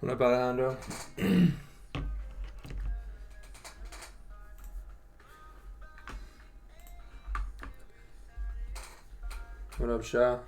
What up, Alejandro? What up, Shah?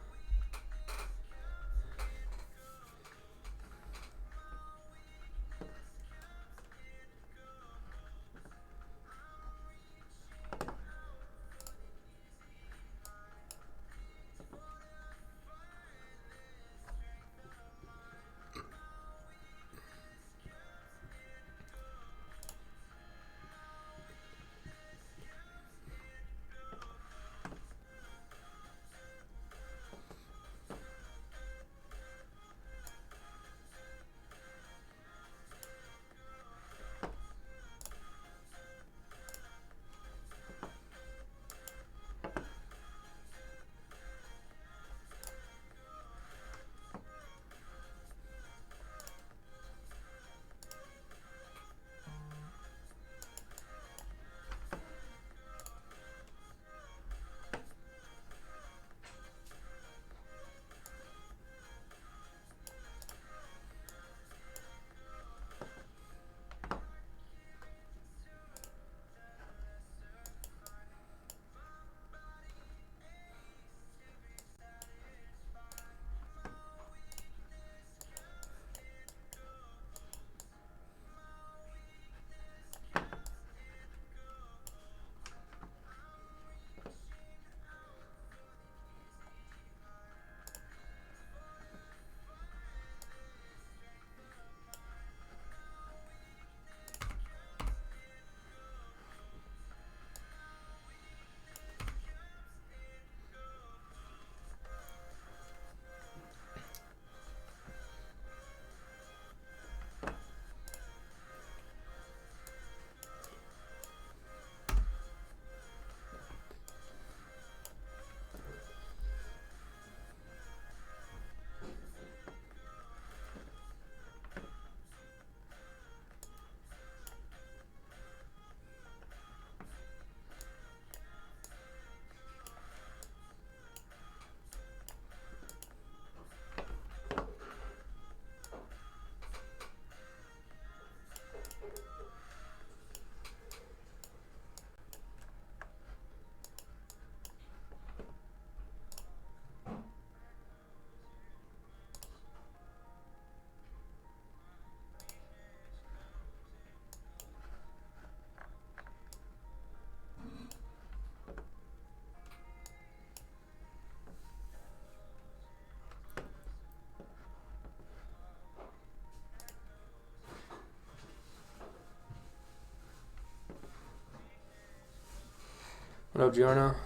What up, Giorno?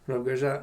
What up, good shot?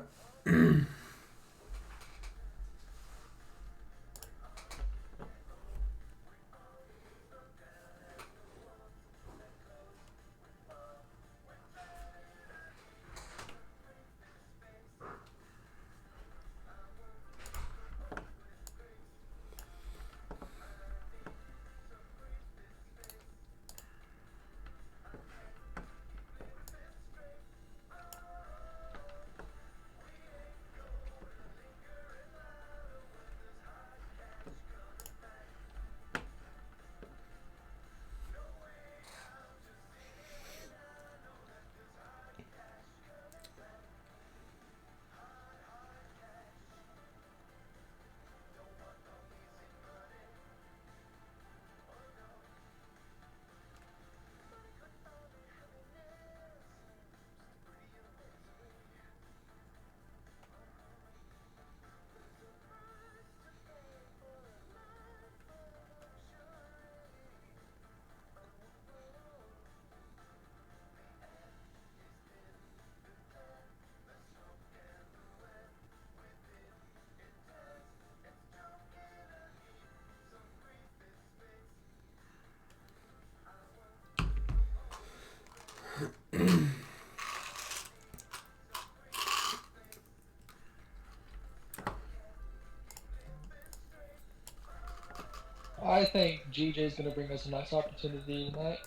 I think GJ's going to bring us a nice opportunity tonight.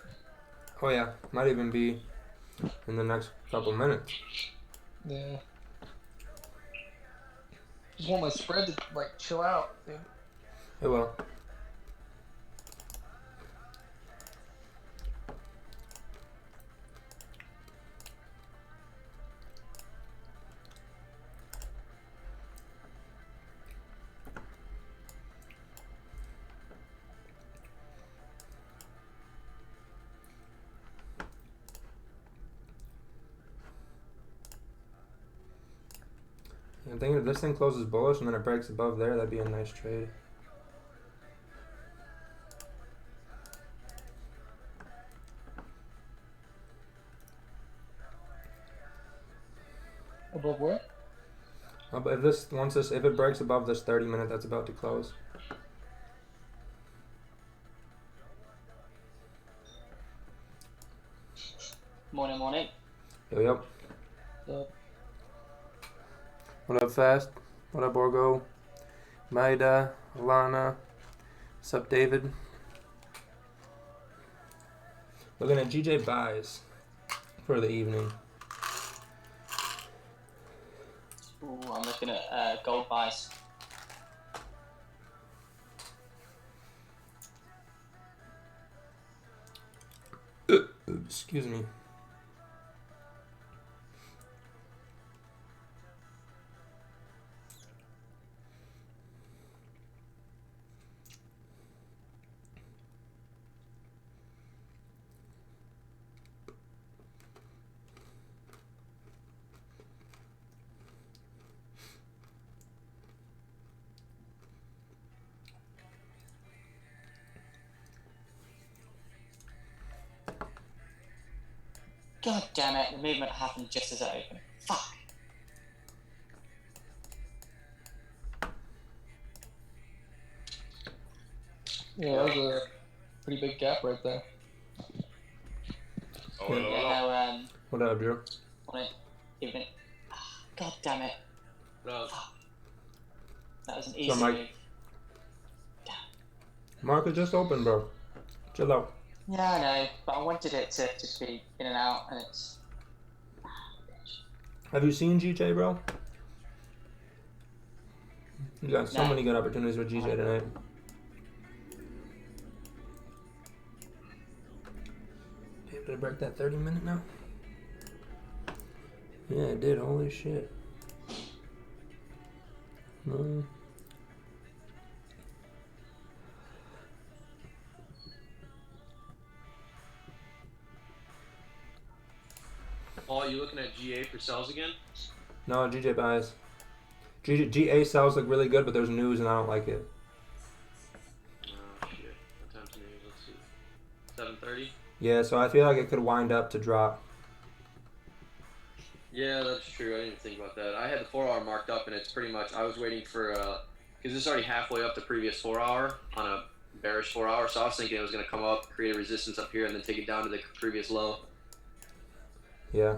Oh yeah, might even be in the next couple minutes. Yeah. Just want my spread to like chill out, dude. It will. I'm thinking if this thing closes bullish and then it breaks above there, that'd be a nice trade. Above where? But if it breaks above this 30-minute that's about to close. Morning. Yep. What up, Fast? What up, Borgo? Maida, Alana. What's up, David? Looking at GJ buys for the evening. Ooh, I'm looking at gold buys. Excuse me. God damn it, the movement happened just as it opened. Fuck. Yeah, that was a pretty big gap right there. What up, Drew? God damn it. No. Fuck. That was an easy Mike? move. Market just open, bro. Chill out. Yeah, I know, but I wanted it to just be in and out, and it's... Have you seen GJ, bro? You got so No. many good opportunities with GJ tonight. Able to break that 30-minute now? Yeah, it did. Holy shit. No. Oh, you looking at GA for sells again? No, GJ buys. GA sells look really good, but there's news and I don't like it. Oh shit. What time's news? Let's see. 7:30? Yeah, so I feel like it could wind up to drop. Yeah, that's true. I didn't even think about that. I had the 4-hour marked up, and it's pretty much. I was waiting for because it's already halfway up the previous 4-hour on a bearish 4-hour, so I was thinking it was gonna come up, create a resistance up here, and then take it down to the previous low. Yeah,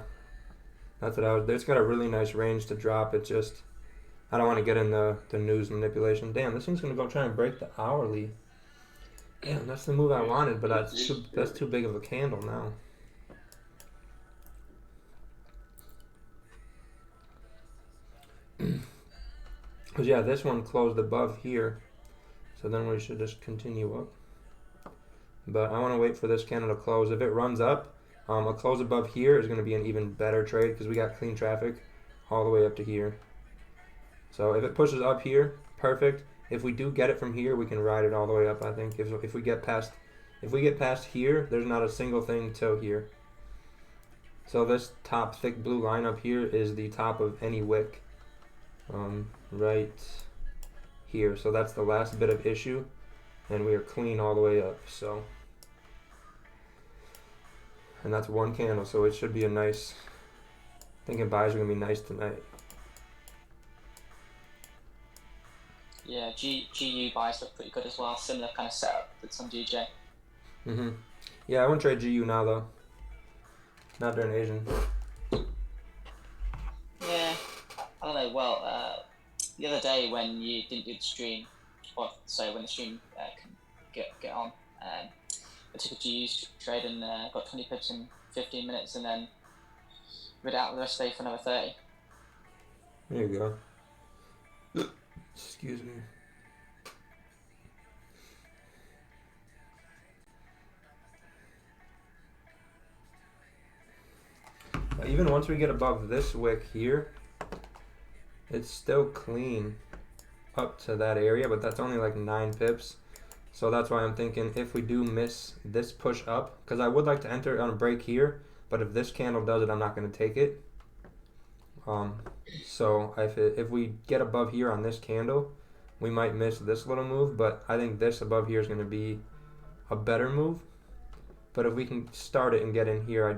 that's what I was. It's got a really nice range to drop. It just, I don't want to get in the news manipulation. Damn, this thing's gonna go try and break the hourly. Damn, that's the move I wanted, but that's too big of a candle now. Because yeah, this one closed above here, so then we should just continue up. But I want to wait for this candle to close. If it runs up, a close above here is going to be an even better trade because we got clean traffic all the way up to here. So if it pushes up here, perfect. If we do get it from here, we can ride it all the way up. I think if we get past here, there's not a single thing till here. So this top thick blue line up here is the top of any wick, right here. So that's the last bit of issue, and we are clean all the way up. So, and that's one candle, so it should be a nice. Thinking buys are gonna be nice tonight. Yeah, GU buys look pretty good as well. Similar kind of setup with some GJ. Yeah, I wouldn't trade GU now though. Not during Asian. Yeah, I don't know. Well, the other day when you didn't do the stream, or so when the stream can get on, I took a GU trade and got 20 pips in 15 minutes, and then rid out the rest of the day for another 30. There you go. Excuse me. Even once we get above this wick here, it's still clean up to that area, but that's only like 9 pips. So that's why I'm thinking if we do miss this push up, because I would like to enter on a break here, but if this candle does it, I'm not going to take it. So if we get above here on this candle, we might miss this little move, but I think this above here is going to be a better move. But if we can start it and get in here, I'm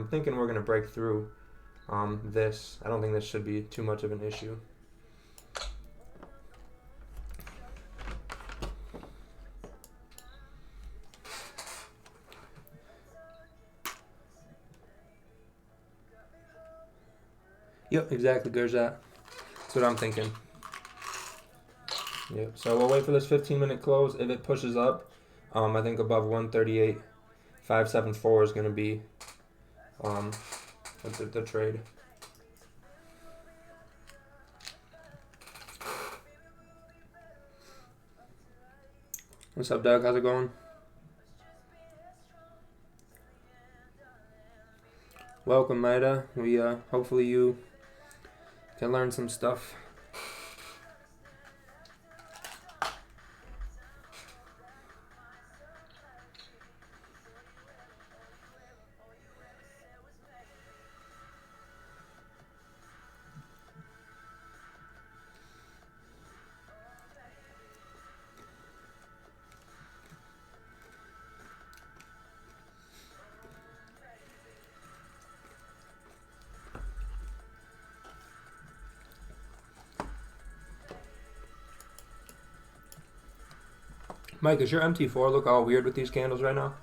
thinking we're going to break through this. I don't think this should be too much of an issue. Yep, exactly, Gerzat. That's what I'm thinking. Yep, so we'll wait for this 15-minute close. If it pushes up, I think above 138.574 is going to be the trade. What's up, Doug? How's it going? Welcome, Maida. We hopefully you can learn some stuff. Mike, does your MT4 look all weird with these candles right now?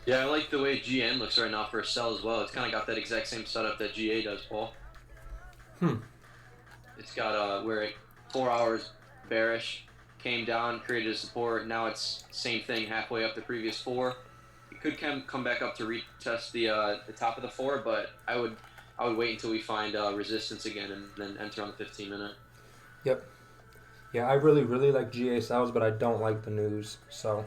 Yeah, I like the way GN looks right now for a sell as well. It's kind of got that exact same setup that GA does, Paul. It's got where it 4 hours bearish, came down, created a support. Now it's same thing halfway up the previous 4. It could come back up to retest the top of the 4, but I would wait until we find resistance again and then enter on the 15-minute. Yep. Yeah, I really like GA sells, but I don't like the news. So.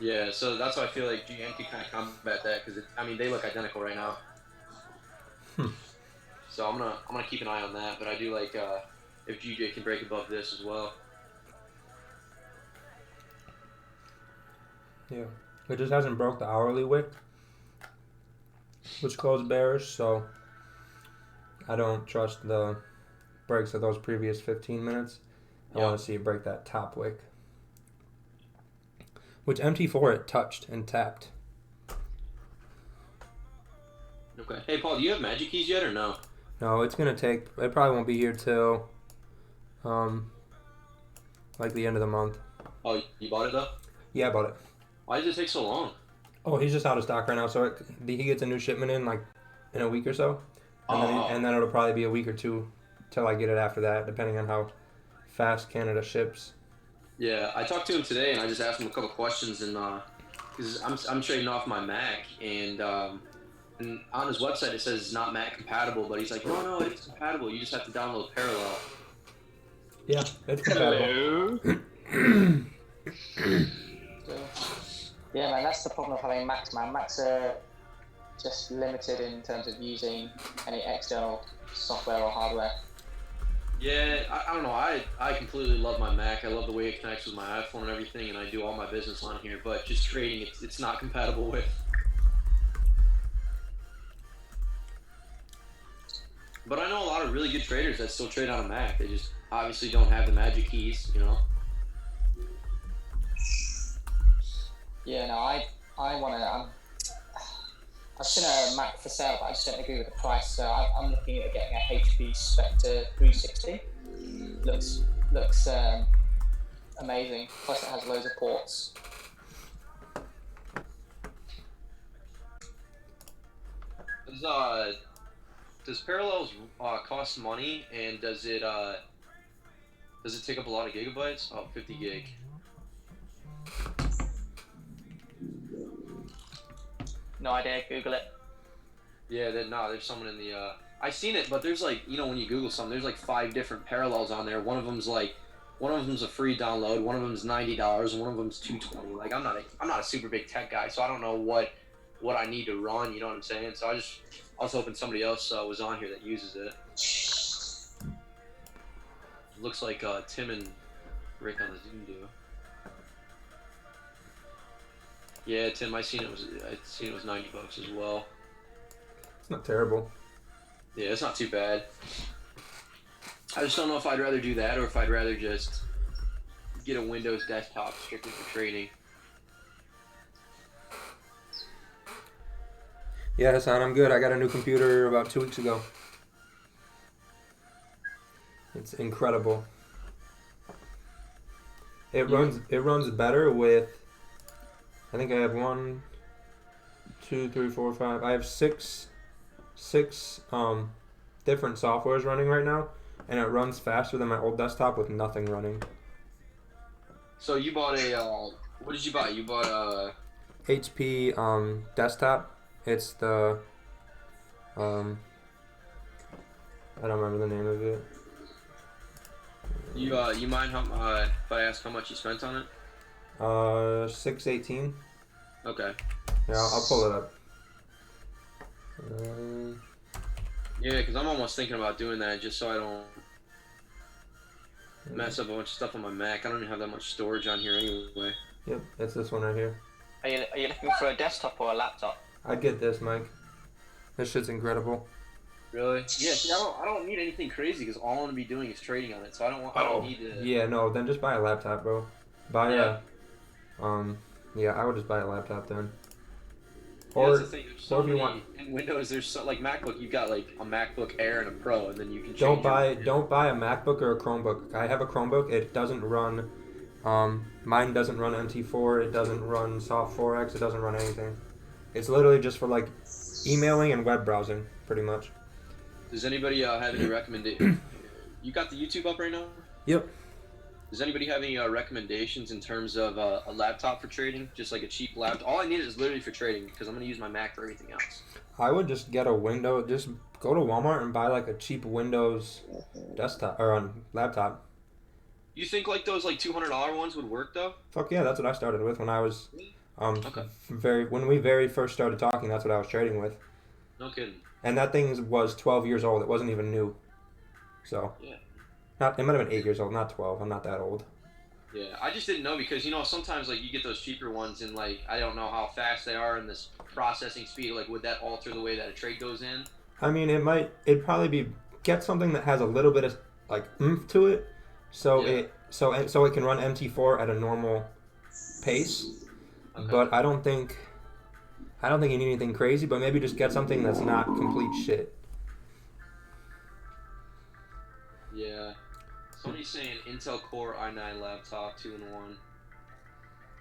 Yeah, so that's why I feel like GN can kind of combat that because they look identical right now. So I'm gonna keep an eye on that, but I do like if GJ can break above this as well. Yeah, it just hasn't broke the hourly wick, which closed bearish, so I don't trust the breaks of those previous 15 minutes. I want to see it break that top wick. Which MT4 it touched and tapped. Okay. Hey, Paul, do you have magic keys yet or no? No, it's going to take... It probably won't be here till... like the end of the month. Oh, you bought it though? Yeah, I bought it. Why does it take so long? Oh, he's just out of stock right now, so he gets a new shipment in like in a week or so. And then it'll probably be a week or two till I get it after that, depending on how fast Canada ships. Yeah, I talked to him today, and I just asked him a couple questions, and because I'm trading off my Mac, and on his website it says it's not Mac compatible, but he's like, no, it's compatible. You just have to download Parallel. Yeah, it's compatible. Hello. Yeah, man, that's the problem of having Macs, man. Macs are just limited in terms of using any external software or hardware. Yeah, I don't know. I completely love my Mac. I love the way it connects with my iPhone and everything, and I do all my business on here. But just trading, it's not compatible with. But I know a lot of really good traders that still trade on a Mac. They just obviously don't have the magic keys, you know. Yeah, no, I want to. I've seen a Mac for sale, but I just don't agree with the price. So I'm looking at getting a HP Spectre 360. Looks amazing. Plus, it has loads of ports. Does Parallels cost money, and does it take up a lot of gigabytes? Oh, 50 gig. No idea. Google it. Yeah, there's someone in the. I seen it, but there's like, when you Google something, there's like 5 different Parallels on there. One of them's a free download. One of them's $90, and one of them's $220. Like, I'm not a super big tech guy, so I don't know what I need to run. You know what I'm saying? So I was hoping somebody else was on here that uses it. Looks like Tim and Rick on the Zoom do. Yeah, Tim, I seen it was $90 as well. It's not terrible. Yeah, it's not too bad. I just don't know if I'd rather do that or if I'd rather just get a Windows desktop strictly for trading. Yeah, Hassan, I'm good. I got a new computer about 2 weeks ago. It's incredible. It runs better with, I think I have 1, 2, 3, 4, 5. I have six different softwares running right now, and it runs faster than my old desktop with nothing running. So you bought what did you buy? You bought a HP desktop. It's the I don't remember the name of it. you mind if I ask how much you spent on it? 618. Okay. Yeah, I'll pull it up. Yeah, because I'm almost thinking about doing that just so I don't mess up a bunch of stuff on my Mac. I don't even have that much storage on here anyway. Yep, it's this one right here. Are you looking for a desktop or a laptop? I'd get this, Mike. This shit's incredible. Really? Yeah. See, I don't need anything crazy because all I'm gonna be doing is trading on it. So I don't need to. Yeah, no, then just buy a laptop, bro. Buy Yeah. yeah, I would just buy a laptop then. Yeah, Or, that's the thing. There's so or if you many want, in Windows. There's so like MacBook. You got like a MacBook Air and a Pro, and then you can change don't buy your- don't buy a MacBook or a Chromebook. I have a Chromebook. It doesn't run. Mine doesn't run MT4. It doesn't run soft Forex. It doesn't run anything. It's literally just for like emailing and web browsing, pretty much. Does anybody have any recommendation? You got the YouTube up right now? Yep. Does anybody have any recommendations in terms of a laptop for trading? Just like a cheap laptop. All I need is literally for trading because I'm gonna use my Mac for everything else. I would just get a window. Just go to Walmart and buy like a cheap Windows desktop or laptop. You think like those like $200 ones would work though? Fuck yeah, that's what I started with when I was Okay. when we very first started talking. That's what I was trading with, No kidding. and that thing was 12 years old. It wasn't even new, so Yeah. it might have been 8 years old, not 12. I'm not that old. Yeah, I just didn't know because sometimes like you get those cheaper ones and like I don't know how fast they are and this processing speed. Like would that alter the way that a trade goes in? I mean, it'd probably be get something that has a little bit of like oomph to it, so Yeah. it can run MT4 at a normal pace. Okay. But I don't think you need anything crazy. But maybe just get something that's not complete shit. Yeah. Somebody's saying Intel Core i9 laptop 2-in-1.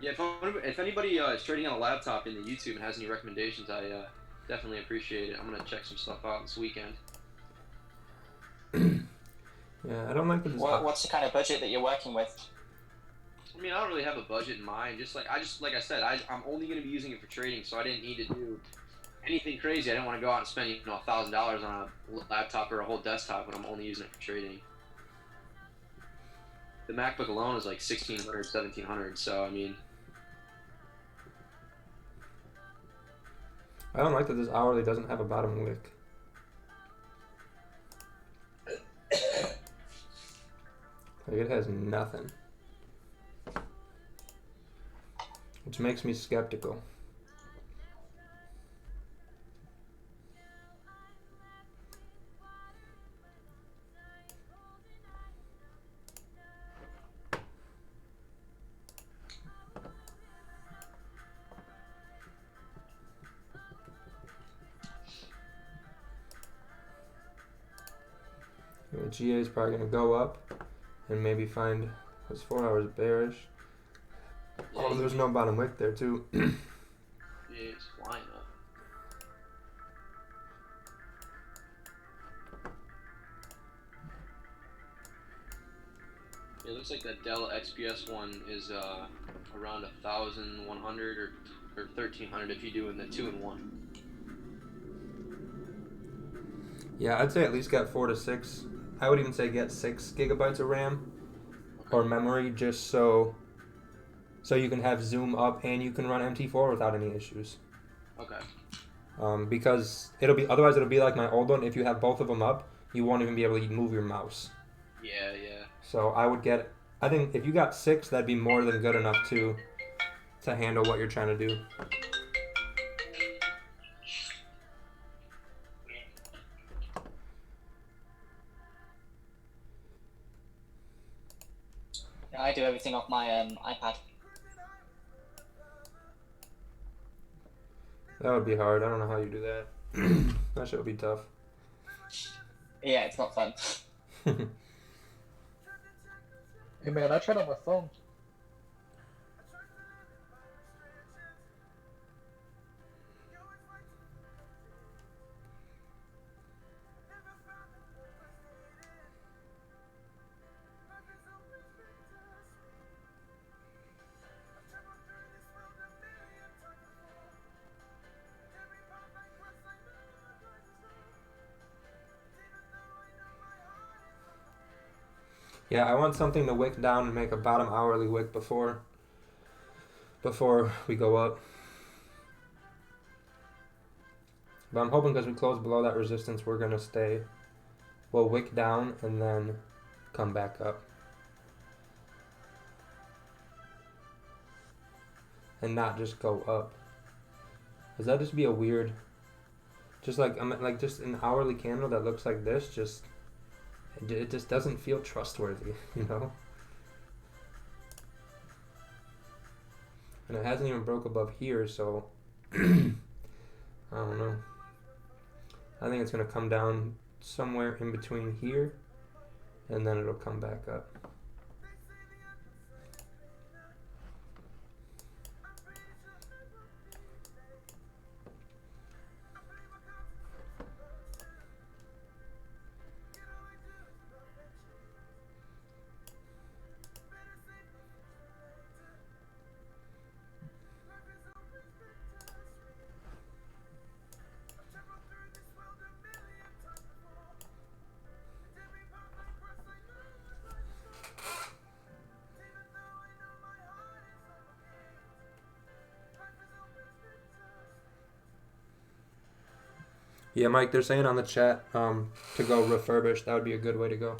Yeah, if anybody is trading on a laptop in the YouTube and has any recommendations, I definitely appreciate it. I'm gonna check some stuff out this weekend. Yeah, I don't like the design. What's the kind of budget that you're working with? I mean, I don't really have a budget in mind. Like I said, I'm only gonna be using it for trading, so I didn't need to do anything crazy. I didn't want to go out and spend $1,000 on a laptop or a whole desktop when I'm only using it for trading. The MacBook alone is like $1,600, $1,700. So I mean, I don't like that this hourly doesn't have a bottom wick. Like it has nothing. Which makes me skeptical. The GA is probably going to go up and maybe find this 4 hours bearish. Yeah, Oh, there's no bottom wick there too. Yeah, it's flying up. It looks like that Dell XPS one is around 1,100 or 1,300 if you do in the 2-in-1. Yeah, I'd say at least get 4 to 6. I would even say get 6 gigabytes of RAM or memory, just so you can have zoom up and you can run MT4 without any issues. Okay. Because otherwise it'll be like my old one. If you have both of them up, you won't even be able to move your mouse. Yeah. So I think if you got 6, that'd be more than good enough to handle what you're trying to do. Yeah, I do everything off my iPad. That would be hard. I don't know how you do that. That shit would be tough. Yeah, it's not fun. Hey man, I tried on my phone. Yeah, I want something to wick down and make a bottom hourly wick before we go up. But I'm hoping because we close below that resistance, we're going to we'll wick down and then come back up. And not just go up. Because that'd just be a weird, just like an hourly candle that looks like this, it just doesn't feel trustworthy, you know? And it hasn't even broke above here, so I don't know. I think it's going to come down somewhere in between here, and then it'll come back up. Yeah, Mike, they're saying on the chat to go refurbished. That would be a good way to go.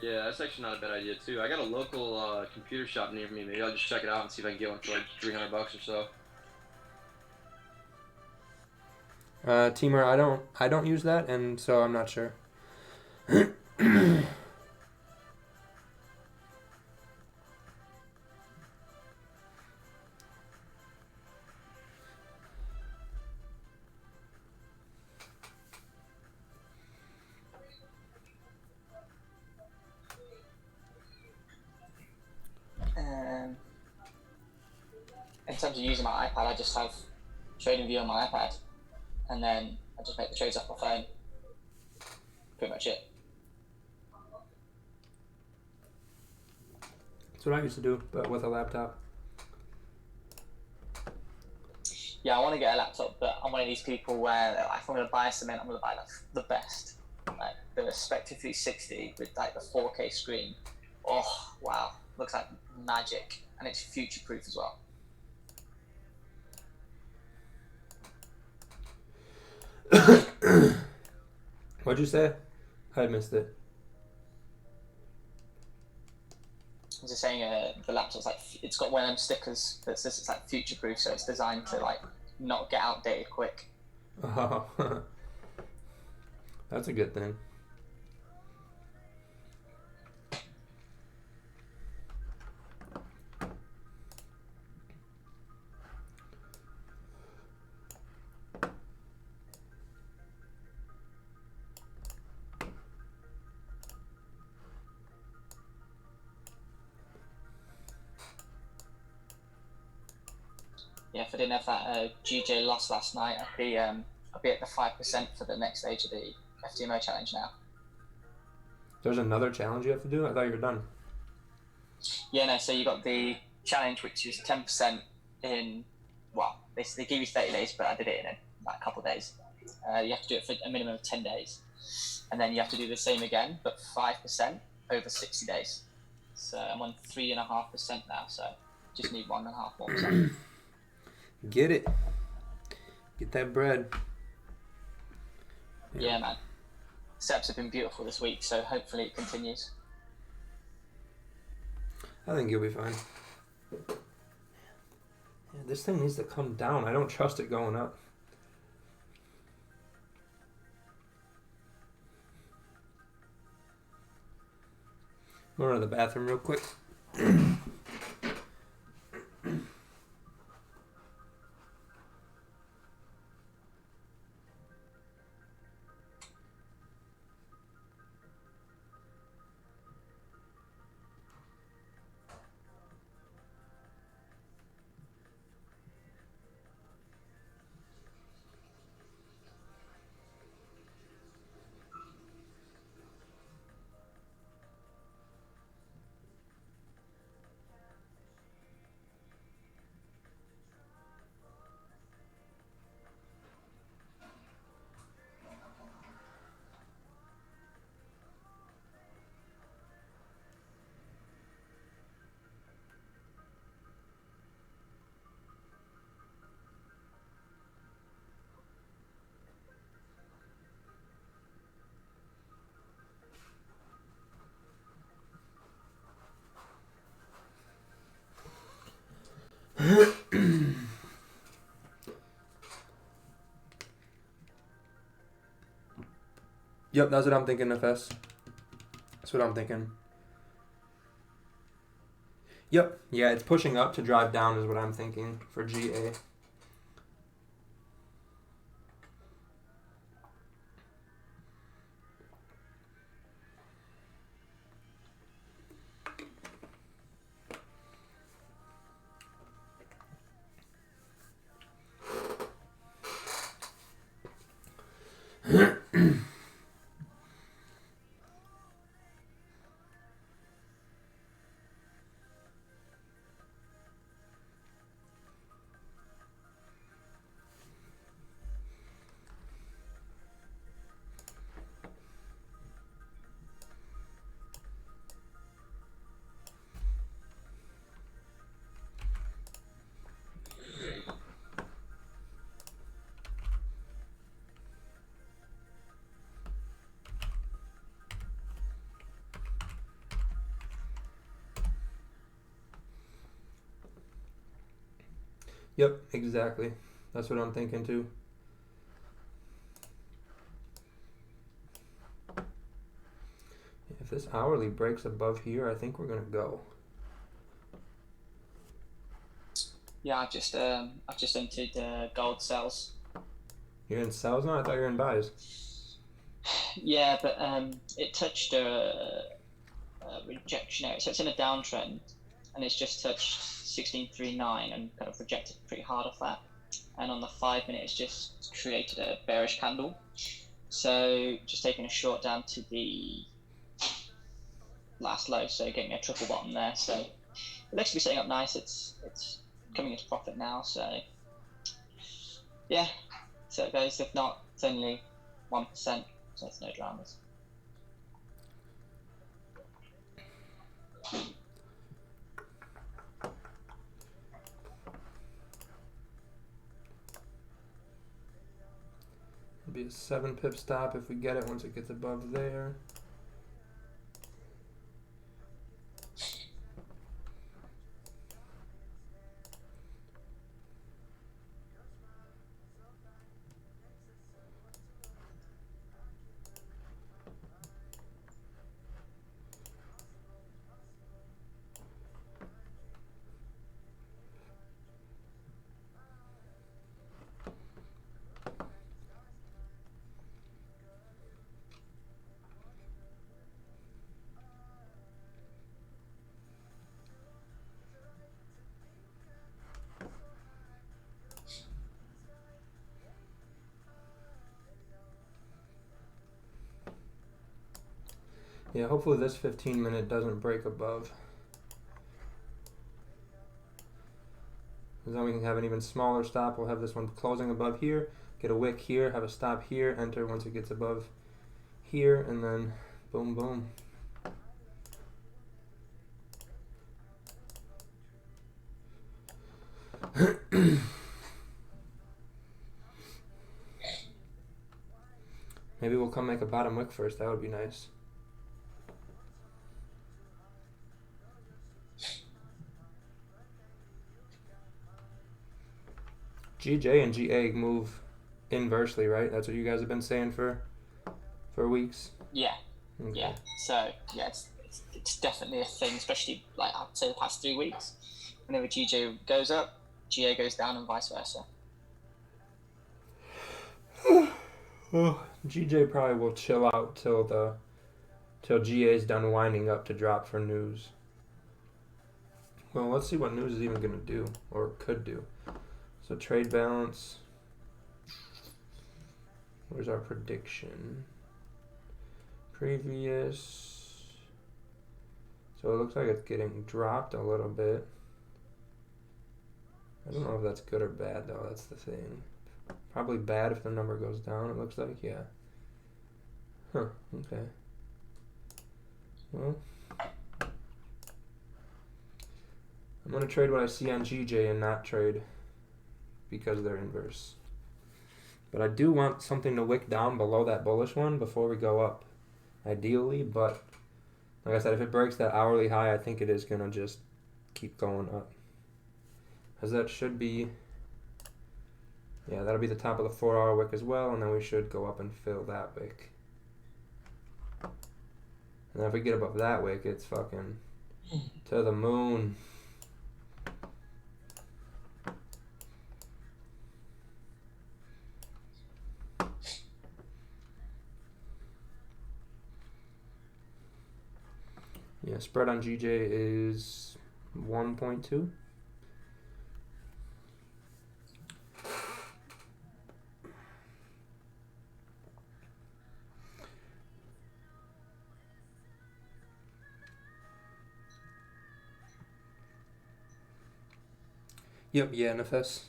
Yeah, that's actually not a bad idea too. I got a local computer shop near me. Maybe I'll just check it out and see if I can get one for like $300 or so. Teamer, I don't use that, and so I'm not sure. In terms of using my iPad, I just have trading view on my iPad, and then I just make the trades off my phone. Pretty much it. That's what I used to do, but with a laptop. Yeah, I want to get a laptop, but I'm one of these people where if I'm going to buy cement, I'm going to buy the best. Like the Spectre 360 with like the 4K screen. Oh, wow. Looks like magic. And it's future-proof as well. What'd you say? I missed it. I was just saying, the laptop's like, it's got one of them stickers that says it's like future proof, so it's designed to like not get outdated quick. Oh, that's a good thing. Yeah, if I didn't have that GJ loss last night, I'd be at the 5% for the next stage of the FTMO challenge now. There's another challenge you have to do? I thought you were done. Yeah, no, so you got the challenge, which is 10% in, well, they give you 30 days, but I did it in like a couple of days. You have to do it for a minimum of 10 days. And then you have to do the same again, but 5% over 60 days. So I'm on 3.5% now, so just need 1.5 more percent. Get it. Get that bread. Yeah, man. Setups have been beautiful this week, so hopefully it continues. I think you'll be fine. Yeah, this thing needs to come down. I don't trust it going up. I'm going to the bathroom real quick. Yep, that's what I'm thinking, FS. That's what I'm thinking. Yep, yeah, it's pushing up to drive down is what I'm thinking for GA. Yep, exactly. That's what I'm thinking too. If this hourly breaks above here, I think we're gonna go. Yeah, I've just entered gold cells. You're in sells now? I thought you were in buys. Yeah, but it touched a rejection area, so it's in a downtrend, and it's just touched 1639 and kind of rejected pretty hard off that. And on the 5 minute, it's just created a bearish candle. So just taking a short down to the last low, so getting a triple bottom there. So it looks to be setting up nice. It's coming into profit now. So yeah, so it goes. If not, it's only 1%, so it's no dramas. be a 7 pip stop if we get it once it gets above there. Yeah, hopefully this 15-minute doesn't break above. Because then we can have an even smaller stop. We'll have this one closing above here, get a wick here, have a stop here, enter once it gets above here, and then boom, boom. Maybe we'll come make a bottom wick first. That would be nice. GJ and GA move inversely, right? That's what you guys have been saying for weeks. Yeah. Okay. Yeah. So yeah, it's definitely a thing, especially like I'd say the past 3 weeks. Whenever GJ goes up, GA goes down, and vice versa. Well, GJ probably will chill out till GA's done winding up to drop for news. Well, let's see what news is even gonna do or could do. So trade balance. Where's our prediction? Previous. So it looks like it's getting dropped a little bit. I don't know if that's good or bad though. That's the thing. Probably bad if the number goes down, it looks like, yeah. Huh, okay. Well, I'm going to trade what I see on GJ and not trade because they're inverse. But I do want something to wick down below that bullish one before we go up, ideally. But like I said, if it breaks that hourly high, I think it is going to just keep going up. Because that should be... Yeah, that'll be the top of the 4-hour wick as well, and then we should go up and fill that wick. And then if we get above that wick, it's fucking to the moon. Yeah, spread on GJ is 1.2. Yep, yeah, NFS.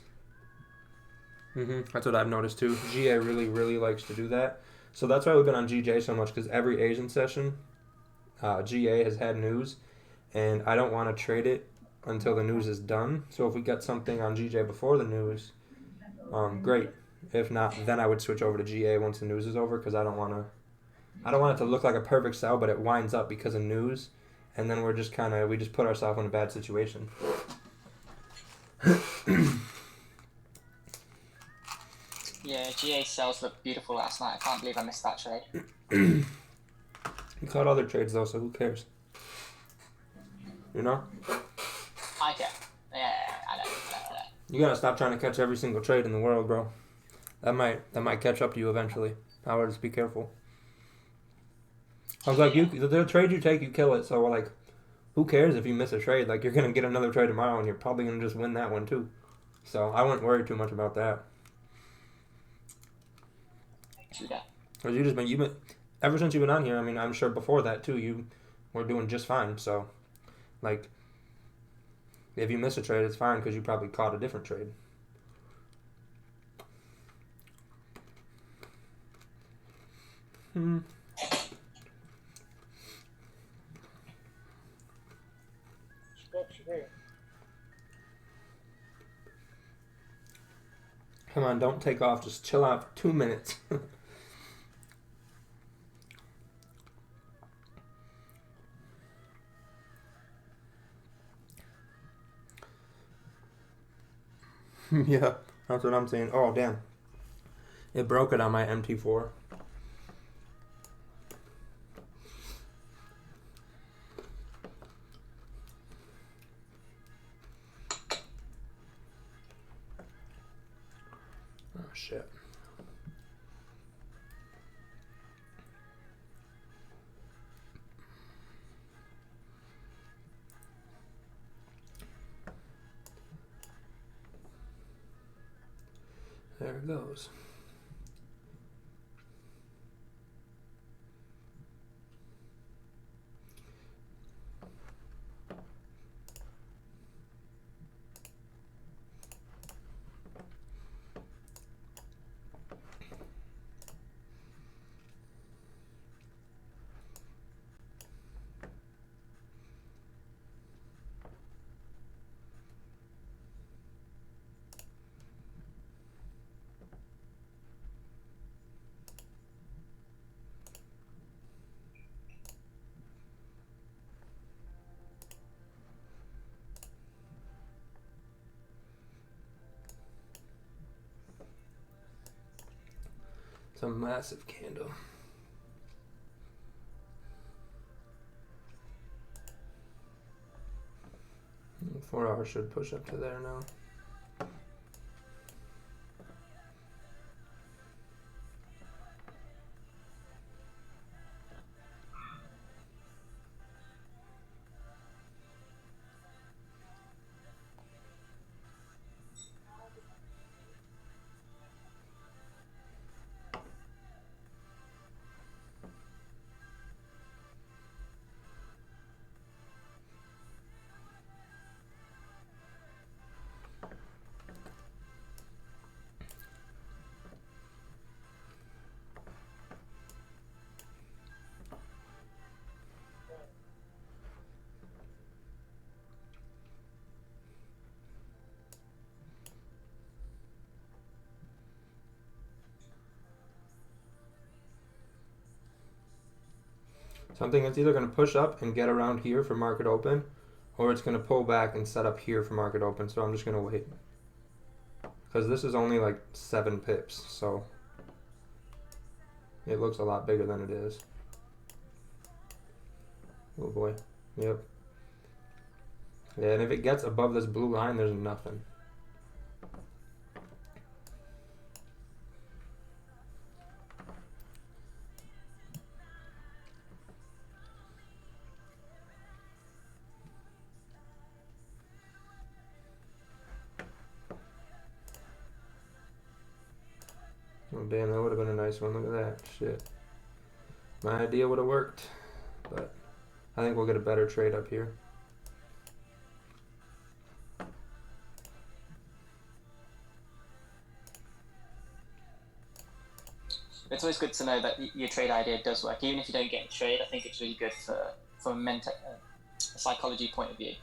That's what I've noticed too. GA really, really likes to do that. So that's why we've been on GJ so much, because every Asian session, GA has had news, and I don't want to trade it until the news is done. So if we get something on GJ before the news, great. If not, then I would switch over to GA once the news is over, because I don't want it to look like a perfect sell, but it winds up because of news, and then we just put ourselves in a bad situation. Yeah, GA sales looked beautiful last night. I can't believe I missed that trade. You caught other trades though, so who cares? You know? I get. Yeah, I know. You gotta stop trying to catch every single trade in the world, bro. That might catch up to you eventually. I would just be careful. I was like, the trade you take, you kill it. So like, who cares if you miss a trade? Like, you're gonna get another trade tomorrow, and you're probably gonna just win that one too. So I wouldn't worry too much about that. Yeah. Cause you've been ever since you've been on here. I mean, I'm sure before that too, you were doing just fine. So, like, if you miss a trade, it's fine because you probably caught a different trade. Come on, don't take off. Just chill out for 2 minutes. Yeah, that's what I'm saying. Oh, damn. It broke it on my MT4. Oh, shit. There it goes. It's a massive candle. 4 hours should push up to there now. So I'm thinking it's either going to push up and get around here for market open, or it's going to pull back and set up here for market open. So I'm just going to wait. Because this is only like 7 pips, so it looks a lot bigger than it is. Oh boy. Yep. Yeah, and if it gets above this blue line, there's nothing. Oh damn, that would have been a nice one. Look at that. Shit. My idea would have worked, but I think we'll get a better trade up here. It's always good to know that your trade idea does work, even if you don't get a trade. I think it's really good from a psychology point of view.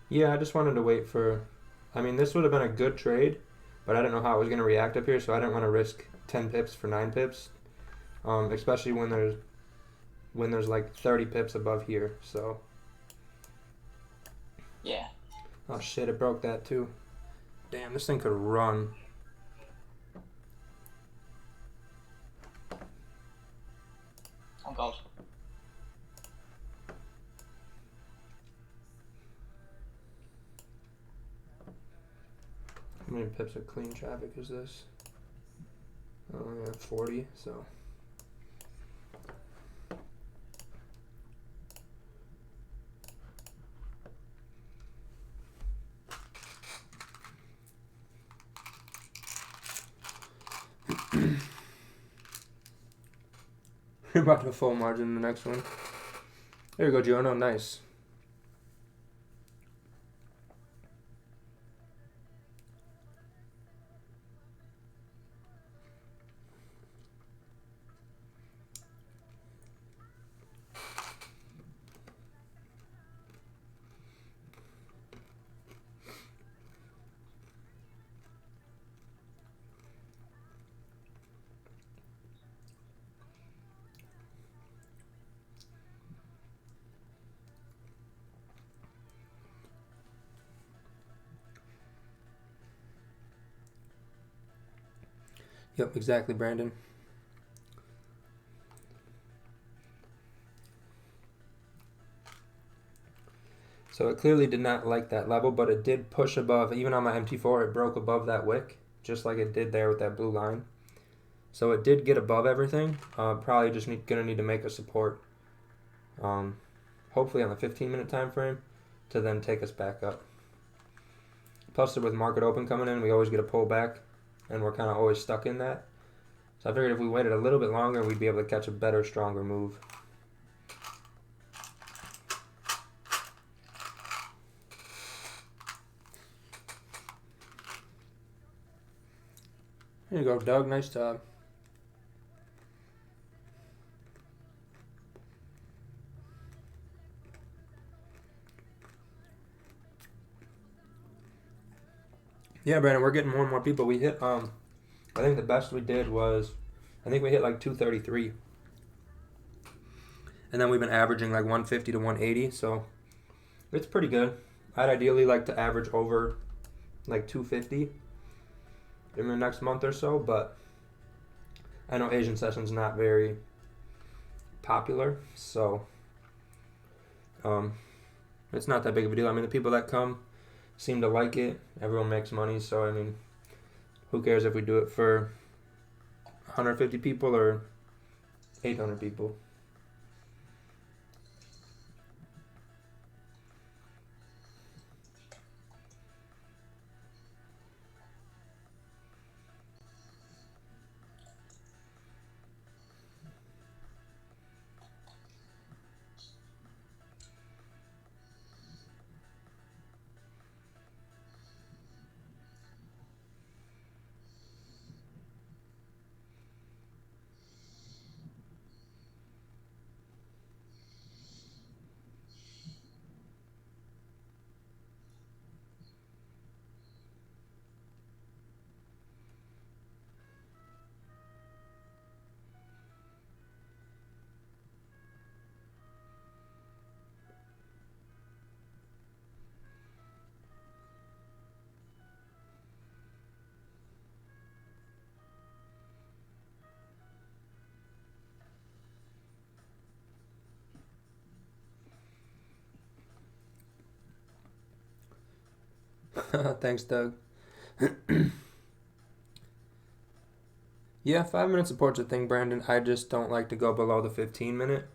Yeah, I just wanted to wait for. I mean, this would have been a good trade, but I didn't know how it was going to react up here, so I didn't want to risk 10 pips for 9 pips, especially when there's like 30 pips above here. So. Yeah. Oh shit! It broke that too. Damn, this thing could run. On gold. How many pips of clean traffic is this? Oh yeah, 40. So. You're about to full margin in the next one. There you go, Giono. Nice. Yep, exactly, Brandon. So it clearly did not like that level, but it did push above. Even on my MT4, it broke above that wick, just like it did there with that blue line. So it did get above everything. Probably just gonna need to make a support, hopefully on the 15-minute time frame, to then take us back up. Plus, with market open coming in, we always get a pullback, and we're kind of always stuck in that. So I figured if we waited a little bit longer, we'd be able to catch a better, stronger move. There you go, Doug. Nice job. Yeah, Brandon, we're getting more and more people. We hit, I think the best we did was, I think we hit like 233. And then we've been averaging like 150 to 180, so it's pretty good. I'd ideally like to average over like 250 in the next month or so, but I know Asian session's not very popular, so it's not that big of a deal. I mean, the people that come seem to like it. Everyone makes money, so I mean, who cares if we do it for 150 people or 800 people? Thanks, Doug. Yeah, 5-minute support's a thing, Brandon. I just don't like to go below the 15-minute,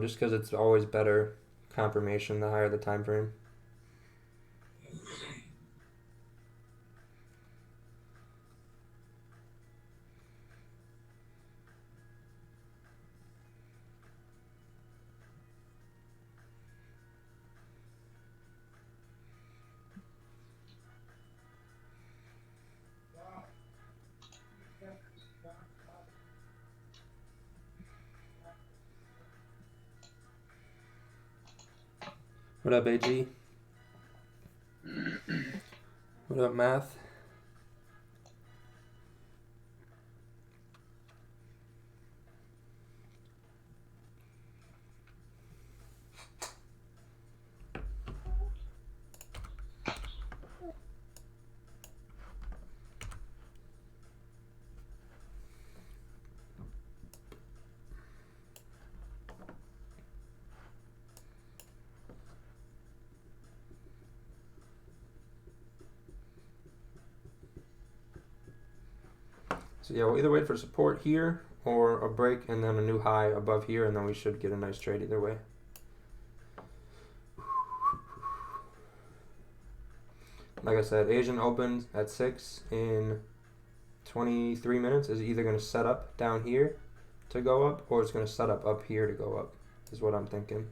just because it's always better confirmation the higher the time frame. What up, AG? What up, Math? So yeah, we'll either wait for support here or a break and then a new high above here, and then we should get a nice trade either way. Like I said, Asian opens at 6 in 23 minutes. Is either going to set up down here to go up, or it's going to set up here to go up, is what I'm thinking.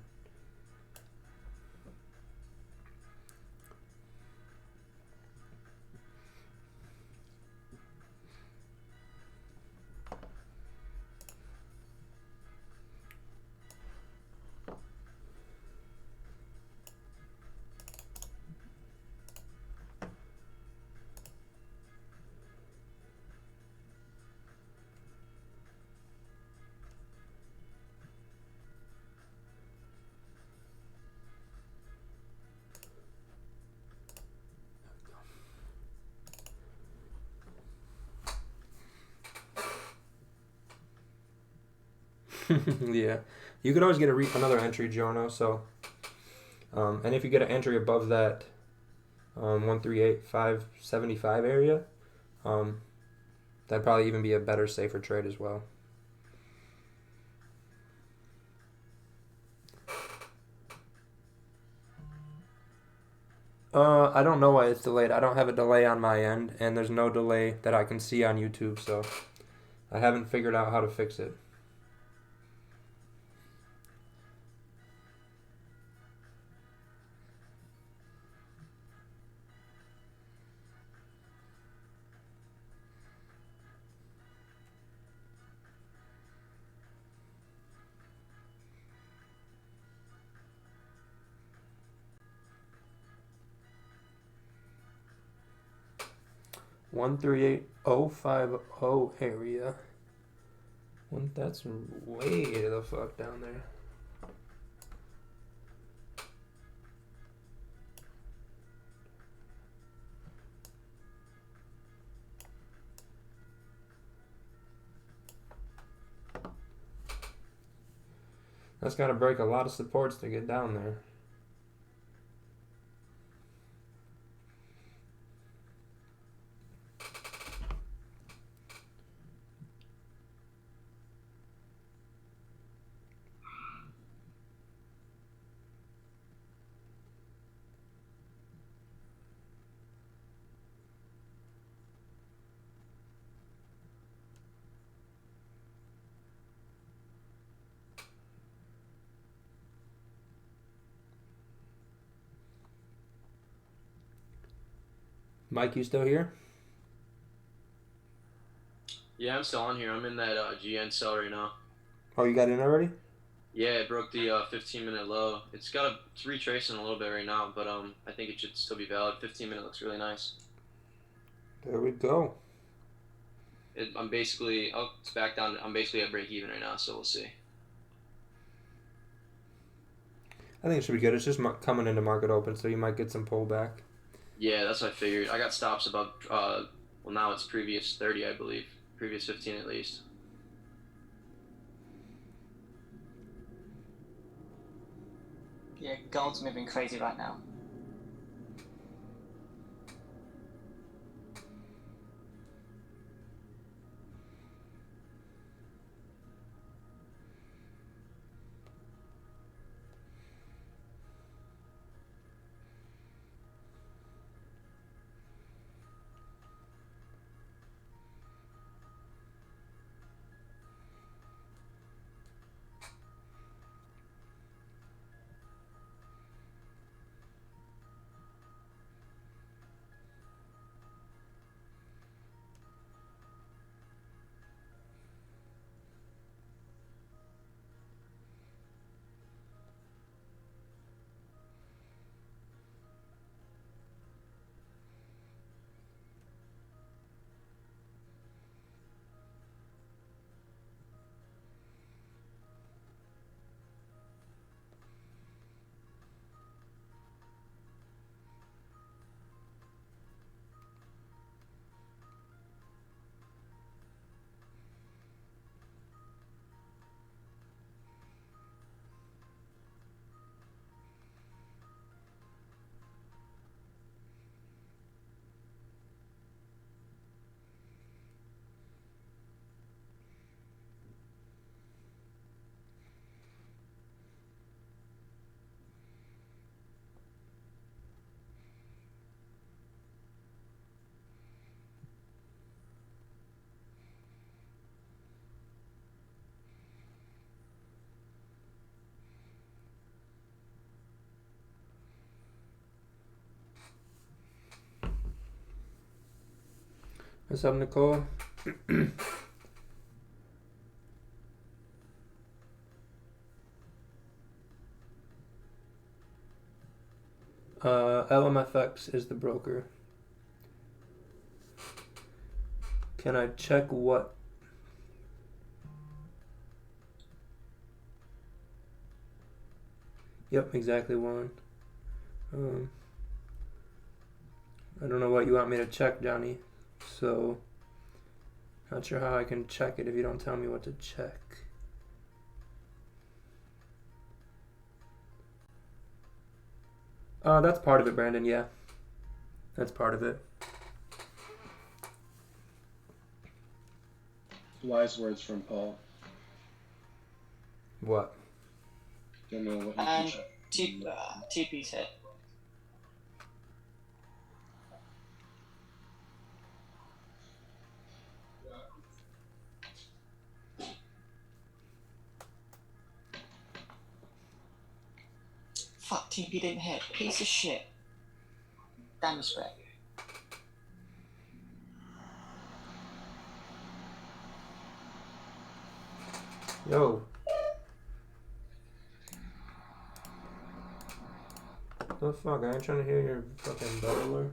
Yeah, you could always get another entry, Jono. So, and if you get an entry above that 138,575 area, that'd probably even be a better, safer trade as well. I don't know why it's delayed. I don't have a delay on my end, and there's no delay that I can see on YouTube, so I haven't figured out how to fix it. One three eight oh 50 area. That's way the fuck down there. That's got to break a lot of supports to get down there. Mike, you still here? Yeah, I'm still on here. I'm in that GN cell right now. Oh, you got in already? Yeah, it broke the 15-minute low. It's retracing a little bit right now, but I think it should still be valid. 15-minute looks really nice. There we go. It's back down. I'm basically at break even right now, so we'll see. I think it should be good. It's just coming into market open, so you might get some pullback. Yeah, that's what I figured. I got stops above, now it's previous 30, I believe. Previous 15 at least. Yeah, gold's moving crazy right now. What's up, Nicole? LMFX is the broker. Can I check what? Yep, exactly one. I don't know what you want me to check, Johnny. So, not sure how I can check it if you don't tell me what to check. That's part of it, Brandon. Yeah, that's part of it. Wise words from Paul. What? Don't know what And he TP's hit. Fuck, TP didn't hit. Piece of shit. Damage spray. Yo. The fuck? I ain't trying to hear your fucking bubbler.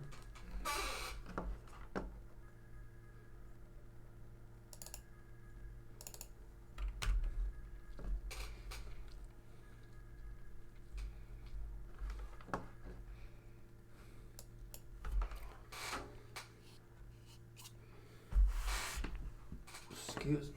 Excuse me.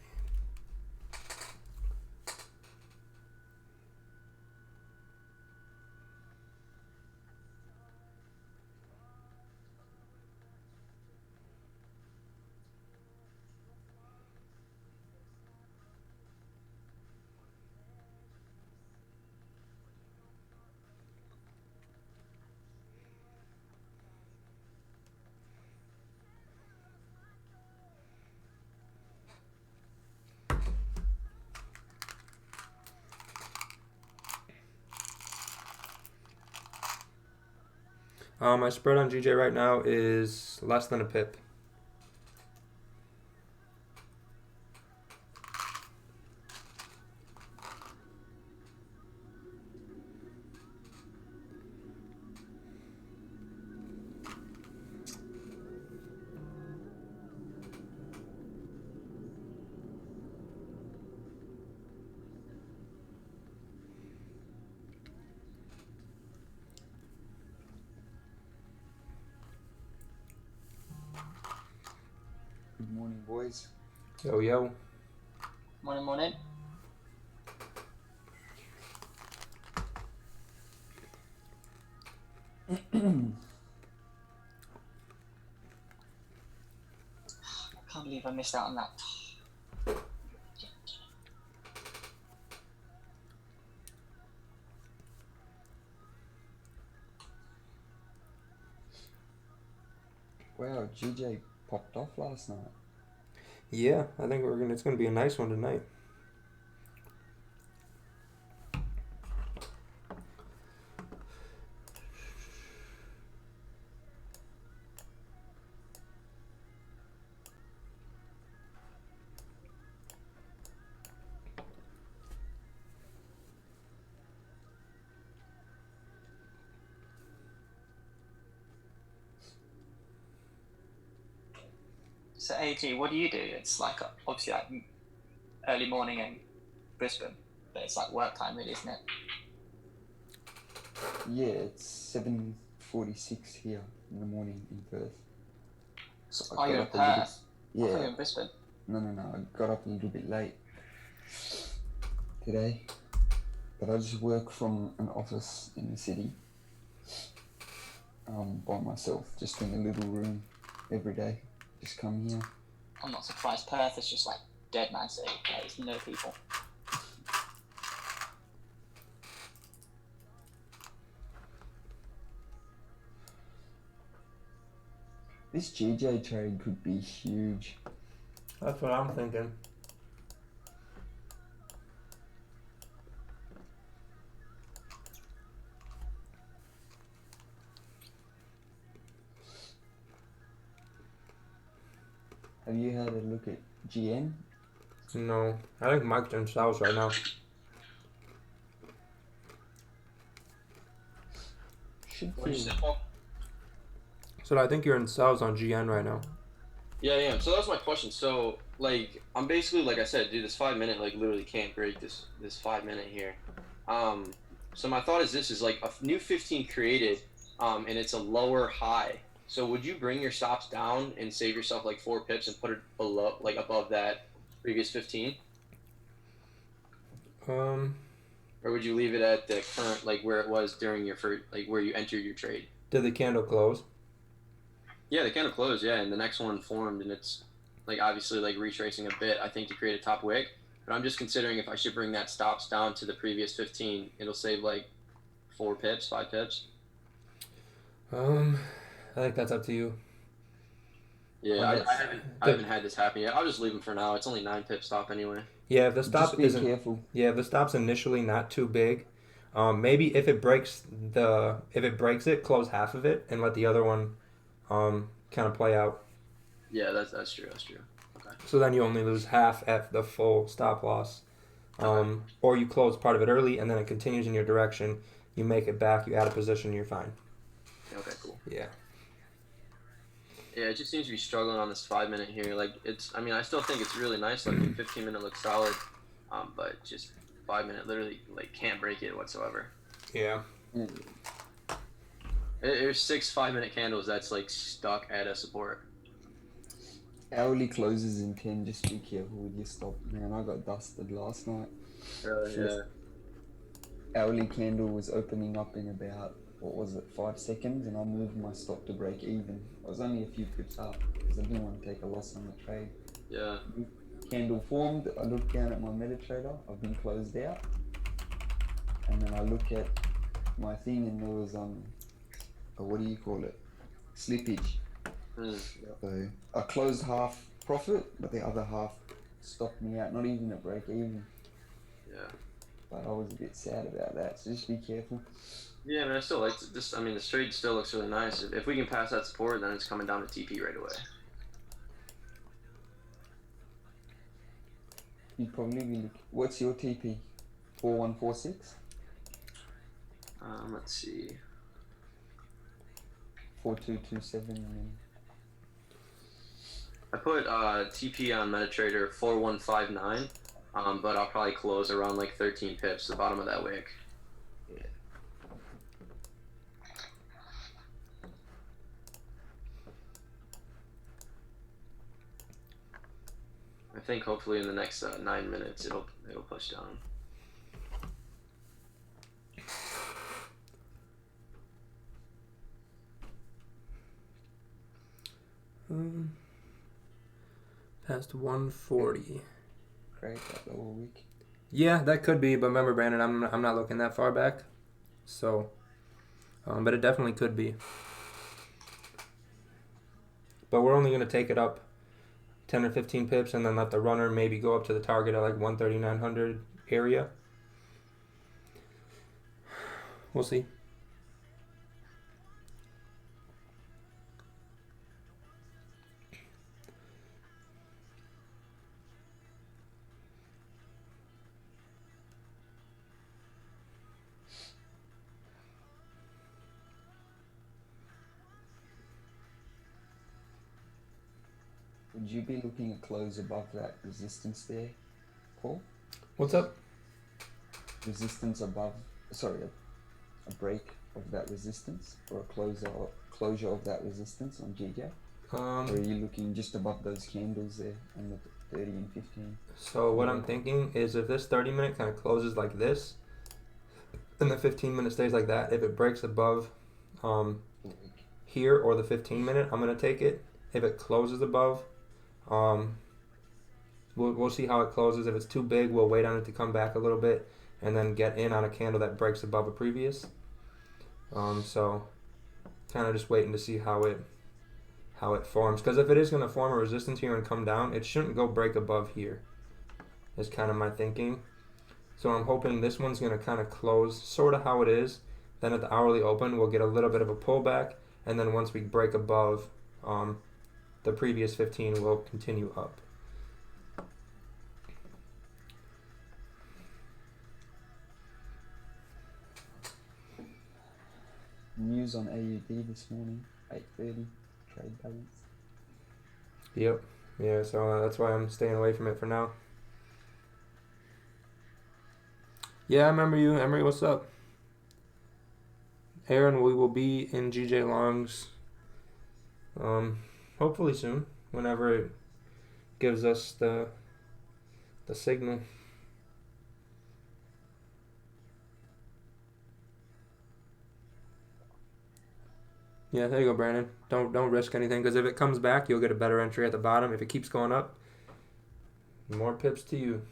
My spread on GJ right now is less than a pip. Good morning, boys. Yo, yo. Morning. I can't believe I missed out on that. Wow, GJ popped off last night. Yeah, I think it's gonna be a nice one tonight. So AG, what do you do? It's like obviously like early morning in Brisbane, but it's like work time, really, isn't it? Yeah, it's 7:46 here in the morning in Perth. So, I you're in got up a little- Perth. I thought you were Yeah, in Brisbane. no. I got up a little bit late today, but I just work from an office in the city by myself, just in a little room every day. Just come here. I'm not surprised. Perth is just like dead man city. There's no people. This GJ trade could be huge. That's what I'm thinking. Have you had a look at GN? No, I think Mike's in sales right now. Should What did you feel say, Paul? So I think you're in sales on GN right now. Yeah, I am. So that was my question. So, like, I'm basically, like I said, dude, this 5 minute, like, literally can't break this 5 minute here. So my thought is this is like a new 15 created, and it's a lower high. So would you bring your stops down and save yourself like 4 pips and put it below, like above that previous 15? or would you leave it at the current, like where it was during your first, like where you entered your trade? Did the candle close? Yeah, they kind of closed. Yeah, and the next one formed, and it's like obviously like retracing a bit. I think to create a top wick, but I'm just considering if I should bring that stops down to the previous 15. It'll save like 4 pips, 5 pips. I think that's up to you. Yeah, Um, I haven't had this happen yet. I'll just leave them for now. It's only 9 pip stop anyway. Yeah, if the Just stop be isn't. careful. Yeah, if the stop's initially not too big, maybe if it breaks it, close half of it and let the other one, kind of play out. Yeah, that's true. That's true. Okay. So then you only lose half at the full stop loss. Okay. Or you close part of it early and then it continues in your direction. You make it back. You add a position. You're fine. Okay. Cool. Yeah. Yeah, it just seems to be struggling on this 5 minute here. Like it's, I mean, I still think it's really nice looking. 15 minute looks solid, but just 5 minute literally like can't break it whatsoever. Yeah. There's 6 5 minute candles that's like stuck at a support. Hourly closes in 10. Just be careful with your stop. Man, I got dusted last night. Yeah. Hourly candle was opening up in about, what was it, 5 seconds, and I moved my stop to break even. I was only a few pips up because I didn't want to take a loss on the trade. Yeah. Candle formed. I looked down at my MetaTrader. I've been closed out, and then I look at my thing, and there was what do you call it? Slippage. So I closed half profit, but the other half stopped me out. Not even a break even. Yeah. But I was a bit sad about that. So just be careful. Yeah, man, I still like this. I mean, the trade still looks really nice. If we can pass that support, then it's coming down to TP right away. You'd probably be what's your TP? 4146? Let's see. 4227 and then I put TP on MetaTrader 4159, but I'll probably close around like 13 pips, the bottom of that wick. yeah. I think hopefully in the next 9 minutes it'll push down. Past 140. Great that lower wick. Yeah, that could be, but remember, Brandon, I'm not looking that far back, so, but it definitely could be. But we're only gonna take it up 10 or 15 pips, and then let the runner maybe go up to the target at like 13900 area. We'll see. Would you be looking at close above that resistance there, Paul? What's up? Resistance above, sorry, a break of that resistance or a closure of that resistance on GJ? Or are you looking just above those candles there on the 30 and 15? So what I'm thinking is if this 30-minute kind of closes like this, and the 15-minute stays like that, if it breaks above here or the 15-minute, I'm going to take it. If it closes above, we'll see how it closes. If it's too big, we'll wait on it to come back a little bit and then get in on a candle that breaks above a previous. So kind of just waiting to see how it forms, because if it is going to form a resistance here and come down, it shouldn't go break above here is kind of my thinking. So I'm hoping this one's going to kind of close sort of how it is. Then at the hourly open, we'll get a little bit of a pullback, and then once we break above the previous 15, we'll continue up. News on AUD this morning, 8:30, trade balance. Yep. Yeah, so that's why I'm staying away from it for now. Yeah, I remember you. Emery, what's up? Aaron, we will be in GJ Long's hopefully soon, whenever it gives us the signal. Yeah, there you go, Brandon. Don't risk anything because if it comes back, you'll get a better entry at the bottom. If it keeps going up, more pips to you.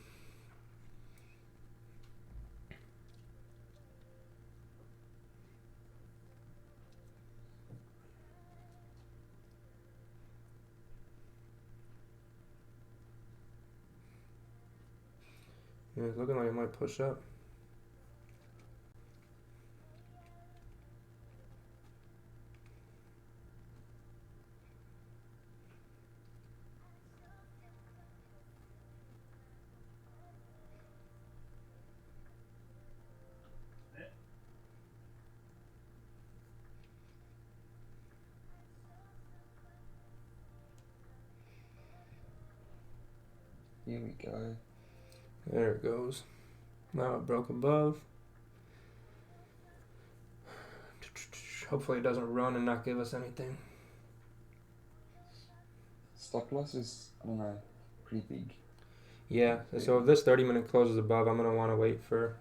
Yeah, it's looking like it might push up. Here we go. There it goes. Now it broke above. Hopefully it doesn't run and not give us anything. Stop loss is, I don't know, pretty big. Yeah, so if this 30-minute closes above, I'm going to want to wait for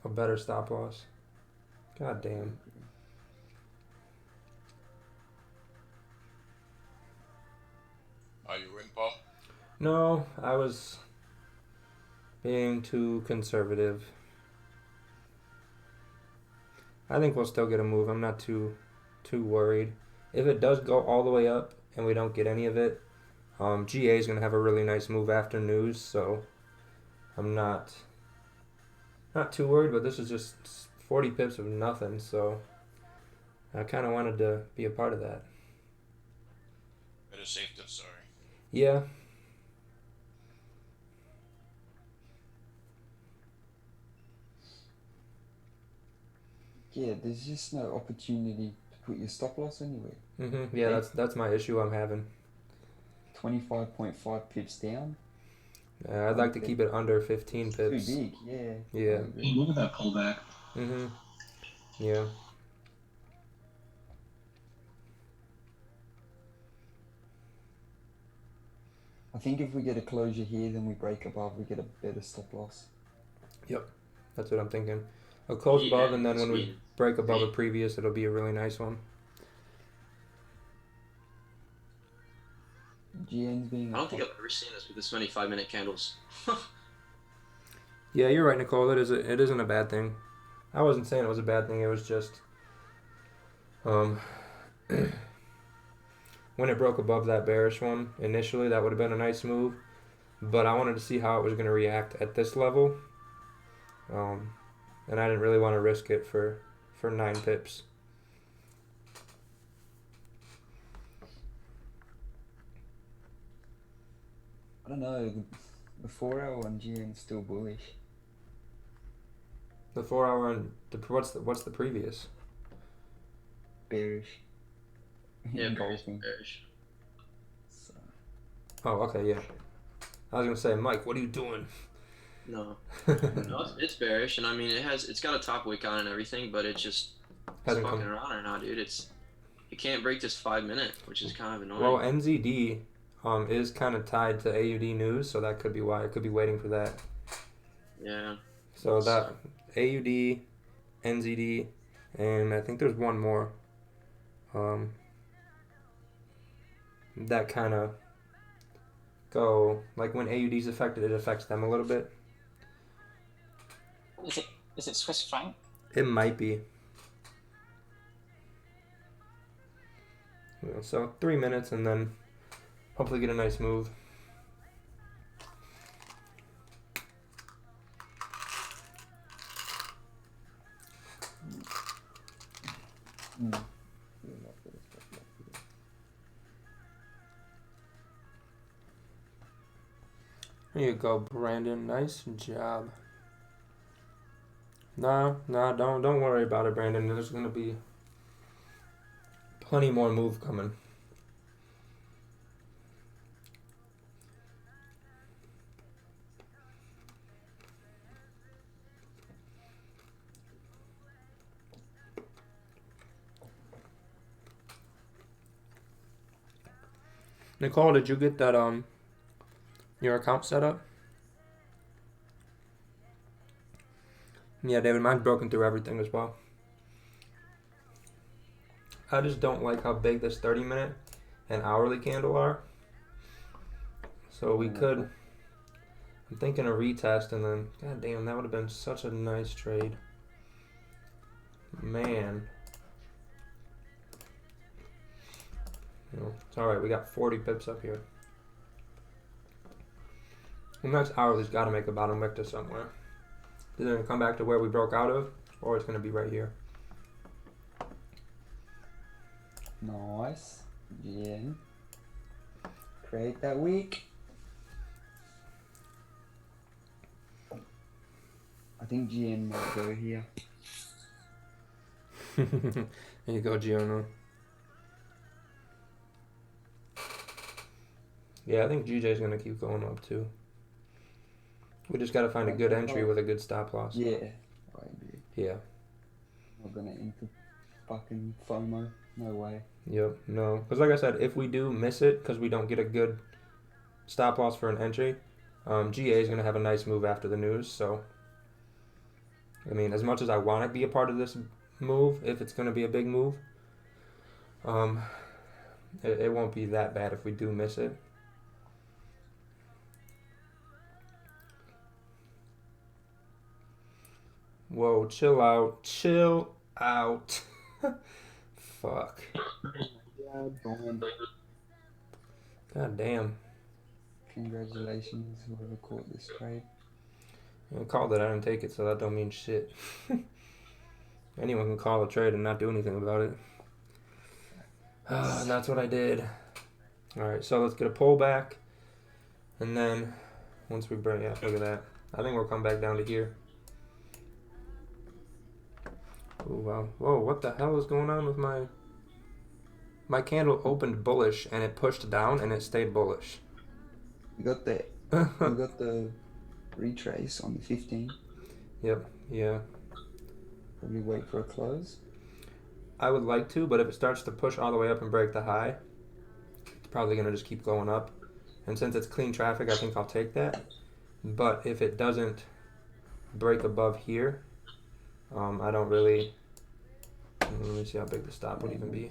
a better stop loss. God damn. Are you in, Paul? No, I was being too conservative. I think we'll still get a move. I'm not too worried. If it does go all the way up and we don't get any of it, GA is going to have a really nice move after news, so I'm not too worried, but this is just 40 pips of nothing, so I kind of wanted to be a part of that. Better safe than sorry. Yeah. Yeah, there's just no opportunity to put your stop loss anywhere. Yeah, that's my issue I'm having. 25.5 pips down. I'd like to keep it under 15 It's pips. too big, yeah. Yeah. Hey, look at that pullback. Yeah. I think if we get a closure here, then we break above, we get a better stop loss. Yep. That's what I'm thinking. A close above, and then when we break above a previous, it'll be a really nice one. GN's being. I don't think I've ever seen this with this many 5-minute candles. Yeah, you're right, Nicole. It isn't a bad thing. I wasn't saying it was a bad thing. It was just when it broke above that bearish one initially, that would have been a nice move. But I wanted to see how it was going to react at this level. And I didn't really want to risk it for 9 pips. I don't know. The 4-hour on GN's still bullish. The 4-hour and what's the previous? Bearish. Yeah, Engulfing. bearish. So. Oh, okay, yeah. I was gonna say, Mike, what are you doing? No, it's bearish, and I mean it's got a top wick on and everything, but it just Hasn't fucking come. around right now, dude. It can't break this 5-minute, which is kind of annoying. Well, NZD is kind of tied to AUD news, so that could be why. It could be waiting for that. Yeah. So that AUD, NZD, and I think there's one more. That kind of go like when AUD's affected, it affects them a little bit. Is it Swiss franc? It might be. Yeah, so 3 minutes and then hopefully get a nice move. There you go, Brandon. Nice job. No, don't worry about it, Brandon. There's gonna be plenty more move coming. Nicole, did you get that your account set up? Yeah, David, mine's broken through everything as well. I just don't like how big this 30-minute and hourly candle are. So we could. I'm thinking a retest and then. God damn, that would have been such a nice trade. Man. You know, it's alright, we got 40 pips up here. The next hourly's got to make a bottom wick to somewhere. Either going to come back to where we broke out of, or it's going to be right here. Nice. Yeah. Create that week. I think GN might go here. There you go, Giono. Yeah, I think GJ's going to keep going up too. We just got to find a good entry with a good stop loss. Yeah. I agree. Yeah. Not gonna into fucking FOMO. No way. Yep. No. Because like I said, if we do miss it because we don't get a good stop loss for an entry, GA is going to have a nice move after the news. So, I mean, as much as I want to be a part of this move, if it's going to be a big move, it won't be that bad if we do miss it. Whoa, chill out. Chill out. Fuck. Yeah, Dawn. God damn. Congratulations, whoever caught this trade. I called it, I didn't take it, so that don't mean shit. Anyone can call a trade and not do anything about it. And that's what I did. Alright, so let's get a pullback. And then, once we bring, yeah, look at that. I think we'll come back down to here. Oh, wow. Whoa, what the hell is going on with my candle opened bullish and it pushed down and it stayed bullish. We got the retrace on the 15. Yep, yeah. Probably wait for a close. I would like to, but if it starts to push all the way up and break the high, it's probably going to just keep going up. And since it's clean traffic, I think I'll take that. But if it doesn't break above here, I don't really... Let me see how big the stop would even be.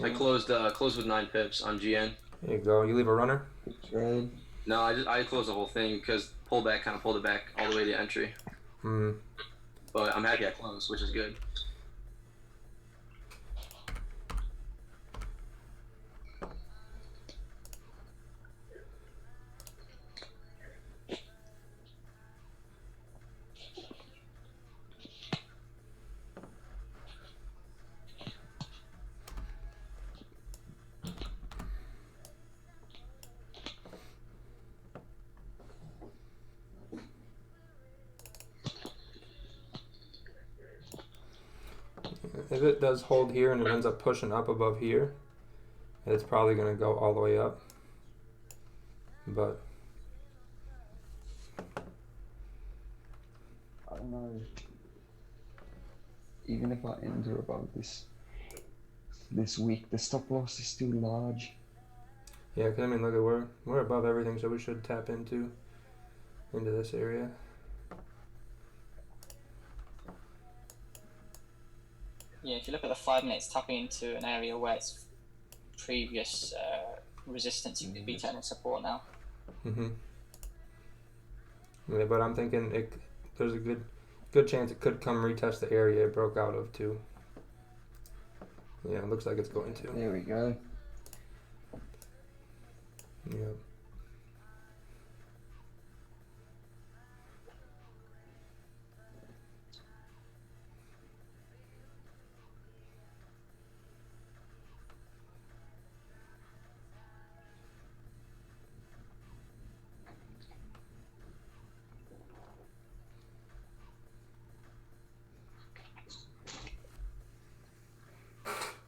I closed with 9 pips on GN. There you go. You leave a runner? Good trade. No, I closed the whole thing because pullback kind of pulled it back all the way to entry. But I'm happy I closed, which is good. If it does hold here and it ends up pushing up above here, it's probably going to go all the way up. But I don't know. Even if I enter above this week, the stop loss is still large. yeah, because I mean, look at we're above everything, so we should tap into this area. Yeah, if you look at the 5 minutes, tapping into an area where it's previous resistance, you could be turning support now. Yeah, but I'm thinking there's a good chance it could come retest the area it broke out of too. Yeah, it looks like it's going to. There we go. Yeah.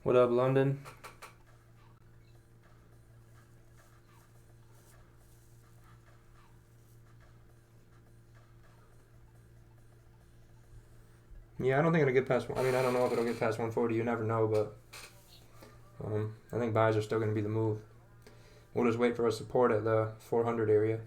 What up, London? Yeah, I don't think it'll get past. I mean, I don't know if it'll get past 140. You never know, but I think buys are still going to be the move. We'll just wait for a support at the 400 area.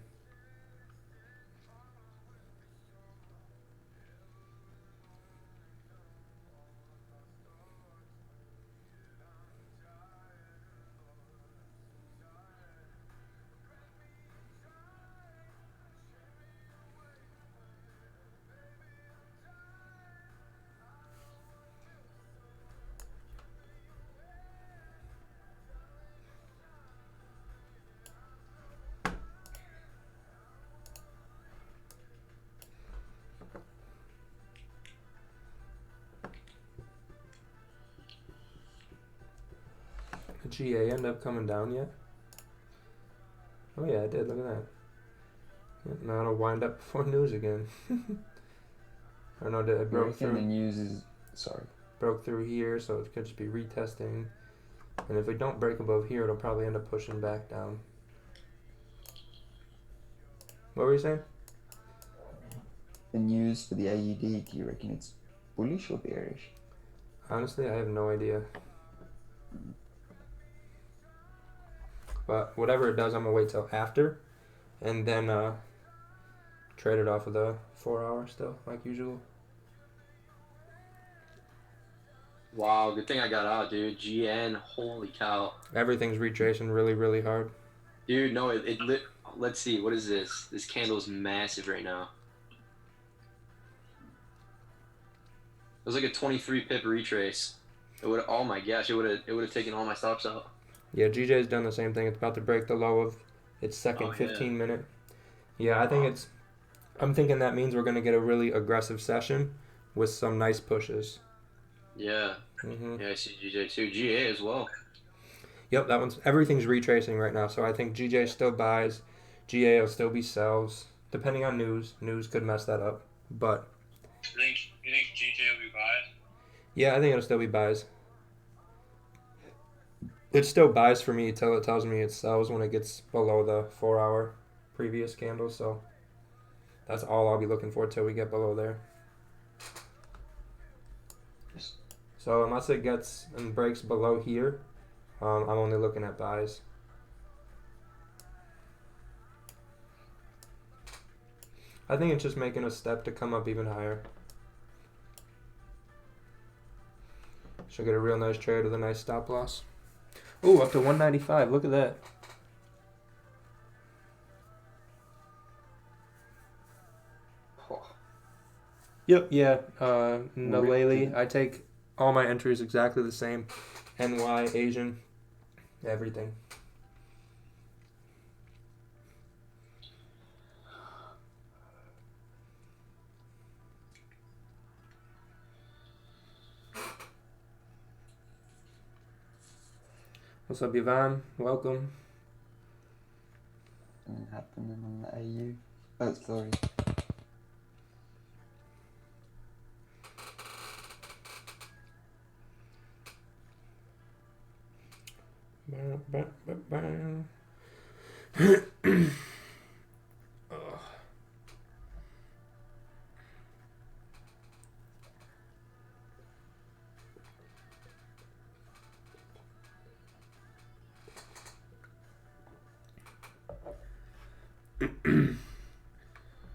GA end up coming down yet? Oh yeah, it did. Look at that. Yep, now it'll wind up before news again. I don't know, did it I broke reckon the through? news is sorry. Broke through here, so it could just be retesting. And if we don't break above here, it'll probably end up pushing back down. What were you saying? The news for the AUD, do you reckon it's bullish or bearish? Honestly, I have no idea. But whatever it does, I'm gonna wait till after, and then trade it off of the 4 hour still, like usual. Wow, good thing I got out, dude. GN, holy cow. Everything's retracing really, really hard. Dude, no, it lit. Let's see, what is this? This candle is massive right now. It was like a 23 pip retrace. It would. Oh my gosh, it would have taken all my stops out. Yeah, GJ's done the same thing. It's about to break the low of its second Oh, yeah. 15 minute. Yeah, I think it's. I'm thinking that means we're gonna get a really aggressive session with some nice pushes. Yeah. Hmm. Yeah, I see GJ too. GA as well. Yep, that one's everything's retracing right now. So I think GJ still buys, GA will still be sells, depending on news. News could mess that up, but You think GJ will be buys? yeah, I think it'll still be buys. It still buys for me till it tells me it sells when it gets below the 4 hour previous candle. So that's all I'll be looking for till we get below there. So unless it gets and breaks below here, I'm only looking at buys. I think it's just making a step to come up even higher. Should get a real nice trade with a nice stop loss. Ooh, up to 195. Look at that. Oh, Yep, yeah. Naleli. I take all my entries exactly the same. NY, Asian, everything. What's up, Yvonne? Welcome. Something happening on the AU. Oh, sorry. Ugh.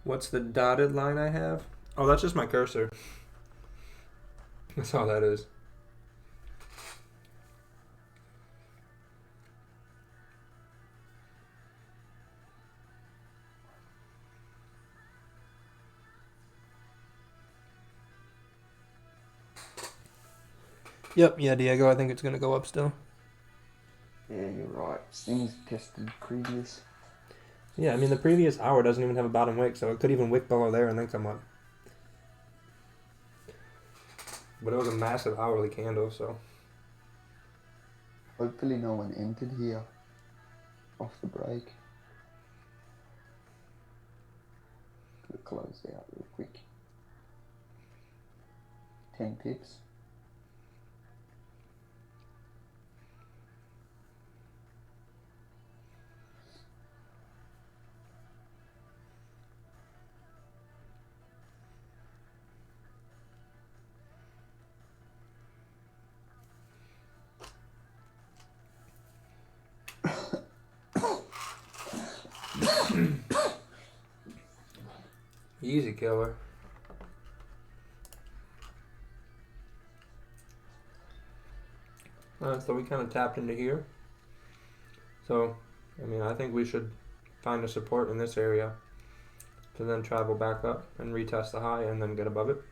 What's the dotted line I have? Oh, that's just my cursor. That's all that is. Yep, yeah, Diego, I think it's going to go up still. Yeah, you're right. Things tested previous. Yeah, I mean, the previous hour doesn't even have a bottom wick, so it could even wick below there and then come up. But it was a massive hourly candle, so. Hopefully no one entered here off the break. We'll close out real quick. 10 pips. Easy killer. So we kind of tapped into here. So, I mean, I think we should find a support in this area to then travel back up and retest the high and then get above it.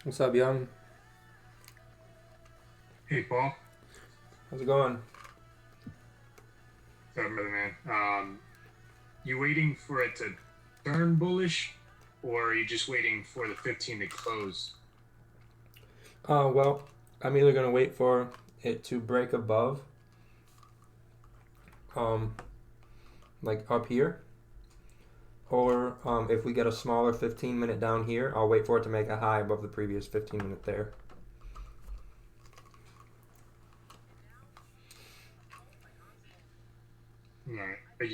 What's up, Young? Hey, Paul. How's it going? What's up, brother man? You waiting for it to turn bullish, or are you just waiting for the 15 to close? Well, I'm either gonna wait for it to break above, like up here, or if we get a smaller 15 minute down here, I'll wait for it to make a high above the previous 15 minute there. Alright. But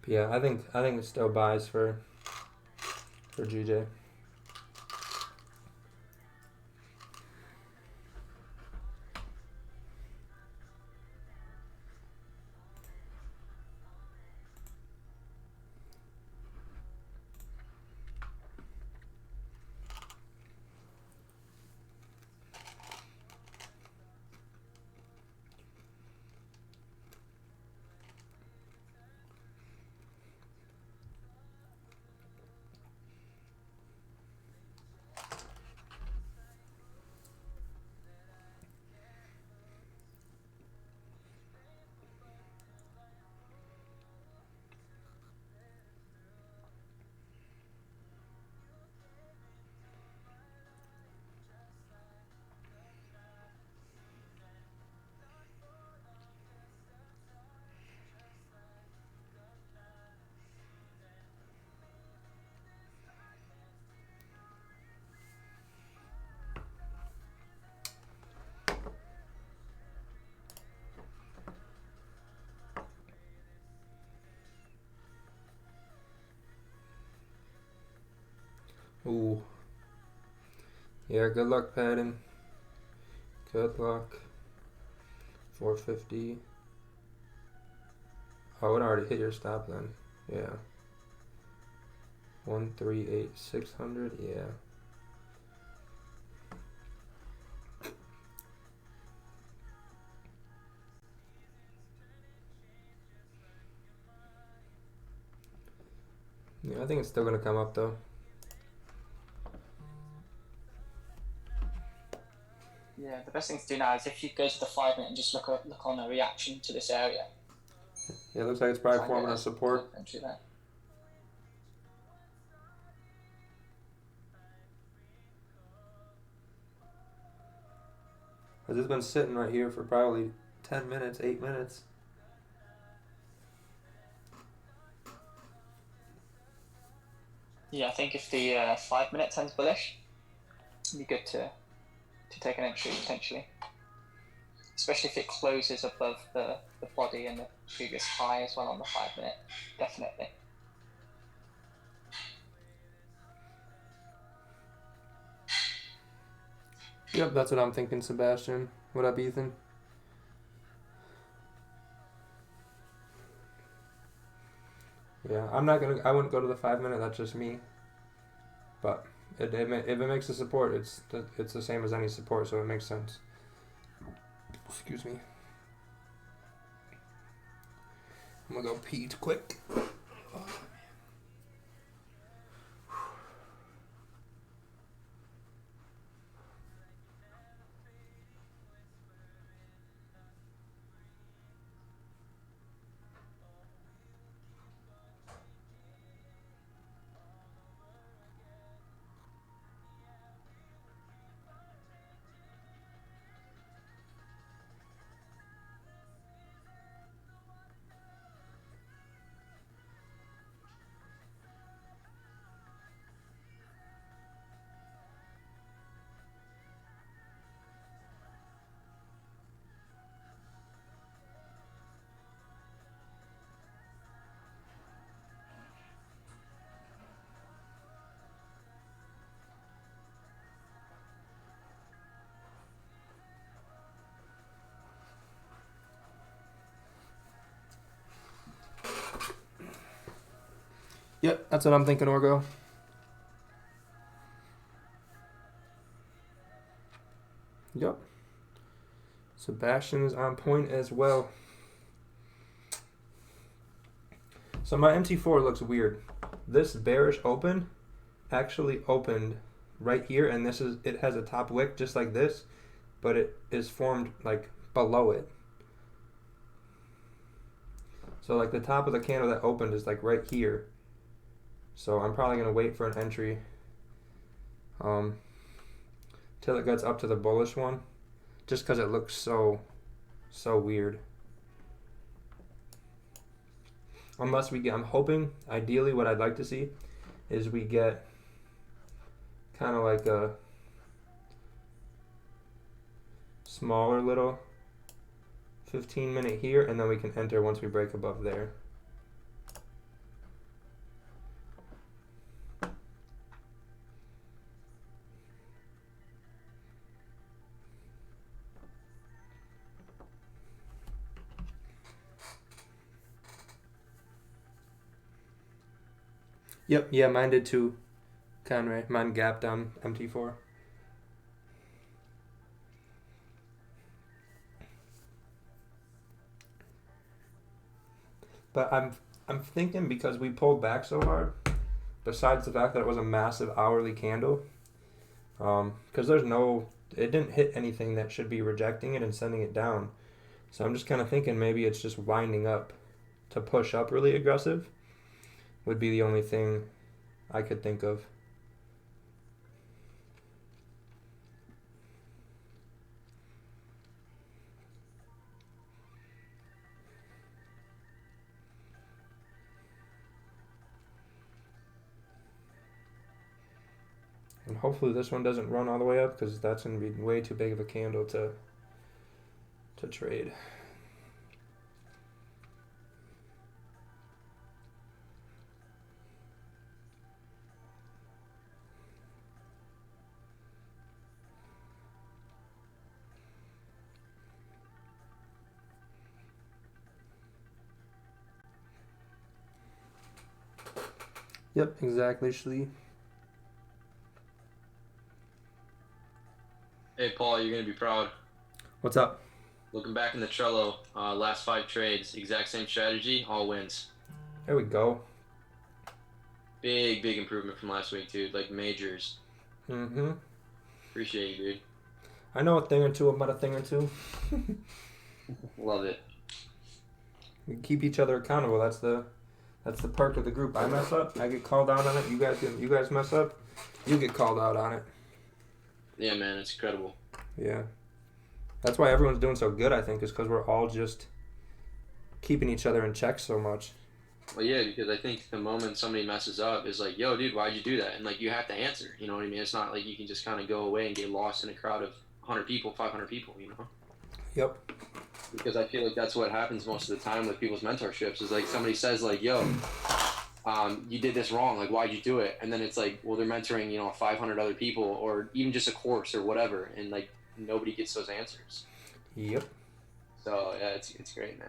yeah, I think it still buys for GJ. Ooh. Yeah, good luck, Patton. Good luck. 450. Oh, it already hit your stop then. Yeah. 138 600. Yeah. Yeah, I think it's still gonna come up though. Yeah, the best thing to do now is if you go to the 5 minute and just look on a reaction to this area. Yeah, it looks like it's probably Try and forming get a support. entry there. Cause it's been sitting right here for probably 10 minutes, 8 minutes. Yeah, I think if the 5 minute turns bullish, it'd be good to take an entry potentially. Especially if it closes above the body and the previous high as well on the 5 minute, definitely. Yep, that's what I'm thinking, Sebastian. What up, Ethan? Yeah, I wouldn't go to the 5 minute, that's just me. But if it makes a support, it's the same as any support, so it makes sense. Excuse me. I'm gonna go pee quick. Yep, that's what I'm thinking, Orgo. Yep. Sebastian is on point as well. So my MT4 looks weird this bearish open actually opened right here, and it has a top wick just like this, but it is formed like below it. So like the top of the candle that opened is like right here. So I'm probably gonna wait for an entry till it gets up to the bullish one, just because it looks so weird. Unless we get, I'm hoping, ideally what I'd like to see is we get kind of like a smaller little 15-minute here, and then we can enter once we break above there. Yep, yeah, mine did too, Conray. Mine gapped on MT4. But I'm thinking because we pulled back so hard, besides the fact that it was a massive hourly candle, because it didn't hit anything that should be rejecting it and sending it down. So I'm just kind of thinking maybe it's just winding up to push up really aggressive would be the only thing I could think of. And hopefully this one doesn't run all the way up, because that's going to be way too big of a candle to trade. Yep, exactly, Shlee. Hey, Paul, you're going to be proud. What's up? Looking back in the Trello, last 5 trades, exact same strategy, all wins. There we go. Big improvement from last week, dude. Like majors. Mm-hmm. Appreciate you, dude. I know a thing or two about a thing or two. Love it. We keep each other accountable. That's the perk of the group. I mess up, I get called out on it. You guys mess up, you get called out on it. Yeah, man, it's incredible. Yeah. That's why everyone's doing so good, I think, is because we're all just keeping each other in check so much. Well, yeah, because I think the moment somebody messes up is like, yo, dude, why'd you do that? And, like, you have to answer. You know what I mean? It's not like you can just kind of go away and get lost in a crowd of 100 people, 500 people, you know? Yep. Because I feel like that's what happens most of the time with people's mentorships is, like, somebody says, like, yo, you did this wrong. Like, why'd you do it? And then it's like, well, they're mentoring, 500 other people or even just a course or whatever. And, like, nobody gets those answers. Yep. So, yeah, it's great, man.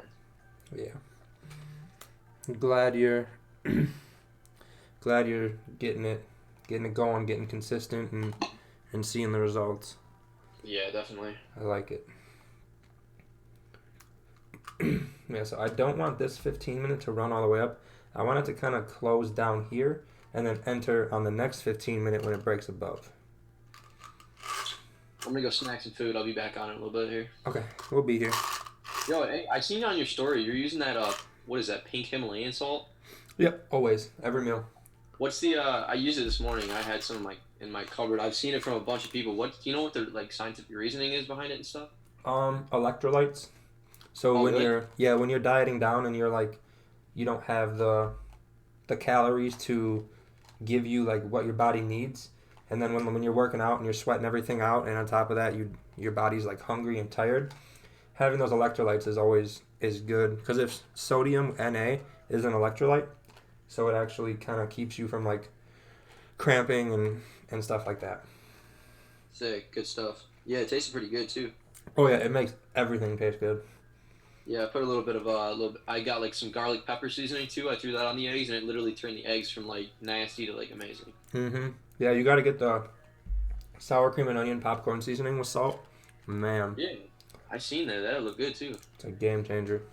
Yeah. I'm glad you're getting it going, getting consistent and seeing the results. Yeah, definitely. I like it. Yeah, so I don't want this 15-minute to run all the way up. I want it to kind of close down here and then enter on the next 15-minute when it breaks above. I'm gonna go snack some food. I'll be back on it a little bit here. Okay, we'll be here. Yo, hey, I seen on your story you're using that what is that, pink Himalayan salt? Yep, always, every meal. What's the I used it this morning. I had some in my cupboard. I've seen it from a bunch of people. What do you know what the scientific reasoning is behind it and stuff? Electrolytes. So when really? you're dieting down and you're like, you don't have the calories to give you like what your body needs, and then when you're working out and you're sweating everything out, and on top of that your body's like hungry and tired, having those electrolytes is good, because if sodium Na is an electrolyte, so it actually kind of keeps you from like cramping and stuff like that. Sick, good stuff. Yeah, it tasted pretty good too. Oh yeah, it makes everything taste good. Yeah, I put a little bit of I got like some garlic pepper seasoning too. I threw that on the eggs, and it literally turned the eggs from like nasty to like amazing. Mm-hmm. Yeah, you got to get the sour cream and onion popcorn seasoning with salt. Man. Yeah, I seen that. That'll look good too. It's a game changer.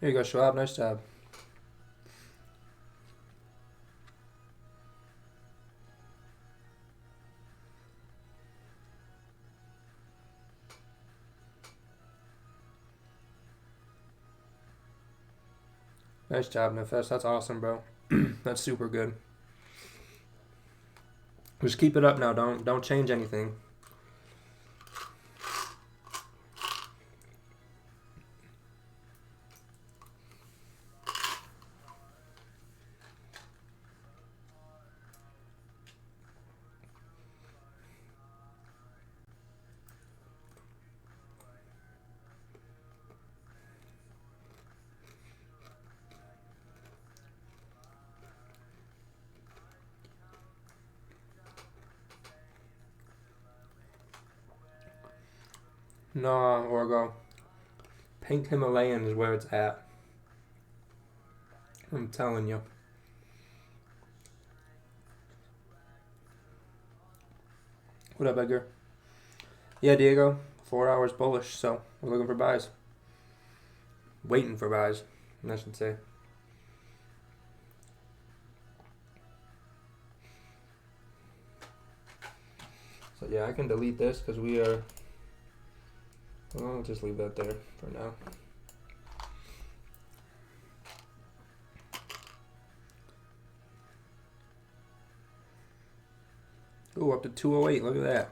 Here you go, Schwab. Nice job. Nice job, Nefesh. That's awesome, bro. That's super good. Just keep it up now. Don't change anything. No, Orgo. Pink Himalayan is where it's at. I'm telling you. What up, Edgar? Yeah, Diego. 4 hours bullish, so we're looking for buys. Waiting for buys, I should say. So yeah, I can delete this because we are... Well, I'll just leave that there for now. Ooh, up to 208. Look at that.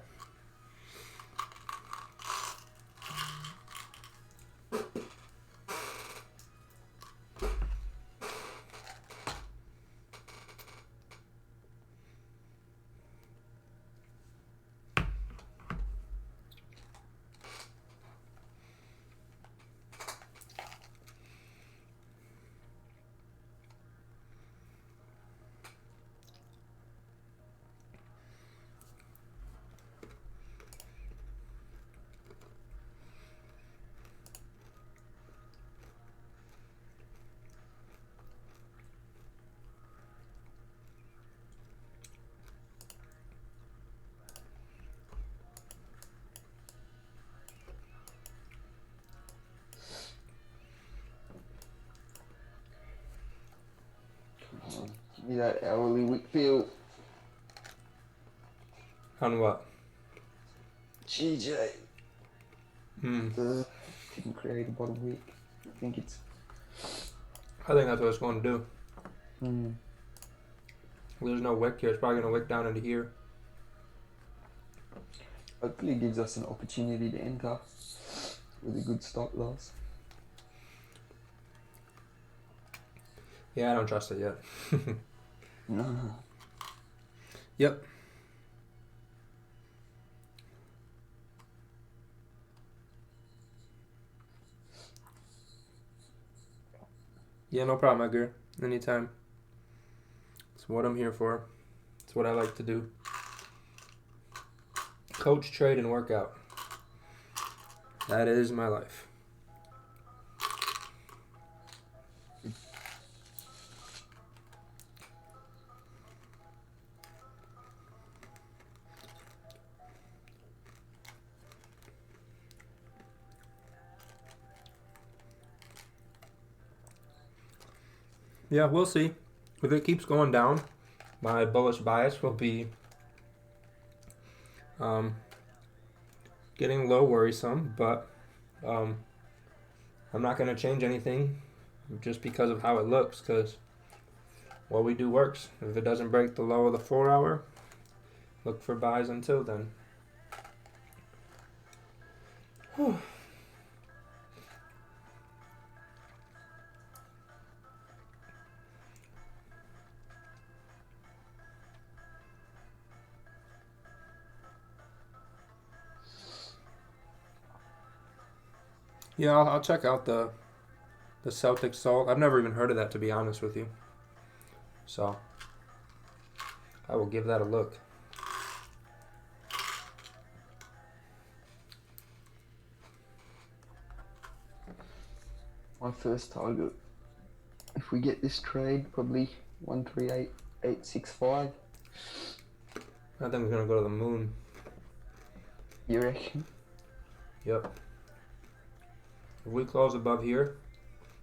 Give me that hourly Wickfield. On what? GJ. Hmm. Didn't create a bottom wick. I think it's... I think that's what it's going to do. Hmm. There's no wick here. It's probably going to wick down into here. Hopefully it gives us an opportunity to enter with a good stop loss. Yeah, I don't trust it yet. No. Yep. Yeah, no problem, Edgar. Anytime. It's what I'm here for. It's what I like to do. Coach, trade, and workout. That is my life. Yeah, we'll see. If it keeps going down, my bullish bias will be getting low worrisome, but I'm not going to change anything just because of how it looks, because what we do works. If it doesn't break the low of the 4 hour, look for buys until then. Whew. Yeah, I'll check out the Celtic salt. I've never even heard of that, to be honest with you. So I will give that a look. My first target, if we get this trade, probably 138.865. I think we're going to go to the moon. You reckon? Yep. If we close above here,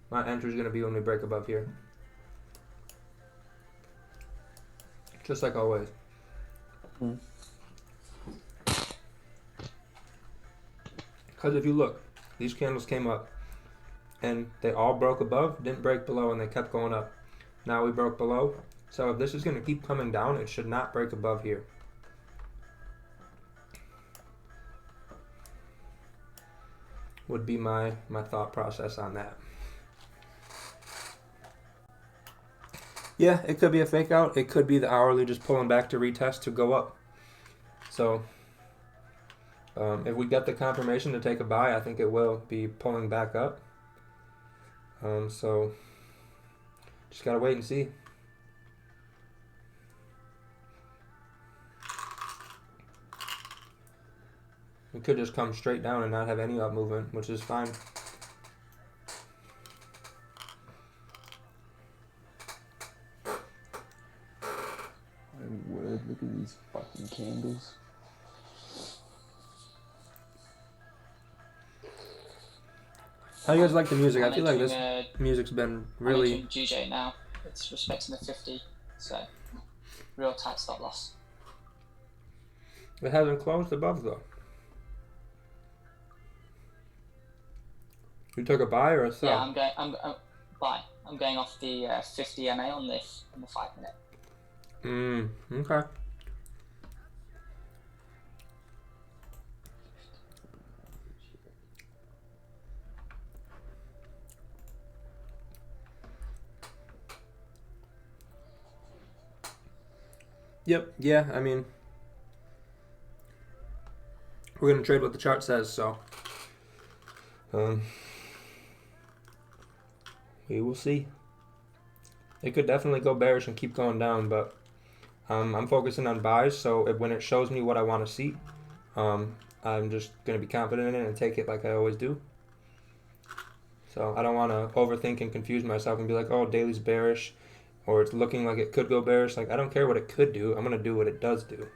My entry is going to be when we break above here. Just like always. Because if you look, these candles came up and they all broke above, didn't break below, and they kept going up. Now we broke below. So if this is going to keep coming down, it should not break above here. Would be my thought process on that. Yeah, it could be a fake out. It could be the hourly just pulling back to retest to go up. So if we get the confirmation to take a buy, I think it will be pulling back up. So just gotta wait and see. It could just come straight down and not have any up movement, which is fine. Oh, word, look at these fucking candles. How do you guys like the music? I I'm feel like this entering, music's been I'm really... entering GJ now. It's respecting the 50, so real tight stop loss. It hasn't closed above though. You took a buy or a sell? Yeah, I'm buy. I'm going off the 50 MA on the 5 minute. Okay. Yep, yeah, I mean, we're going to trade what the chart says, so we will see. It could definitely go bearish and keep going down, but I'm focusing on buys, so when it shows me what I want to see, I'm just going to be confident in it and take it like I always do. So I don't want to overthink and confuse myself and be like, oh, daily's bearish, or it's looking like it could go bearish. Like, I don't care what it could do. I'm going to do what it does do.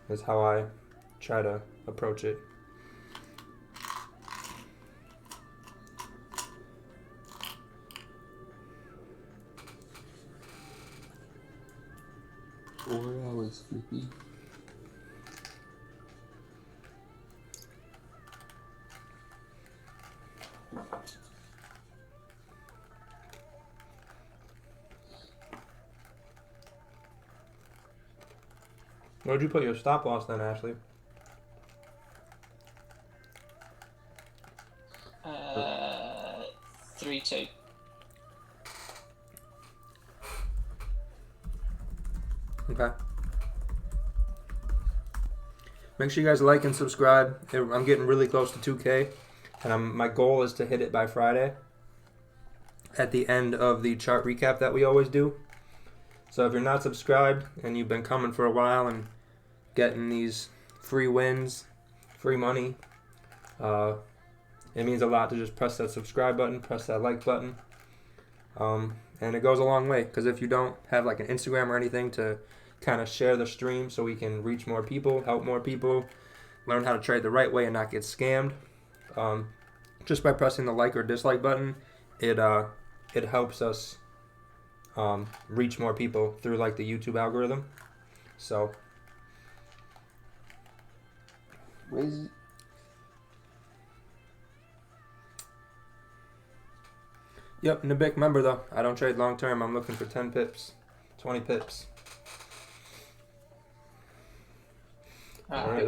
That's how I try to approach it. $4 flippy. Where'd you put your stop loss then, Ashley? 3-2. Okay. Make sure you guys like and subscribe. I'm getting really close to 2K, and my goal is to hit it by Friday at the end of the chart recap that we always do. So if you're not subscribed and you've been coming for a while and getting these free wins, free money, it means a lot to just press that subscribe button, press that like button, and it goes a long way, because if you don't have like an Instagram or anything to kind of share the stream so we can reach more people, help more people, learn how to trade the right way and not get scammed, just by pressing the like or dislike button, it helps us reach more people through like the YouTube algorithm. So Where's yep, Nabik, remember though, I don't trade long term. I'm looking for 10 pips, 20 pips. Alright,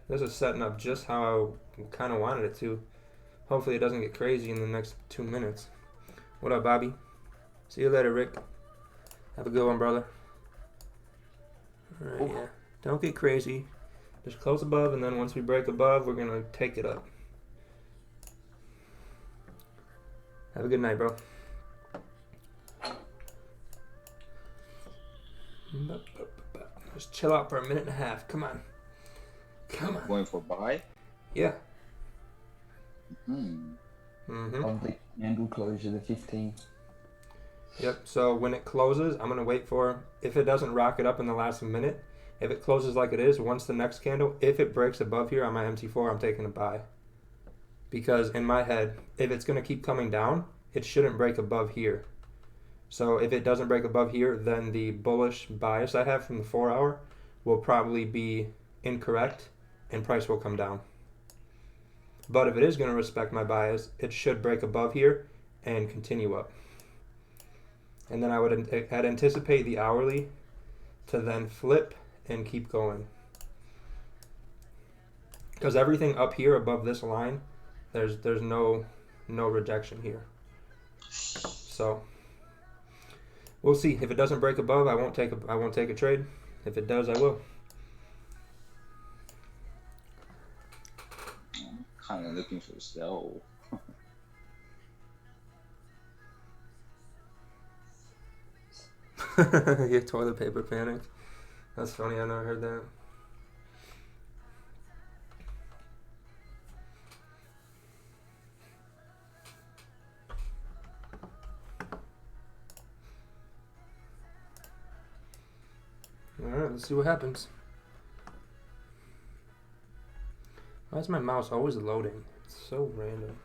this is setting up just how I kind of wanted it to. Hopefully it doesn't get crazy in the next 2 minutes. What up, Bobby? See you later, Rick. Have a good one, brother. Alright, yeah. Don't get crazy. Just close above, and then once we break above, we're going to take it up. Have a good night, bro. Just chill out for a minute and a half. Come on. Come on. Going for buy? Yeah. on the candle closure, the 15? Yep, so when it closes, I'm going to wait for, if it doesn't rocket up in the last minute, if it closes like it is, once the next candle, if it breaks above here on my MT4, I'm taking a buy. Because in my head, if it's going to keep coming down, it shouldn't break above here. So if it doesn't break above here, then the bullish bias I have from the 4 hour will probably be incorrect and price will come down. But if it is going to respect my bias, it should break above here and continue up. And then I'd anticipate the hourly to then flip and keep going. Because everything up here above this line, there's no rejection here. So we'll see. If it doesn't break above, I won't take a trade. If it does, I will. I'm kind of looking for a sell. Yeah, toilet paper panic. That's funny. I never heard that. Alright, let's see what happens. Why is my mouse always loading? It's so random.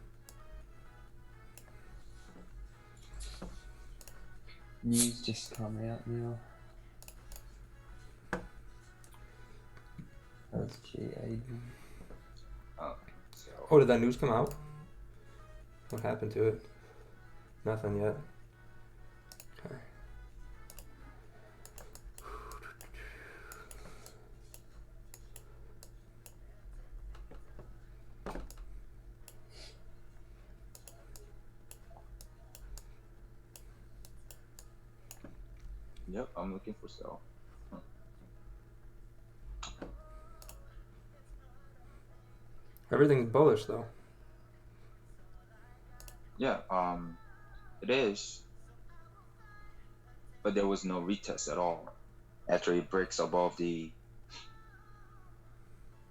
News just come out now. That's G8. So Oh, did that news come out? What happened to it? Nothing yet. Okay. yep, I'm looking for sell. Everything's bullish though. Yeah, it is, but there was no retest at all. After it breaks above the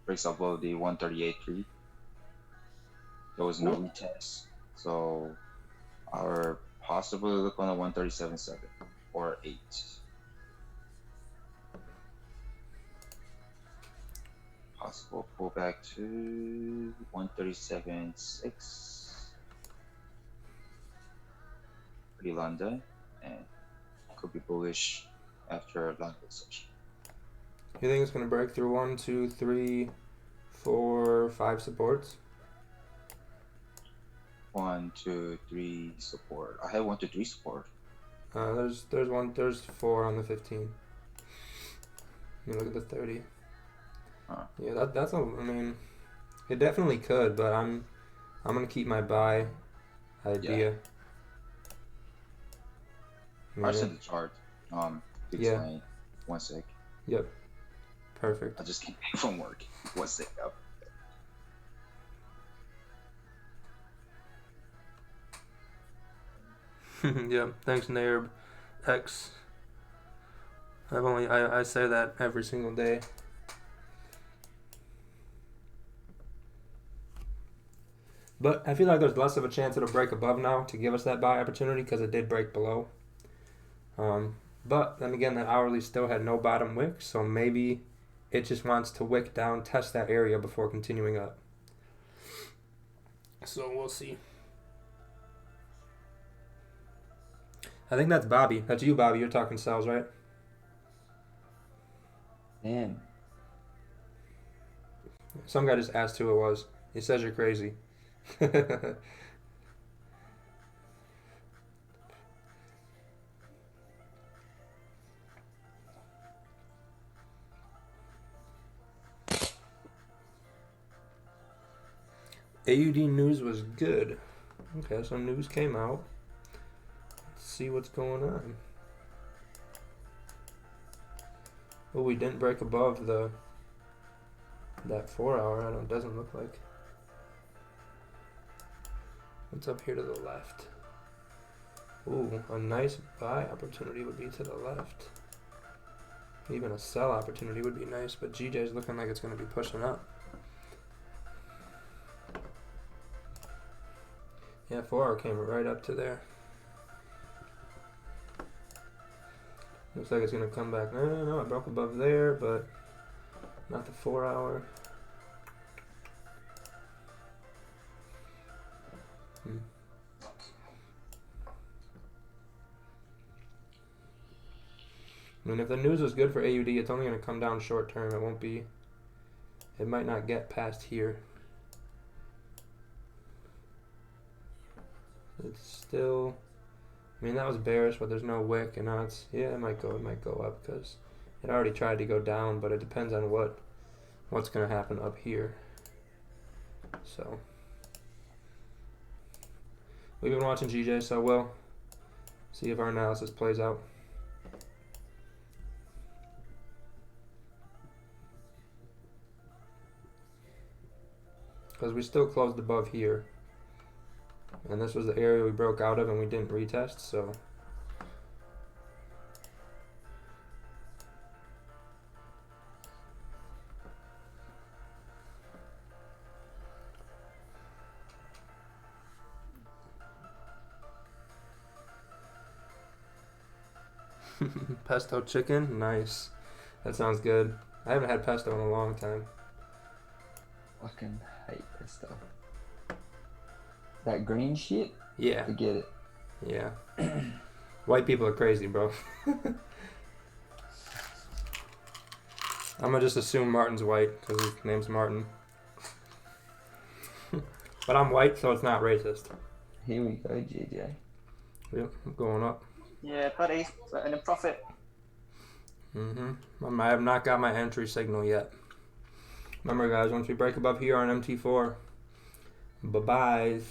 138.3, there was no retest. So our possibly look on a 137.7 or 8. Possible pullback to 137.6. Pretty London, and could be bullish after a London session. You think it's gonna break through 1, 2, 3, 4, 5 supports? 1, 2, 3 support. I have 1 to 3 support. There's 4 on the 15. You look at the 30. Yeah, that's a. I mean, it definitely could, but I'm gonna keep my buy idea. I sent the chart. To explain. 1 sec. Yep. Perfect. I just came back from work. 1 sec. Up. Yeah. Thanks, Nairb X. I say that every single day. But I feel like there's less of a chance it'll break above now to give us that buy opportunity because it did break below. But then again, that hourly still had no bottom wick, so maybe it just wants to wick down, test that area before continuing up. So we'll see. I think that's Bobby. That's you, Bobby. You're talking sells, right? Damn. Some guy just asked who it was. He says you're crazy. AUD news was good. Okay, so news came out. Let's see what's going on. Oh, we didn't break above that 4 hour. It doesn't look like. What's up here to the left? Ooh, a nice buy opportunity would be to the left. Even a sell opportunity would be nice, but GJ's looking like it's going to be pushing up. Yeah, 4 hour came right up to there. Looks like it's going to come back. No, it broke above there, but not the 4 hour. I mean, if the news is good for AUD, it's only going to come down short term. It won't be. It might not get past here. It's still. I mean, that was bearish, but there's no wick, and now it's. Yeah, it might go up because it already tried to go down, but it depends on what's going to happen up here. So we've been watching GJ, so we'll see if our analysis plays out. Because we still closed above here. And this was the area we broke out of and we didn't retest, so. Pesto chicken? Nice. That sounds good. I haven't had pesto in a long time. Fucking hate pesto. That green shit? Yeah. Forget it. Yeah. White people are crazy, bro. I'm gonna just assume Martin's white because his name's Martin. But I'm white, so it's not racist. Here we go, JJ. Yep, I'm going up. Yeah, buddy, in a profit. I have not got my entry signal yet. Remember, guys, once we break above here on MT4, bye-byes.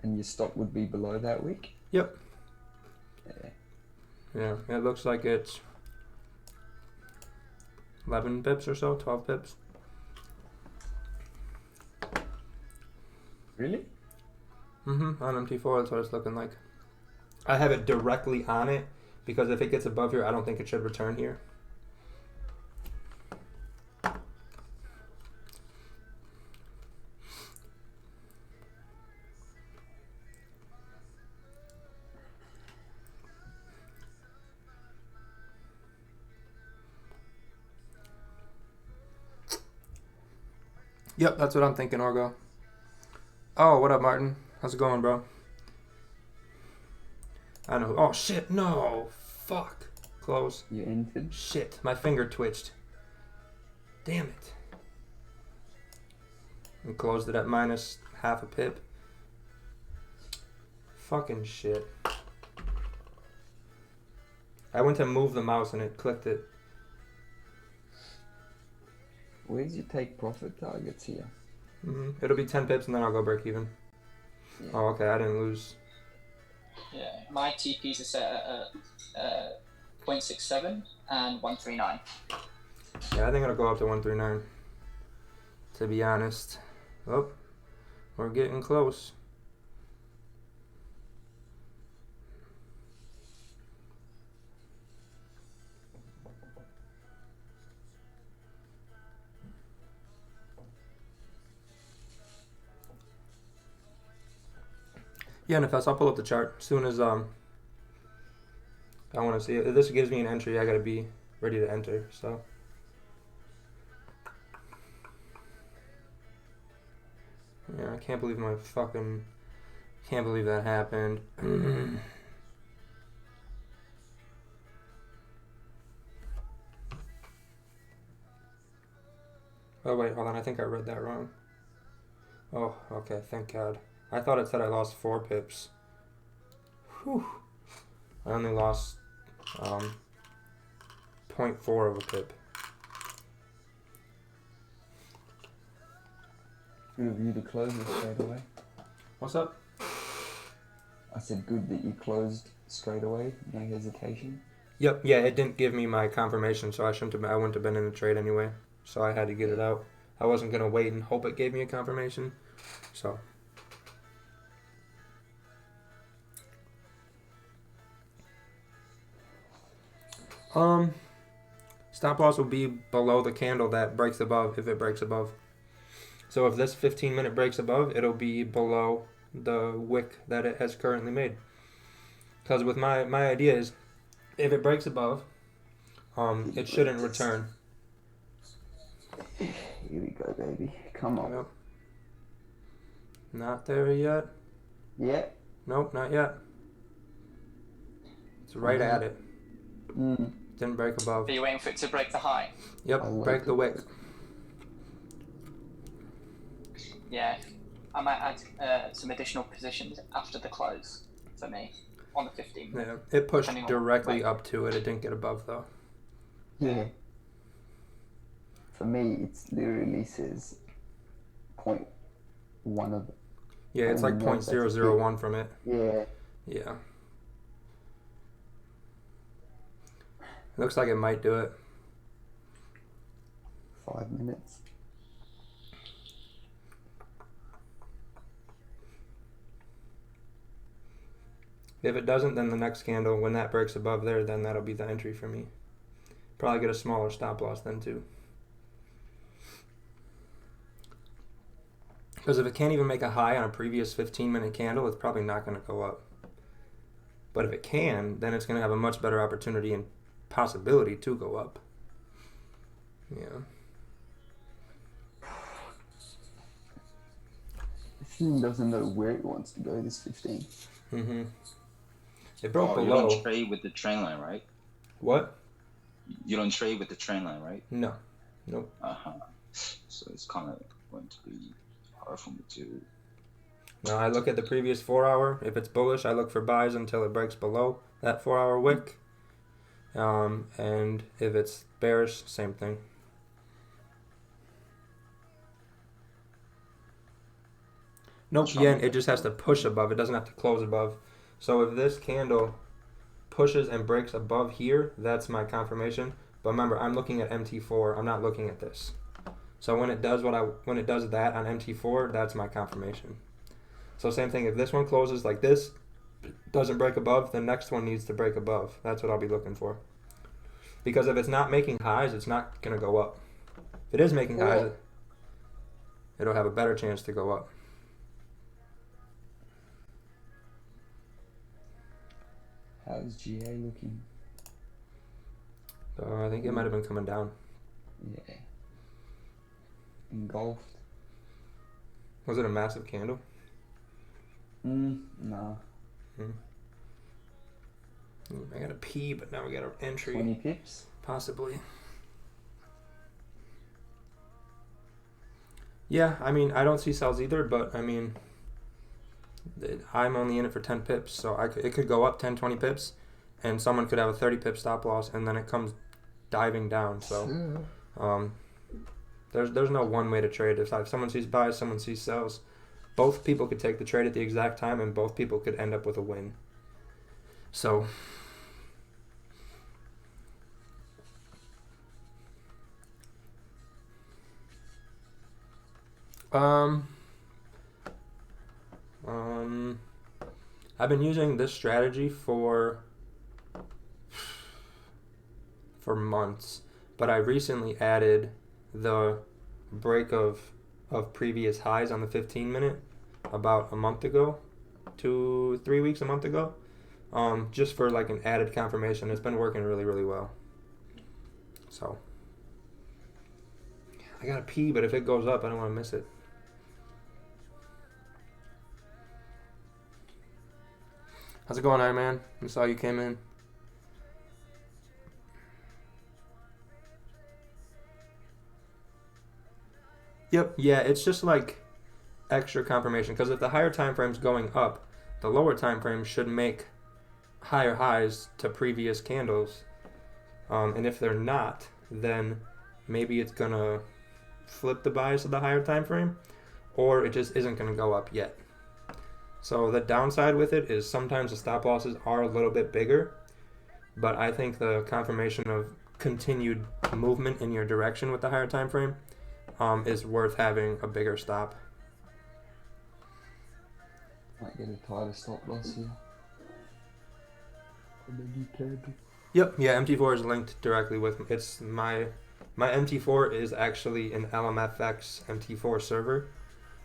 And your stop would be below that wick? Yep. Yeah. Yeah, it looks like it's 11 pips or so, 12 pips. Really? On MT4, that's what it's looking like. I have it directly on it because if it gets above here, I don't think it should return here. Yep, that's what I'm thinking, Orgo. Oh, what up, Martin? How's it going, bro? I know. Oh, shit. No. Fuck. Close. You entered? Shit. My finger twitched. Damn it. And closed it at minus half a pip. Fucking shit. I went to move the mouse and it clicked it. Where did you take profit targets here? It'll be 10 pips and then I'll go break even. Yeah. Oh, okay. I didn't lose. Yeah, my TPs are set at 0.67 and 139. Yeah, I think it'll go up to 139. To be honest. Oh, we're getting close. Yeah, Nefes, I'll pull up the chart as soon as I want to see it. If this gives me an entry, I gotta be ready to enter. So. Yeah, I can't believe can't believe that happened. Oh wait, hold on. I think I read that wrong. Oh, okay. Thank God. I thought it said I lost 4 pips. Whew. I only lost 0.4 of a pip. Good of you to close it straight away. What's up? I said good that you closed straight away, no hesitation. Yep. Yeah, it didn't give me my confirmation, so I wouldn't have been in the trade anyway. So I had to get it out. I wasn't gonna wait and hope it gave me a confirmation. So. Stop loss will be below the candle that breaks above if it breaks above. So if this 15-minute breaks above, it'll be below the wick that it has currently made. Because with my idea is, if it breaks above, it shouldn't return. Here we go, baby. Come on. Yep. Not there yet. Yeah. Nope, not yet. It's right at it. Didn't break above. Are you waiting for it to break the high? Yep, I'll break wait the wick. Yeah. I might add some additional positions after the close for me on the 15 minute. Yeah, it pushed Depending on directly where- up to it. It didn't get above though. Yeah. For me, it's literally says 0.1 of it. Yeah, it's I like don't know if that's a 0.001 from it. Yeah. Yeah. Looks like it might do it. 5 minutes. If it doesn't, then the next candle, when that breaks above there, then that'll be the entry for me. Probably get a smaller stop loss then too. Because if it can't even make a high on a previous 15-minute candle, it's probably not going to go up. But if it can, then it's going to have a much better opportunity and possibility to go up. Yeah. This thing doesn't know where it wants to go, this 15. Mm-hmm. It broke Oh, you below. don't trade with the trend line, right? What? You don't trade with the trend line, right? No. Nope. So it's kind of going to be hard for me to. Now I look at the previous 4 hour. If it's bullish, I look for buys until it breaks below that 4 hour wick. And if it's bearish, same thing. Nope, yen, it just has to push above. It doesn't have to close above. So if this candle pushes and breaks above here, that's my confirmation. But remember, I'm looking at MT4. I'm not looking at this. So when it does when it does that on MT4, that's my confirmation. So same thing, if this one closes like this, doesn't break above, the next one needs to break above. That's what I'll be looking for. Because if it's not making highs, it's not going to go up. If it is making highs, it'll have a better chance to go up. How's GA looking? I think it might have been coming down. Yeah. Engulfed. Was it a massive candle? No. I got a P, but now we got an entry. 20 pips? Possibly. Yeah, I mean, I don't see sells either, but I mean, I'm only in it for 10 pips, so it could go up 10, 20 pips, and someone could have a 30 pip stop loss, and then it comes diving down. So there's no one way to trade. If someone sees buys, someone sees sells, both people could take the trade at the exact time, and both people could end up with a win. So I've been using this strategy for months, but I recently added the break of previous highs on the 15 minute about a month ago, 2-3 weeks, a month ago, just for like an added confirmation. It's been working really, really well. So I gotta pee, but if it goes up, I don't want to miss it. How's it going, Iron Man? I saw you came in. Yep, yeah, it's just like extra confirmation, because if the higher time frame's going up, the lower time frame should make higher highs to previous candles. And if they're not, then maybe it's gonna flip the bias of the higher time frame, or it just isn't gonna go up yet. So the downside with it is sometimes the stop losses are a little bit bigger, but I think the confirmation of continued movement in your direction with the higher time frame is worth having a bigger stop. Might get a tighter stop loss here. And then you can. Yep, yeah, MT4 is linked directly with it's my MT4 is actually an LMFX MT4 server,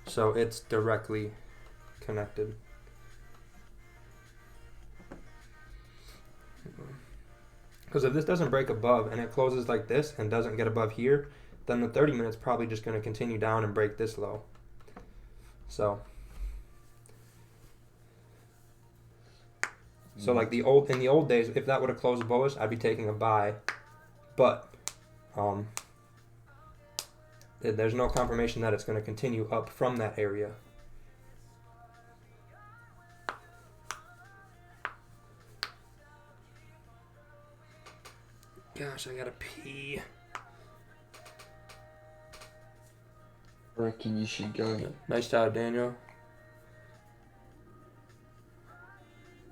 so it's directly connected. Because if this doesn't break above and it closes like this and doesn't get above here, then the 30 minutes probably just going to continue down and break this low. So So like in the old days, if that would have closed bullish, I'd be taking a buy, but there's no confirmation that it's going to continue up from that area. Gosh, I gotta pee. I reckon you should go. Nice job, Daniel.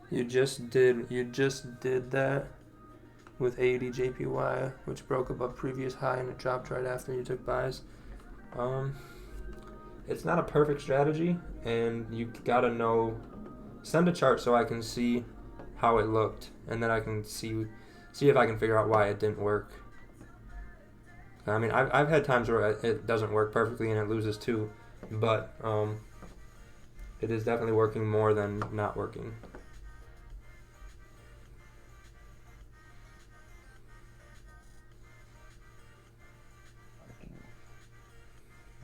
You just did that with 80 JPY, which broke above previous high and it dropped right after you took buys. It's not a perfect strategy, and you gotta know. Send a chart so I can see how it looked, and then I can see if I can figure out why it didn't work. I mean, I've had times where it doesn't work perfectly and it loses too, but it is definitely working more than not working.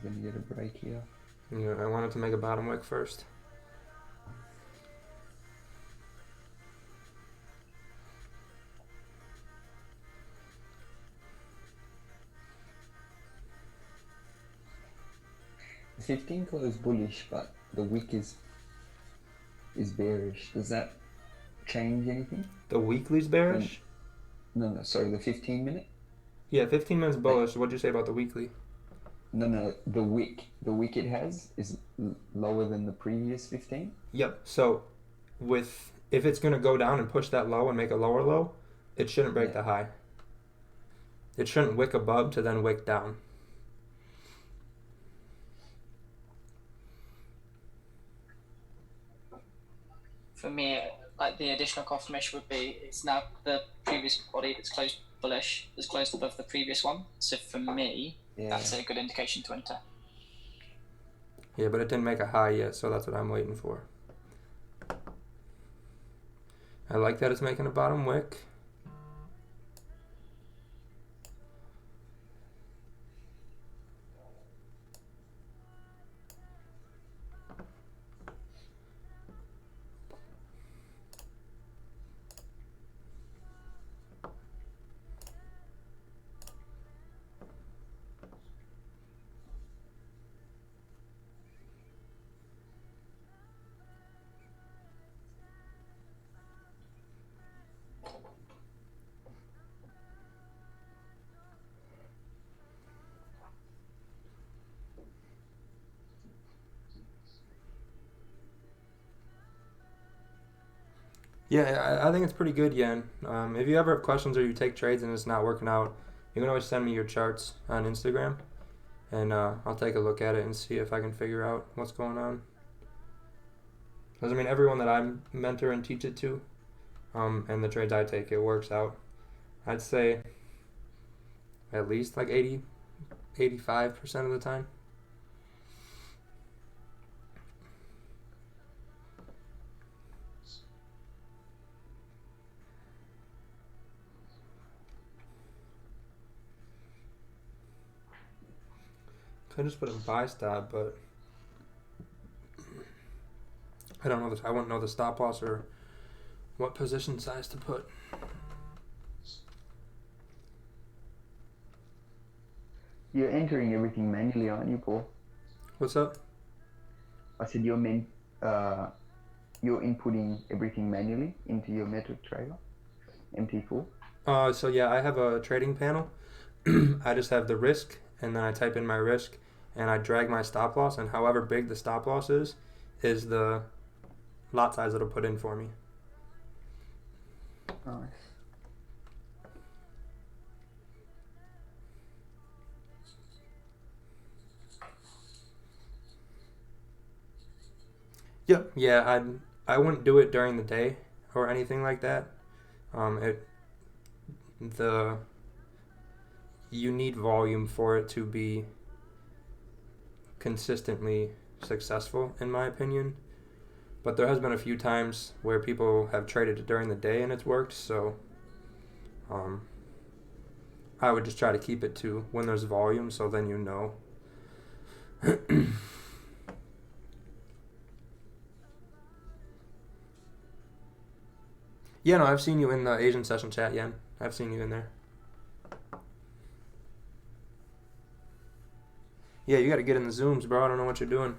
I'm gonna get a break here. Yeah, I wanted to make a bottom wick first. The 15 closed bullish, but the wick is bearish. Does that change anything? The weekly's bearish? No, sorry, the 15 minute? Yeah, 15 minutes bullish. What'd you say about the weekly? No, the wick it has is lower than the previous 15. Yep. So, if it's gonna go down and push that low and make a lower low, it shouldn't break the high. It shouldn't wick above to then wick down. For me, like the additional confirmation would be it's now the previous body that's closed bullish is closed above the previous one. So for me, that's a good indication to enter. Yeah, but it didn't make a high yet, so that's what I'm waiting for. I like that it's making a bottom wick. Yeah, I think it's pretty good, Yen. If you ever have questions or you take trades and it's not working out, you can always send me your charts on Instagram, and I'll take a look at it and see if I can figure out what's going on. Because, I mean, everyone that I mentor and teach it to, and the trades I take, it works out. I'd say at least like 85% of the time. Could just put in buy stop, but I don't know. I wouldn't know the stop loss or what position size to put. You're entering everything manually, aren't you, Paul? What's up? I said you're inputting everything manually into your MetaTrader MT4. So yeah, I have a trading panel. I just have the risk, and then I type in my risk, and I drag my stop loss, and however big the stop loss is the lot size it'll put in for me. Nice. Yep. Yeah, I wouldn't do it during the day or anything like that. You need volume for it to be consistently successful, in my opinion. But there has been a few times where people have traded it during the day and it's worked, so I would just try to keep it to when there's volume, so then you know. Yeah, no, I've seen you in the Asian session chat, Yen. I've seen you in there. Yeah, you got to get in the Zooms, bro. I don't know what you're doing.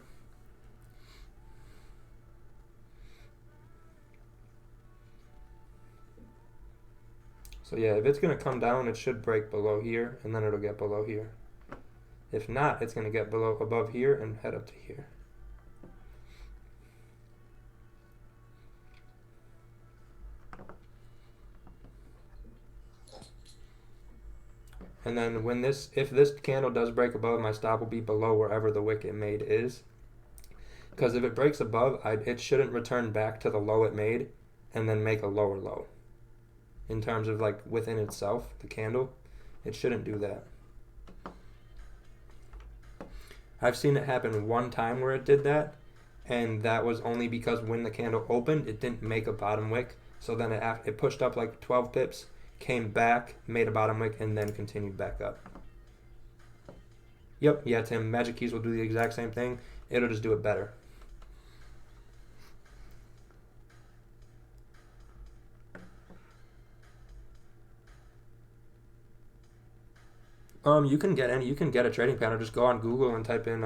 So yeah, if it's going to come down, it should break below here, and then it'll get below here. If not, it's going to get above here and head up to here. And then if this candle does break above, my stop will be below wherever the wick it made is. Because if it breaks above, it shouldn't return back to the low it made and then make a lower low. In terms of like within itself, the candle, it shouldn't do that. I've seen it happen one time where it did that, and that was only because when the candle opened, it didn't make a bottom wick. So then it pushed up like 12 pips, came back, made a bottom wick, and then continued back up. Yep, yeah, Tim, Magic Keys will do the exact same thing. It'll just do it better. You can get a trading panel. Just go on Google and type in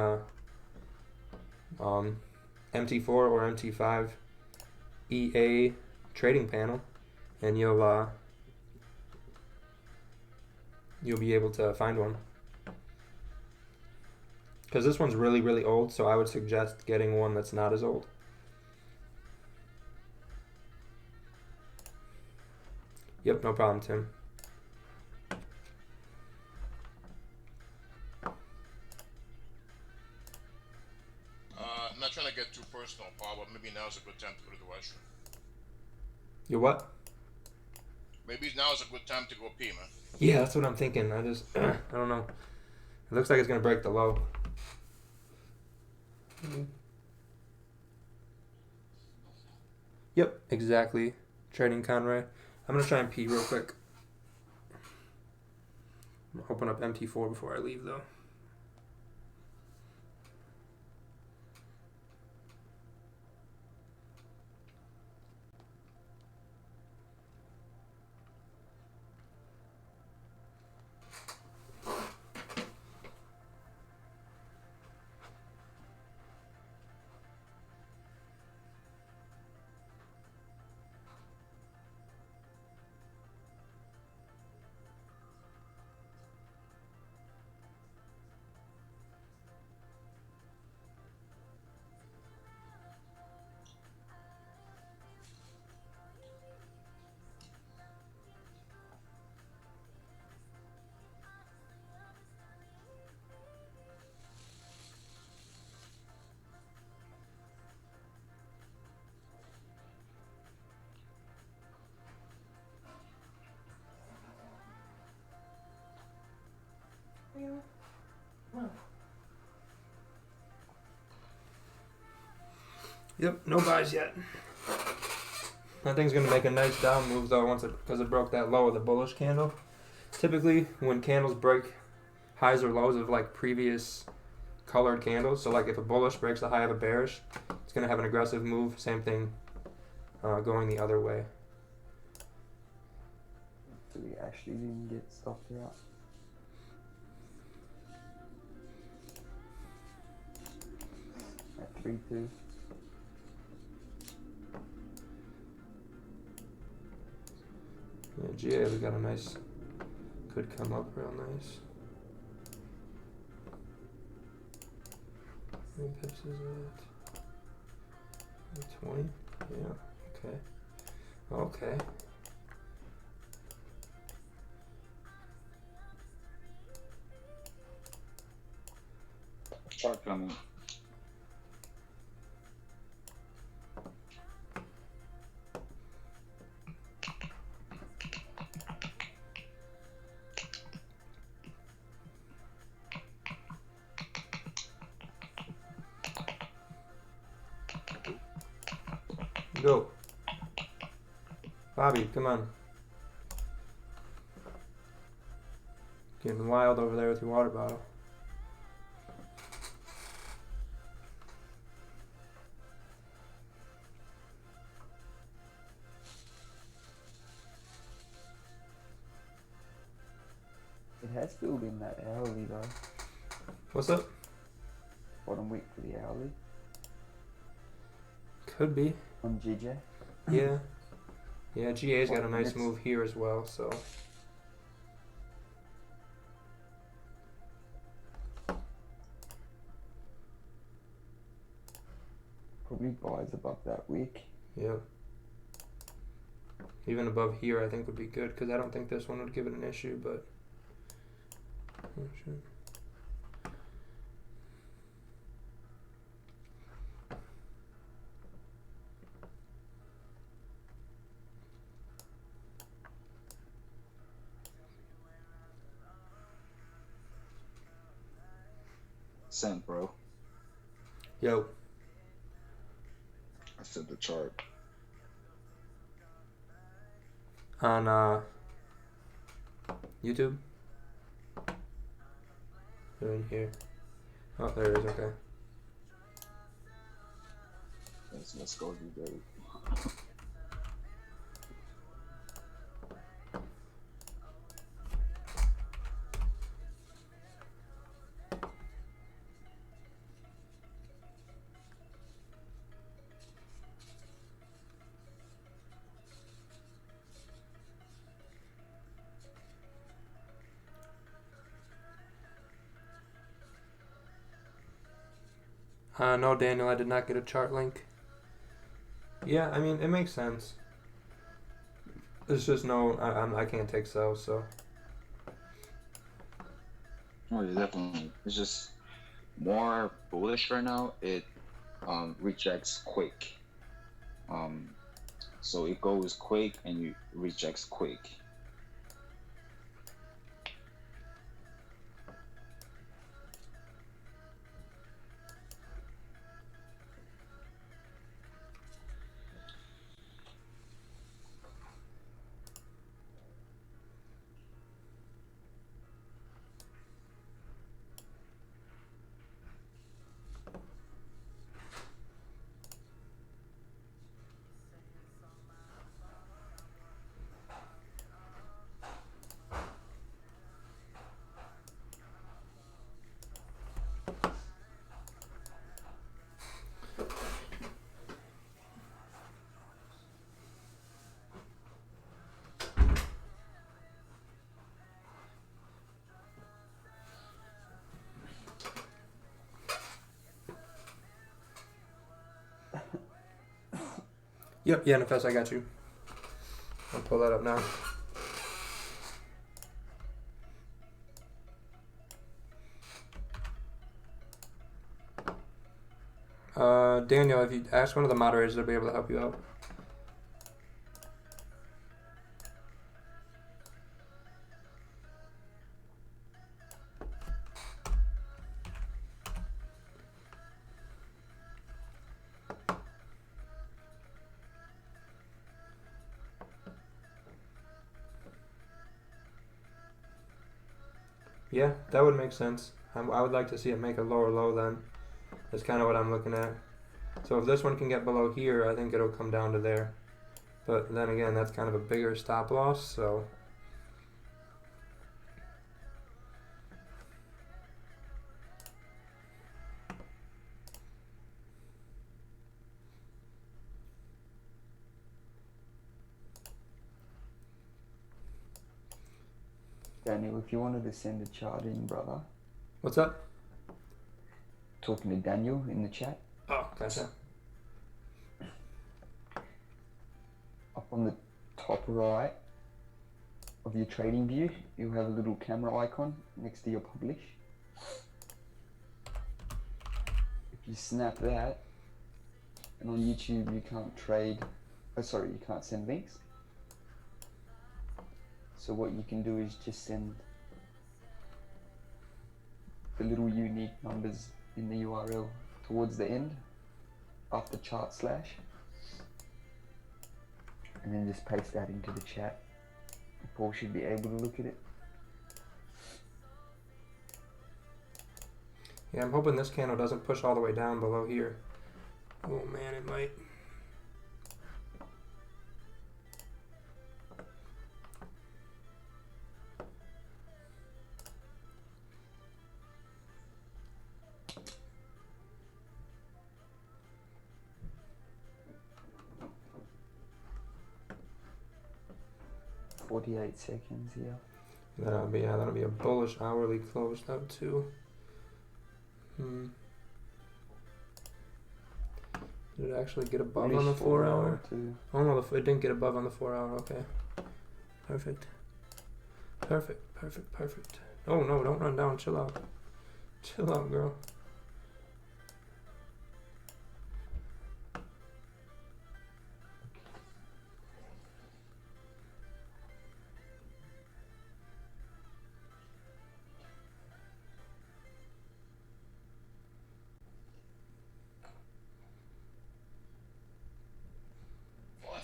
MT4 or MT5 EA trading panel, and you'll be able to find one. Because this one's really, really old, so I would suggest getting one that's not as old. Yep, no problem, Tim. I'm not trying to get too personal, Paul, but maybe now's a good time to go to the restroom. You what? Maybe now is a good time to go pee, man. Yeah, that's what I'm thinking. I don't know. It looks like it's going to break the low. Yep, exactly. Trading Conray. I'm going to try and pee real quick. I'm going to open up MT4 before I leave, though. Yep, no buys yet. That thing's gonna make a nice down move though because it broke that low of the bullish candle. Typically, when candles break highs or lows of like previous colored candles, so like if a bullish breaks the high of a bearish, it's gonna have an aggressive move. Same thing going the other way. So we actually didn't get stopped out. At 3-2. Yeah, GA, we got a nice, could come up real nice. How many pips is that? 20? Yeah, okay. Okay. Chart coming. Go. Bobby, come on. Getting wild over there with your water bottle. filled in that hourly though. What's up? Bottom week for the hourly Could be. on GJ. Yeah. Yeah, GA's got a nice It's- move here as well, so. Probably buys above that week. Yeah. Even above here, I think would be good because I don't think this one would give it an issue, but. Oh, shit. Sent, bro. Yo. I sent the chart. On YouTube? They're in here. Oh, there it is, okay. Let's go do that. No, Daniel, I did not get a chart link. Yeah, I mean, it makes sense. There's just no, I can't take sells, so. Oh, yeah, definitely. It's just more bullish right now. It rejects quick. So it goes quick and you rejects quick. Yep, yeah, Nefes, I got you. I'll pull that up now. Daniel, if you ask one of the moderators, they'll be able to help you out. Yeah, that would make sense. I would like to see it make a lower low then. That's kind of what I'm looking at. So if this one can get below here, I think it'll come down to there. But then again, that's kind of a bigger stop loss, so. Daniel, if you wanted to send a chart in, brother. What's up? Talking to Daniel in the chat. Oh, gotcha. Up on the top right of your trading view, you'll have a little camera icon next to your publish. If you snap that, and on YouTube you can't trade, you can't send links. So what you can do is just send the little unique numbers in the URL towards the end after chart slash, and then just paste that into the chat. Paul should be able to look at it. Yeah, I'm hoping this candle doesn't push all the way down below here. Oh man, it might. 48 seconds here. That'll be a bullish hourly close though too. Did it actually get above on the 4 hour? Too. Oh no, it didn't get above on the 4 hour. Okay, perfect. Oh no, don't run down. Chill out, girl.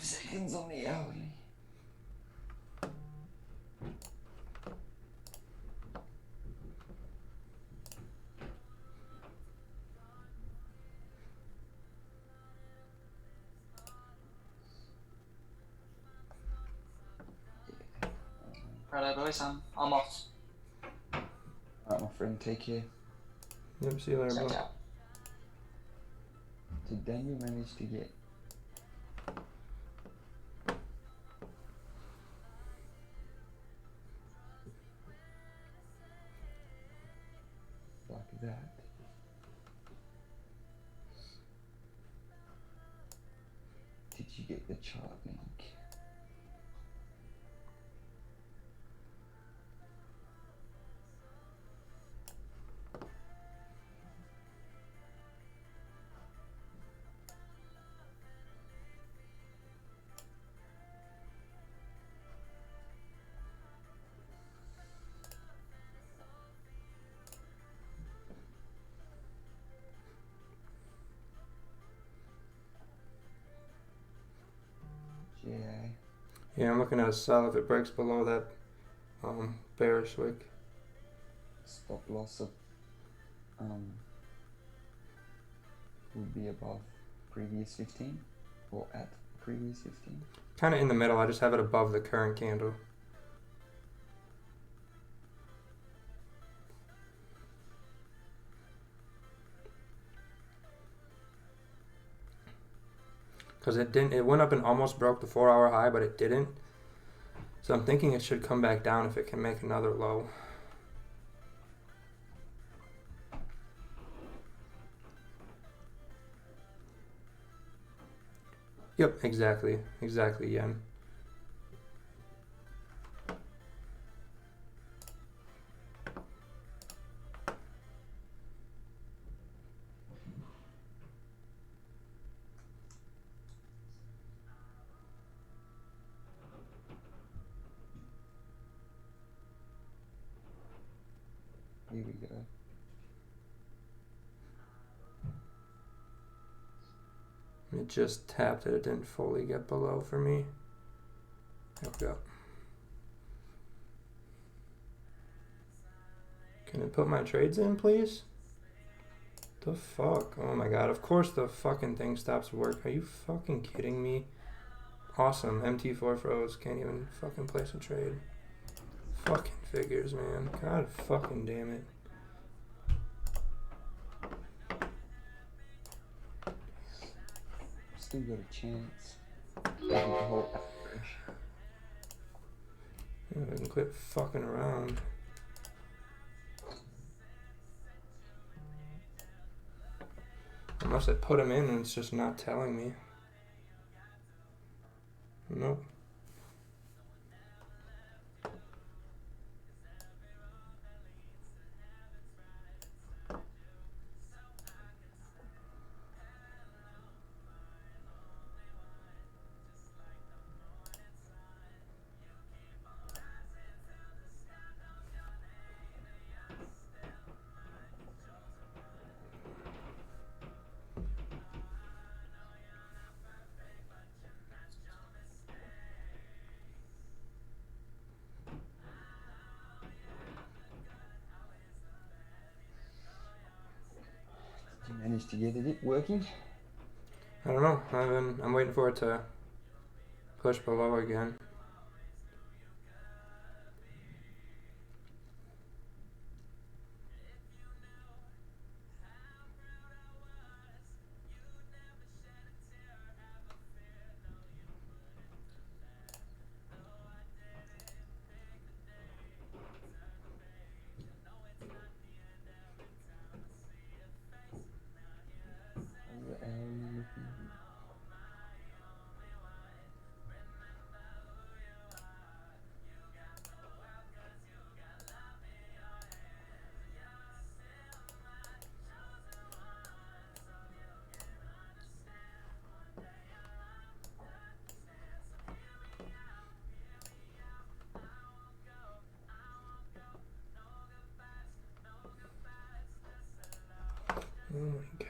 Seconds on the hourly. Righto, boys. I'm off. Alright, my friend, take care. Yep, see you later, bro. Ciao. Did Daniel manage to get like that? Did you get the chart link? Yeah. Yeah, I'm looking at a sell if it breaks below that bearish wick. Stop loss of would be above previous 15 or at previous 15. Kind of in the middle. I just have it above the current candle. Because it went up and almost broke the 4 hour high, but it didn't. So I'm thinking it should come back down if it can make another low. Yep, exactly, yen. Here we go. It just tapped it. It didn't fully get below for me. There we go. Can I put my trades in, please? The fuck? Oh my god, of course the fucking thing stops working. Are you fucking kidding me? Awesome, MT4 froze. Can't even fucking place a trade. Fucking figures, man. God fucking damn it. Still got a chance. The whole average. Yeah, I can quit fucking around. Unless I put them in and it's just not telling me. Nope. Did you manage to get it working? I don't know. I'm waiting for it to push below again. Oh my god.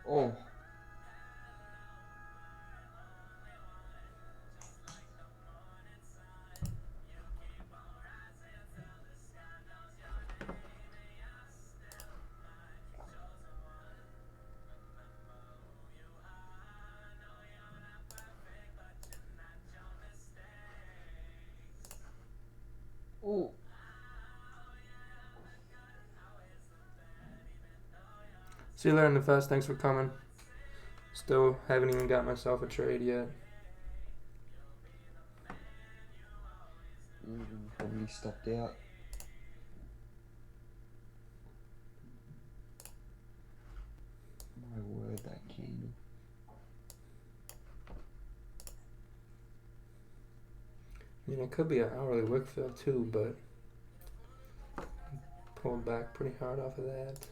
Oh. Oh. See you later in the fest. Thanks for coming. Still haven't even got myself a trade yet. Probably stopped out. My word, that candle. I mean, it could be an hourly wick fill too, but pulled back pretty hard off of that.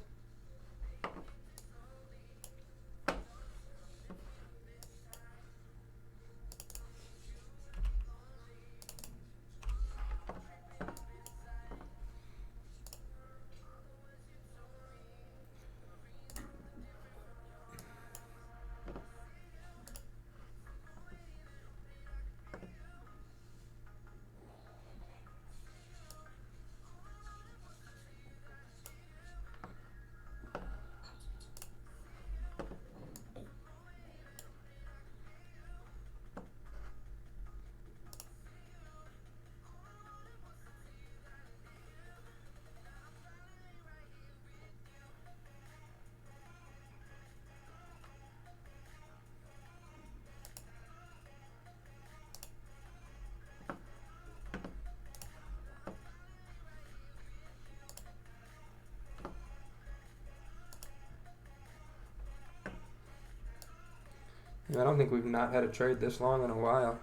I don't think we've not had a trade this long in a while.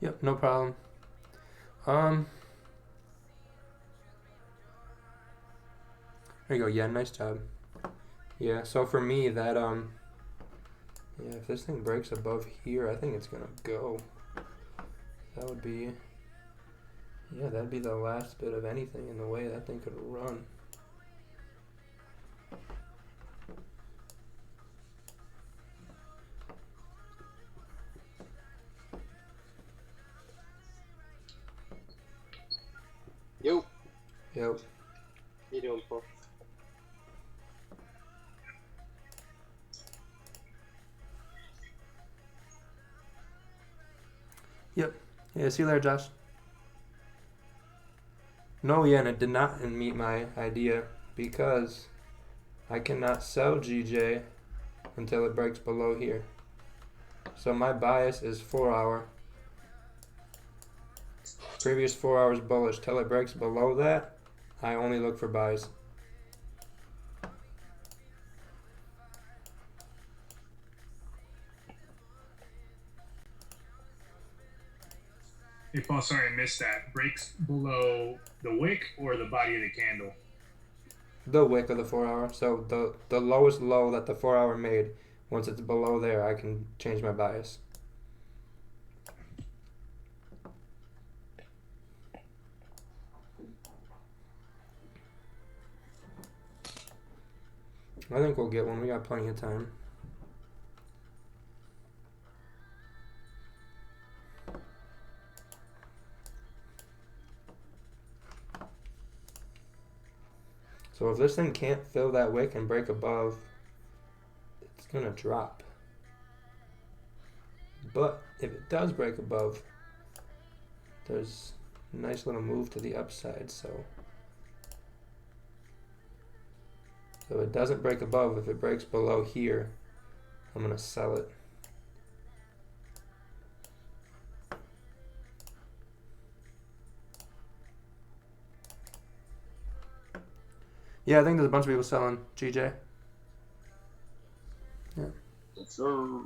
Yep, no problem. There you go. Yeah, nice job. Yeah, so for me that yeah, if this thing breaks above here, I think it's gonna go. That would be, yeah, that'd be the last bit of anything in the way that thing could run. Yo. Yep. How you doing, Paul? Yep. Yeah, see you later, Josh. No yen, it did not meet my idea because I cannot sell GJ until it breaks below here. So my bias is 4 hour. Previous 4 hours bullish. Till it breaks below that, I only look for buys. Hey, Paul, sorry I missed that. Breaks below the wick or the body of the candle? The wick of the 4 hour. So the lowest low that the 4 hour made, once it's below there, I can change my bias. I think we'll get one. We got plenty of time. So if this thing can't fill that wick and break above, it's gonna drop. But if it does break above, there's a nice little move to the upside. So So it doesn't break above. If it breaks below here, I'm going to sell it. Yeah, I think there's a bunch of people selling GJ. Yeah. Yes, sir.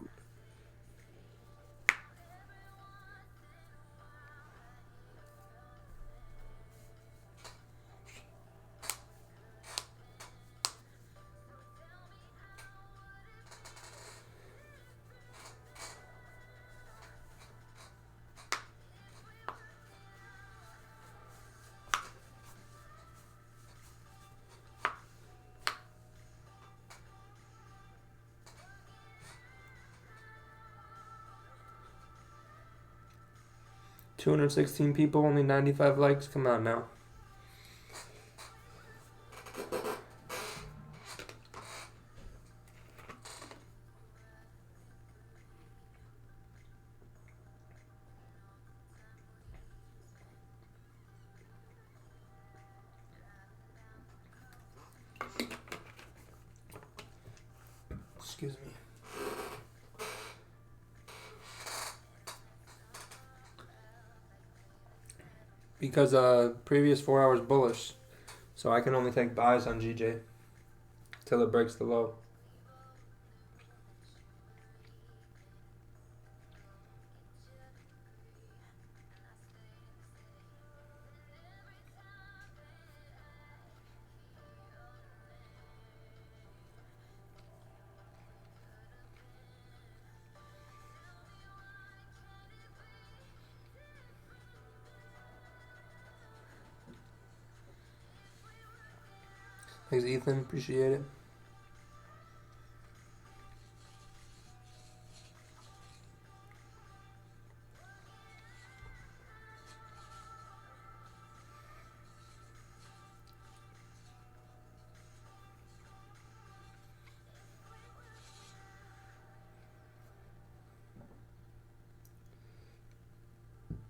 $216 people, only 95 likes. Come on now. Excuse me. Because previous 4 hours bullish, so I can only take buys on GJ till it breaks the low. Thanks, Ethan. Appreciate it.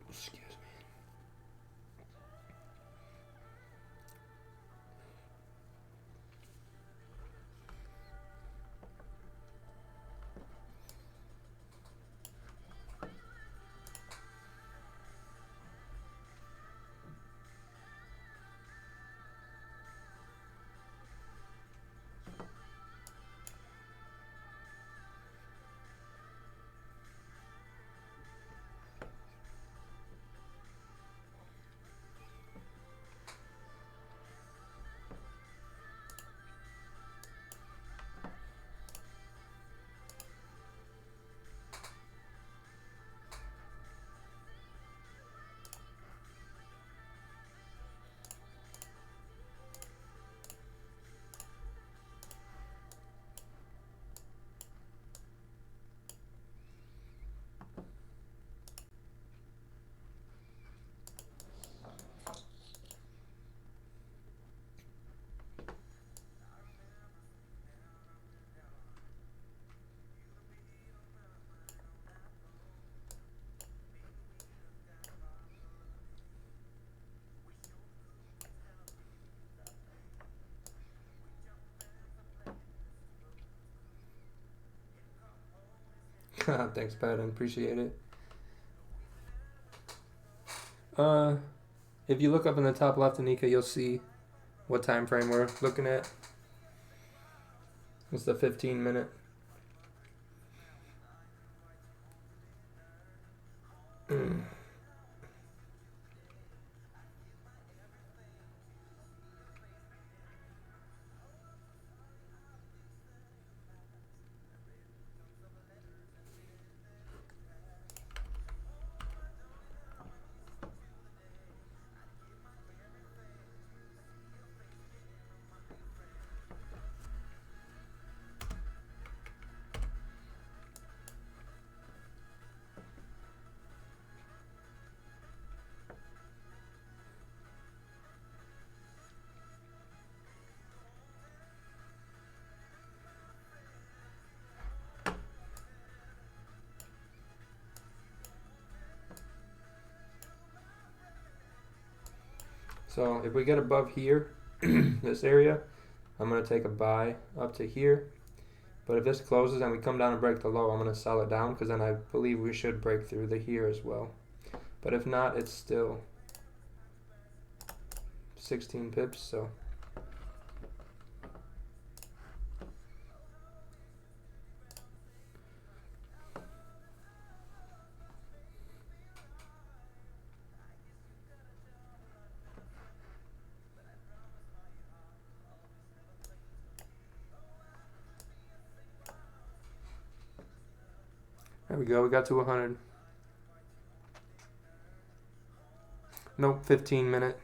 Excuse me. Thanks, Patton. Appreciate it. If you look up in the top left, Anika, you'll see what time frame we're looking at. It's the 15-minute. So if we get above here, this area, I'm going to take a buy up to here. But if this closes and we come down and break the low, I'm going to sell it down because then I believe we should break through the here as well. But if not, it's still 16 pips, so. There we go, we got to 100. Nope, 15 minute.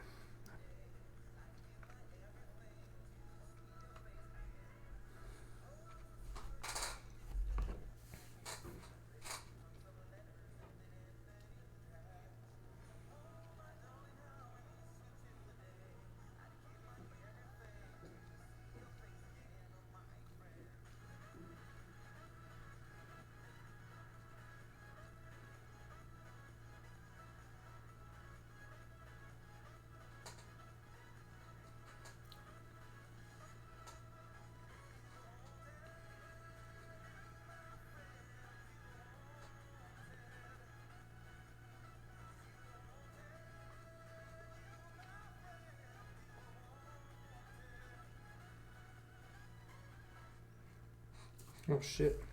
Oh shit.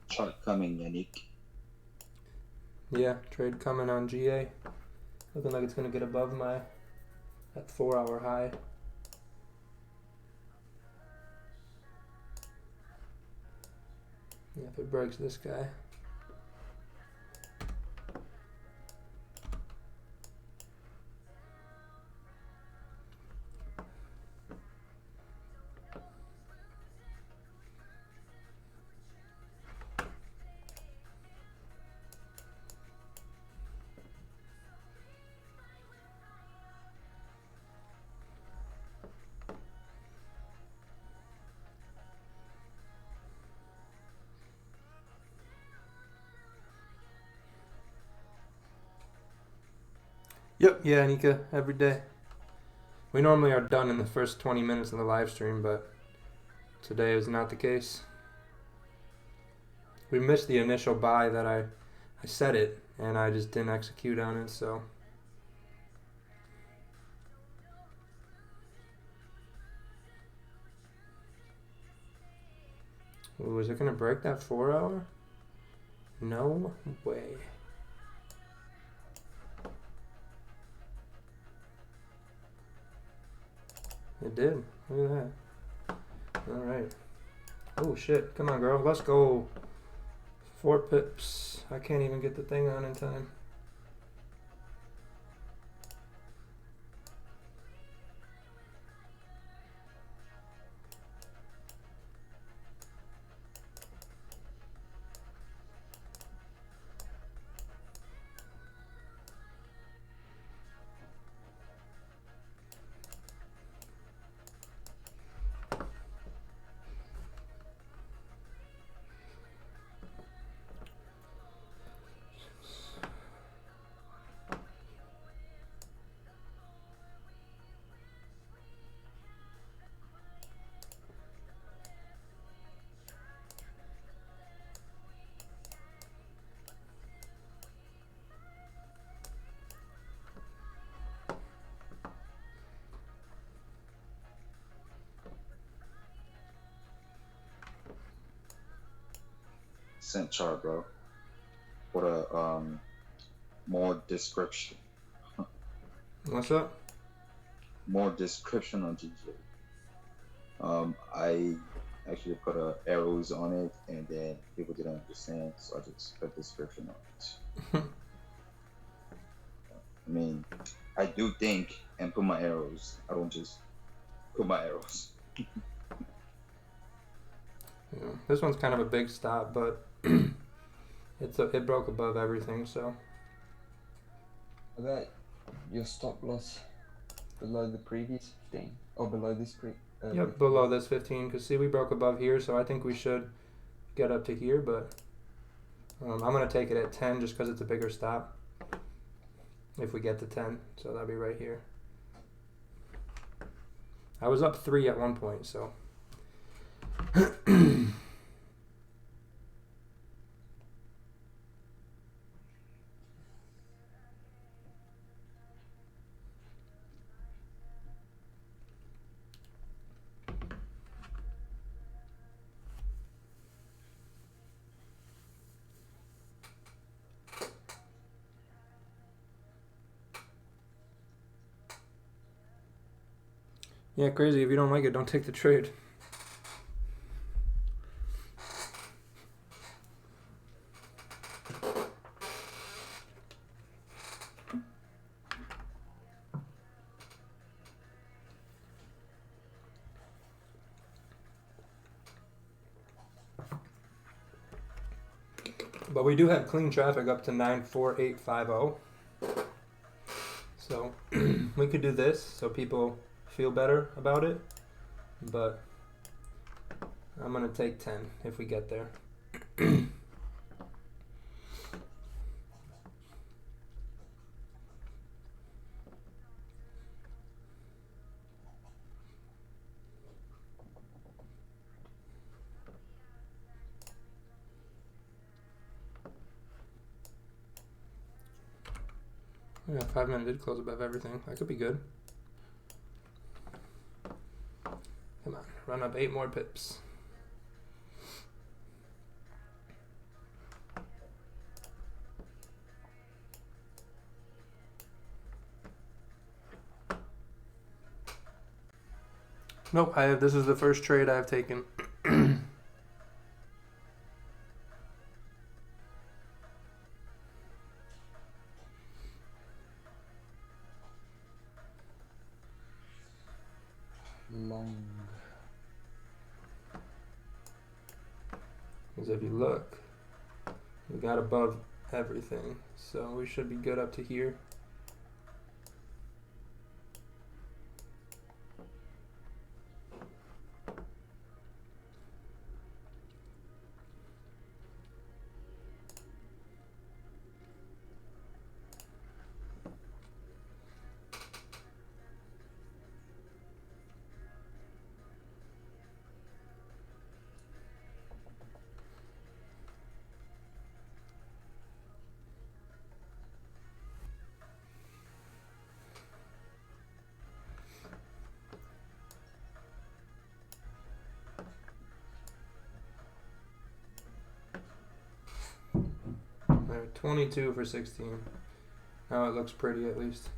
Chart coming, Yannick. Yeah, trade coming on GA. Looking like it's going to get above that 4-hour high. Yeah, if it breaks this guy. Yep, yeah, Nika, every day. We normally are done in the first 20 minutes of the live stream, but today is not the case. We missed the initial buy that I set it, and I just didn't execute on it, so. Ooh, is it going to break that 4-hour? No way. It did. Look at that. Alright. Oh shit. Come on, girl. Let's go. 4 pips. I can't even get the thing on in time. Sent chart, bro. What a more description. What's up? More description on GJ. I actually put arrows on it, and then people didn't understand, so I just put description on it. I mean, I do think and put my arrows. I don't just put my arrows. Yeah, this one's kind of a big stop, but it broke above everything, so. About your stop loss below the previous 15 or below this Yep, below this 15, because see, we broke above here, so I think we should get up to here, but I'm going to take it at 10 just because it's a bigger stop if we get to 10, so that'll be right here. I was up 3 at one point, so. Yeah, crazy. If you don't like it, don't take the trade. But we do have clean traffic up to 94850. So we could do this so people feel better about it. But I'm going to take 10 if we get there. Yeah, 5 minute did close above everything. That could be good. Come on, run up 8 more pips. Nope, this is the first trade I've taken. Long. Because if you look, we got above everything. So we should be good up to here. There, 22 for 16. Now it looks pretty at least.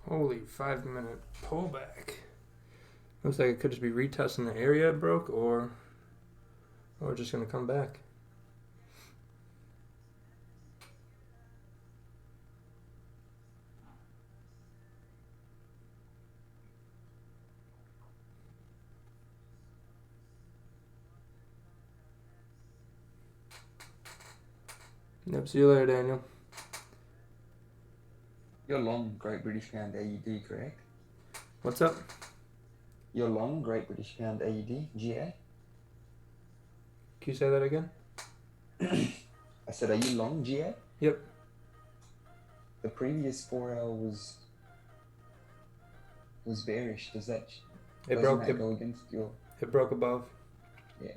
Holy 5 minute pullback. Looks like it could just be retesting the area it broke or just gonna come back. Yep, see you later, Daniel. You're long Great British Pound AUD, correct? What's up? You're long Great British Pound AUD, GA? Can you say that again? I said, are you long GA? Yep. The previous 4 hour was bearish. Does that go against your? It broke above. Yeah.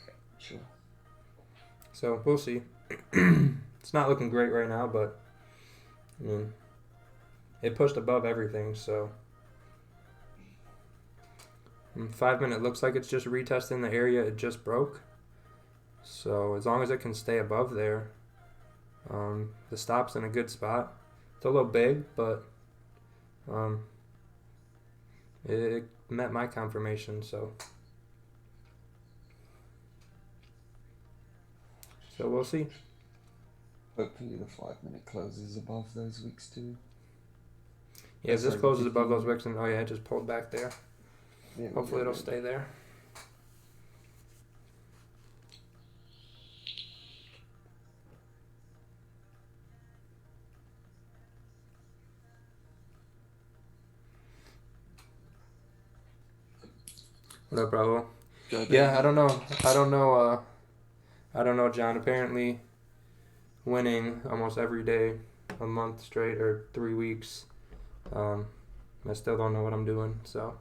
Okay, sure. So we'll see. It's not looking great right now, but I mean, it pushed above everything. So 5 minute looks like it's just retesting the area it just broke. So as long as it can stay above there, the stop's in a good spot. It's a little big, but it met my confirmation. So So we'll see. Hopefully the 5-minute closes above those wicks too. Yeah, if this Sorry, closes above 15. those wicks, and oh yeah, it just pulled back there. There we Hopefully go, it'll stay there. What up, Bravo? Yeah, I don't know. I don't know, John. Apparently, winning almost every day, a month straight or 3 weeks. I still don't know what I'm doing. So,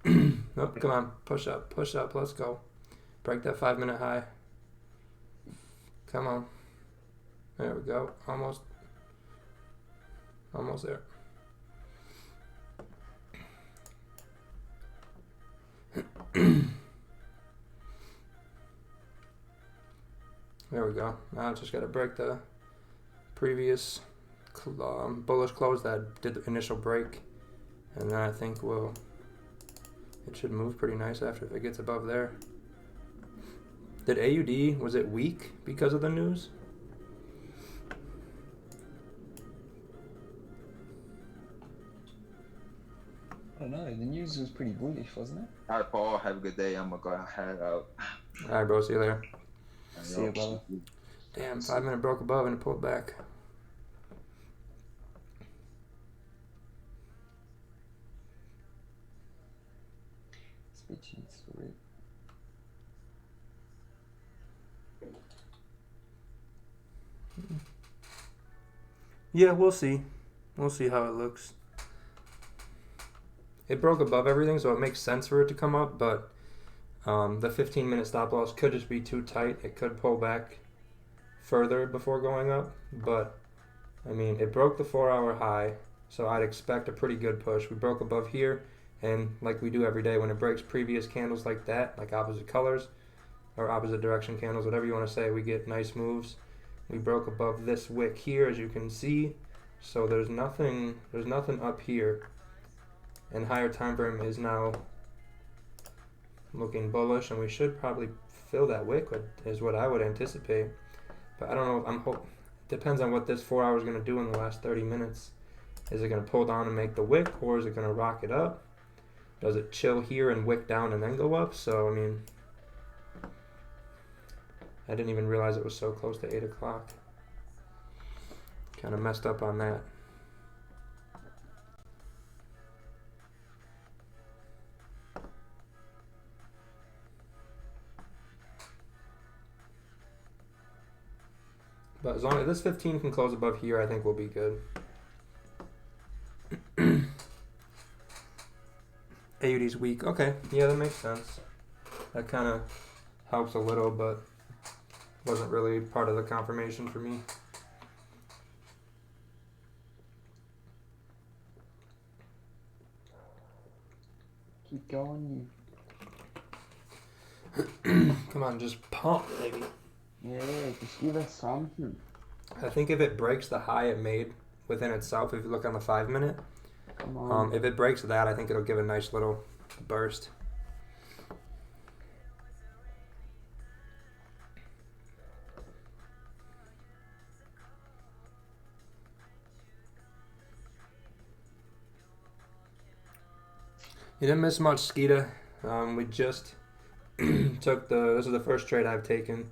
oh, come on, push up, let's go. Break that 5-minute high. Come on. There we go. Almost there. There we go. Now I just got to break the previous bullish close that did the initial break, and then I think it should move pretty nice after if it gets above there. Did AUD, was it weak because of the news? I don't know, the news was pretty bullish, wasn't it? Alright, Paul, have a good day. I'm gonna go head out. Alright, bro, see you later. See you, brother. Damn, 5-minute broke above and it pulled back. Switching for it. Yeah, we'll see. We'll see how it looks. It broke above everything, so it makes sense for it to come up, but the 15-minute stop loss could just be too tight. It could pull back further before going up, but I mean, it broke the 4-hour high, so I'd expect a pretty good push. We broke above here, and like we do every day, when it breaks previous candles like that, like opposite colors or opposite direction candles, whatever you want to say, we get nice moves. We broke above this wick here, as you can see, so there's nothing up here, and higher time frame is now looking bullish, and we should probably fill that wick, is what I would anticipate. But I don't know. Depends on what this 4 hour is going to do in the last 30 minutes. Is it going to pull down and make the wick, or is it going to rock it up? Does it chill here and wick down and then go up? So, I mean, I didn't even realize it was so close to 8 o'clock. Kind of messed up on that. But as long as this 15 can close above here, I think we'll be good. AUD's weak. Okay, yeah, that makes sense. That kind of helps a little, but wasn't really part of the confirmation for me. Keep going, Come on, just pump, baby. you. Yeah, just give us something. I think if it breaks the high it made within itself, if you look on the 5-minute, Come on. if it breaks that, I think it'll give a nice little burst. You didn't miss much, Skeeta. We just took this is the first trade I've taken.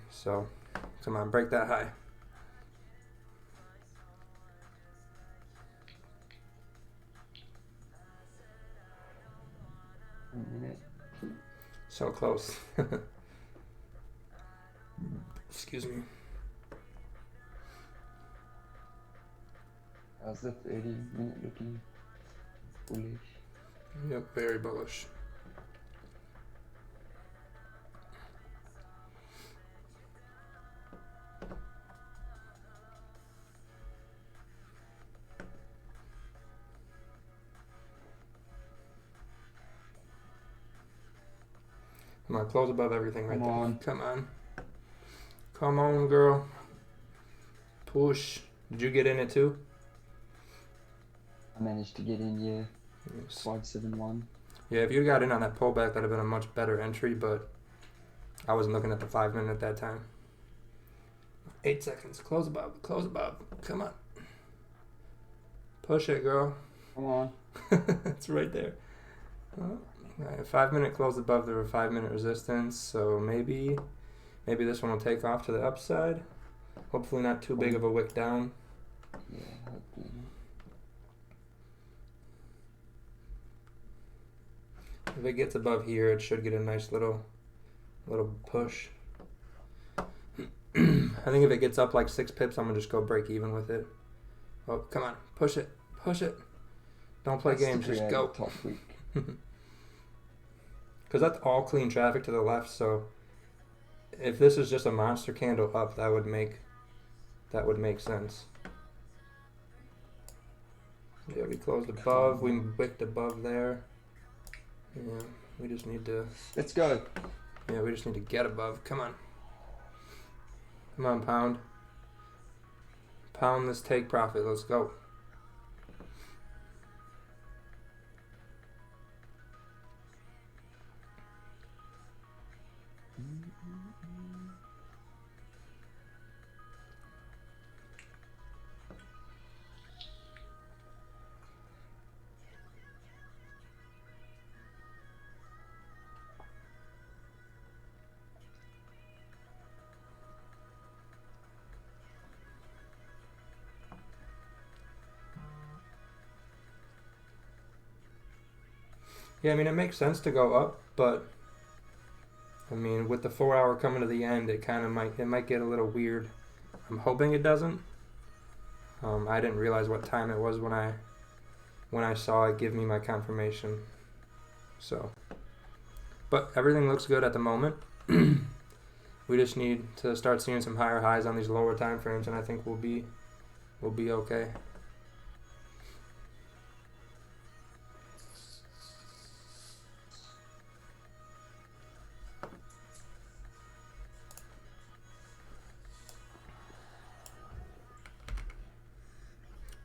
So come on, break that high. A minute. So close. Excuse me. How's the 30-minute looking? Bullish. Yep, very bullish. Come on, close above everything right there. Come on. Come on, girl. Push. Did you get in it too? I managed to get in, yeah. Yes. 571. Yeah, if you got in on that pullback, that'd have been a much better entry, but I wasn't looking at the 5 minute at that time. 8 seconds. Close above. Close above. Come on. Push it, girl. Come on. It's right there. Right, 5 minute close above the 5 minute resistance. So maybe this one will take off to the upside. Hopefully not too big of a wick down. Yeah, hopefully. If it gets above here, it should get a nice little push. I think if it gets up like 6 pips, I'm gonna just go break even with it. Oh, come on, push it, push it. Don't play games, just go. Top week. Because that's all clean traffic to the left. So if this is just a monster candle up, that would make sense. Yeah, we closed above. We wicked above there. Yeah, we just need to. Let's go. Yeah, we just need to get above. Come on. Come on, pound. Pound this take profit. Let's go. Yeah, I mean, it makes sense to go up, but I mean, with the 4 hour coming to the end, it kind of might get a little weird. I'm hoping it doesn't. I didn't realize what time it was when I saw it give me my confirmation. So, but everything looks good at the moment. We just need to start seeing some higher highs on these lower time frames, and I think we'll be okay.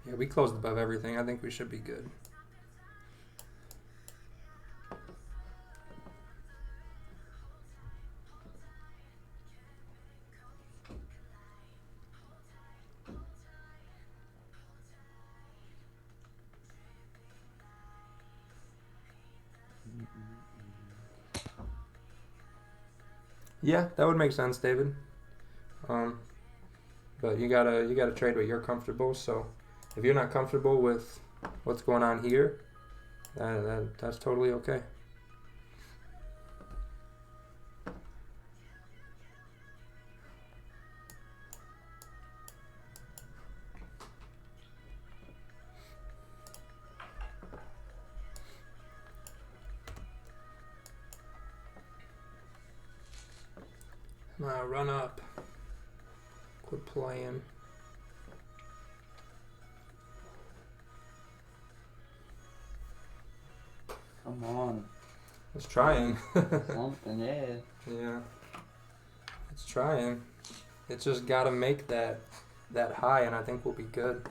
Yeah, we closed above everything. I think we should be good. Yeah, that would make sense, David. But you gotta trade what you're comfortable. So if you're not comfortable with what's going on here, that's totally okay. Run up. Quit playing. Come on. It's trying. Something, yeah. Yeah. It's trying. It's just got to make that high, and I think we'll be good.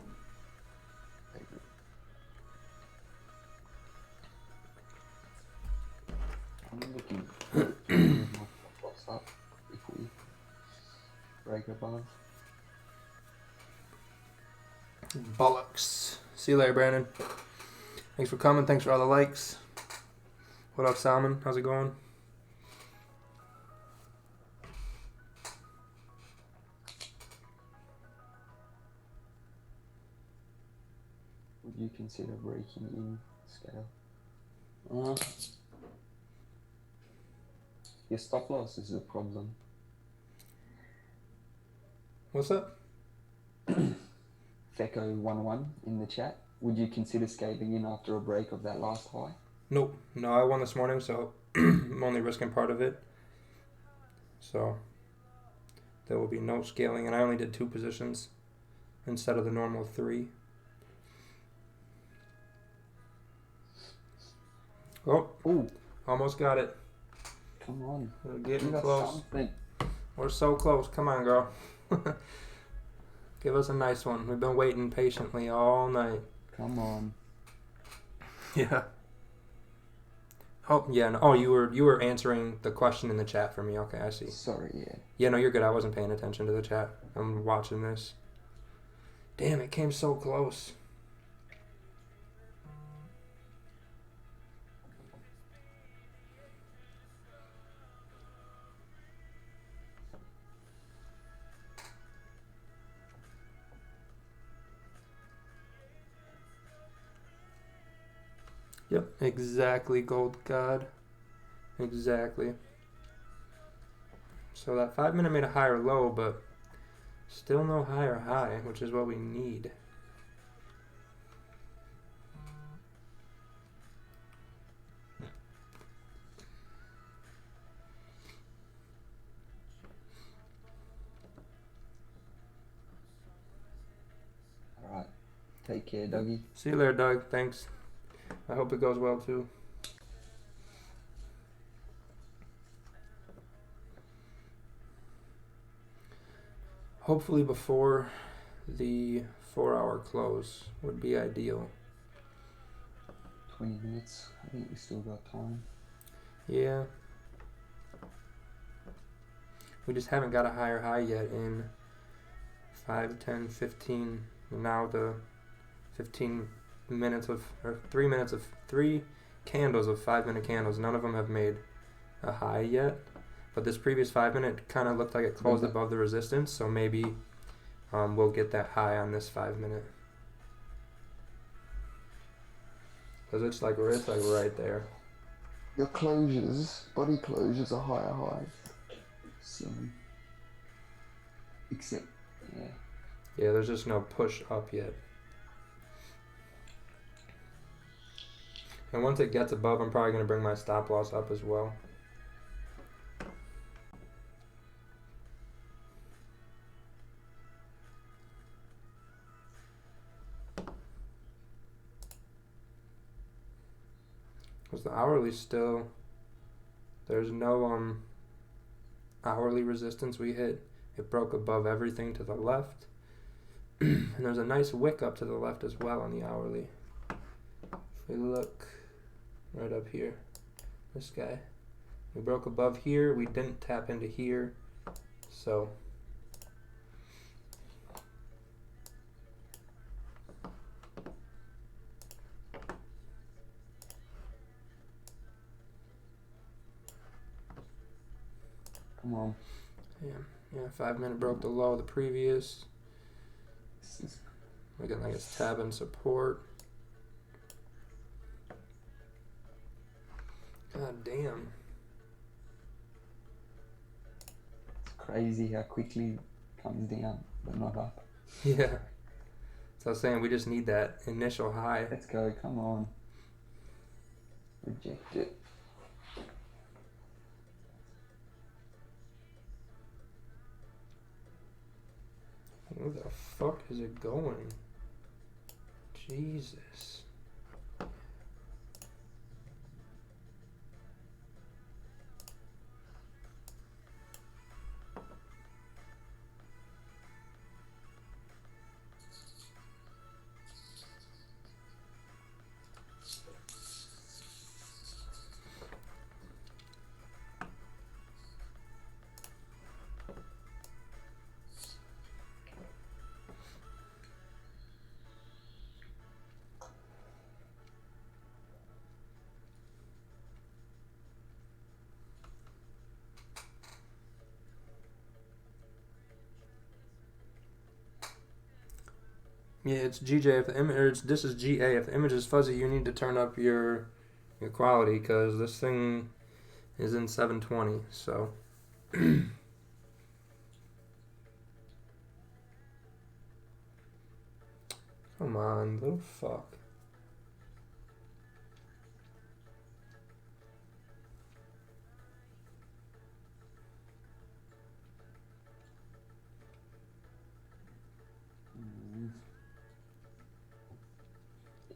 I'm looking what's up if we break above. Bollocks. See you later, Brandon. Thanks for coming. Thanks for all the likes. What up, Salmon? How's it going? Would you consider breaking in scale? Your stop loss is a problem. What's up? Feco11 in the chat. Would you consider scaling in after a break of that last high? Nope. No, I won this morning, so I'm only risking part of it. So there will be no scaling, and I only did 2 positions instead of the normal 3. Oh, ooh, almost got it. Come on. We're getting Give us close. something. We're so close. Come on, girl. Give us a nice one. We've been waiting patiently all night. Come on. Yeah. Oh yeah. No, oh, you were answering the question in the chat for me. Okay, I see. Sorry, yeah. Yeah, no, you're good. I wasn't paying attention to the chat. I'm watching this. Damn, it came so close. Yep, exactly, Gold God. Exactly. So that 5 minute made a higher low, but still no higher high, which is what we need. Alright. Take care, Dougie. See you later, Doug. Thanks. I hope it goes well too. Hopefully before the 4 hour close would be ideal. 20 minutes. I think we still got time. Yeah. We just haven't got a higher high yet in 5, 10, 15. Now the 15 minutes of, or 3 minutes of, 3 candles of 5 minute candles. None of them have made a high yet. But this previous 5 minute kind of looked like it closed above the resistance. So maybe we'll get that high on this 5 minute. Because it's like right there. Your closures, body closures are higher highs. So, except, yeah. Yeah, there's just no push up yet. And once it gets above, I'm probably going to bring my stop loss up as well. Because the hourly still, there's no hourly resistance we hit. It broke above everything to the left. And there's a nice wick up to the left as well on the hourly. If we look right up here, this guy, we broke above here, we didn't tap into here, so Come on. yeah, 5 minute broke the low of the previous. Looking like it's tabbing support. God damn. It's crazy how quickly it comes down, but not up. Yeah. So I was saying we just need that initial high. Let's go, come on. Reject it. Where the fuck is it going? Jesus. Yeah, it's GJ. If the image, this is GA. If the image is fuzzy, you need to turn up your quality because this thing is in 720. So. Come on, little fuck.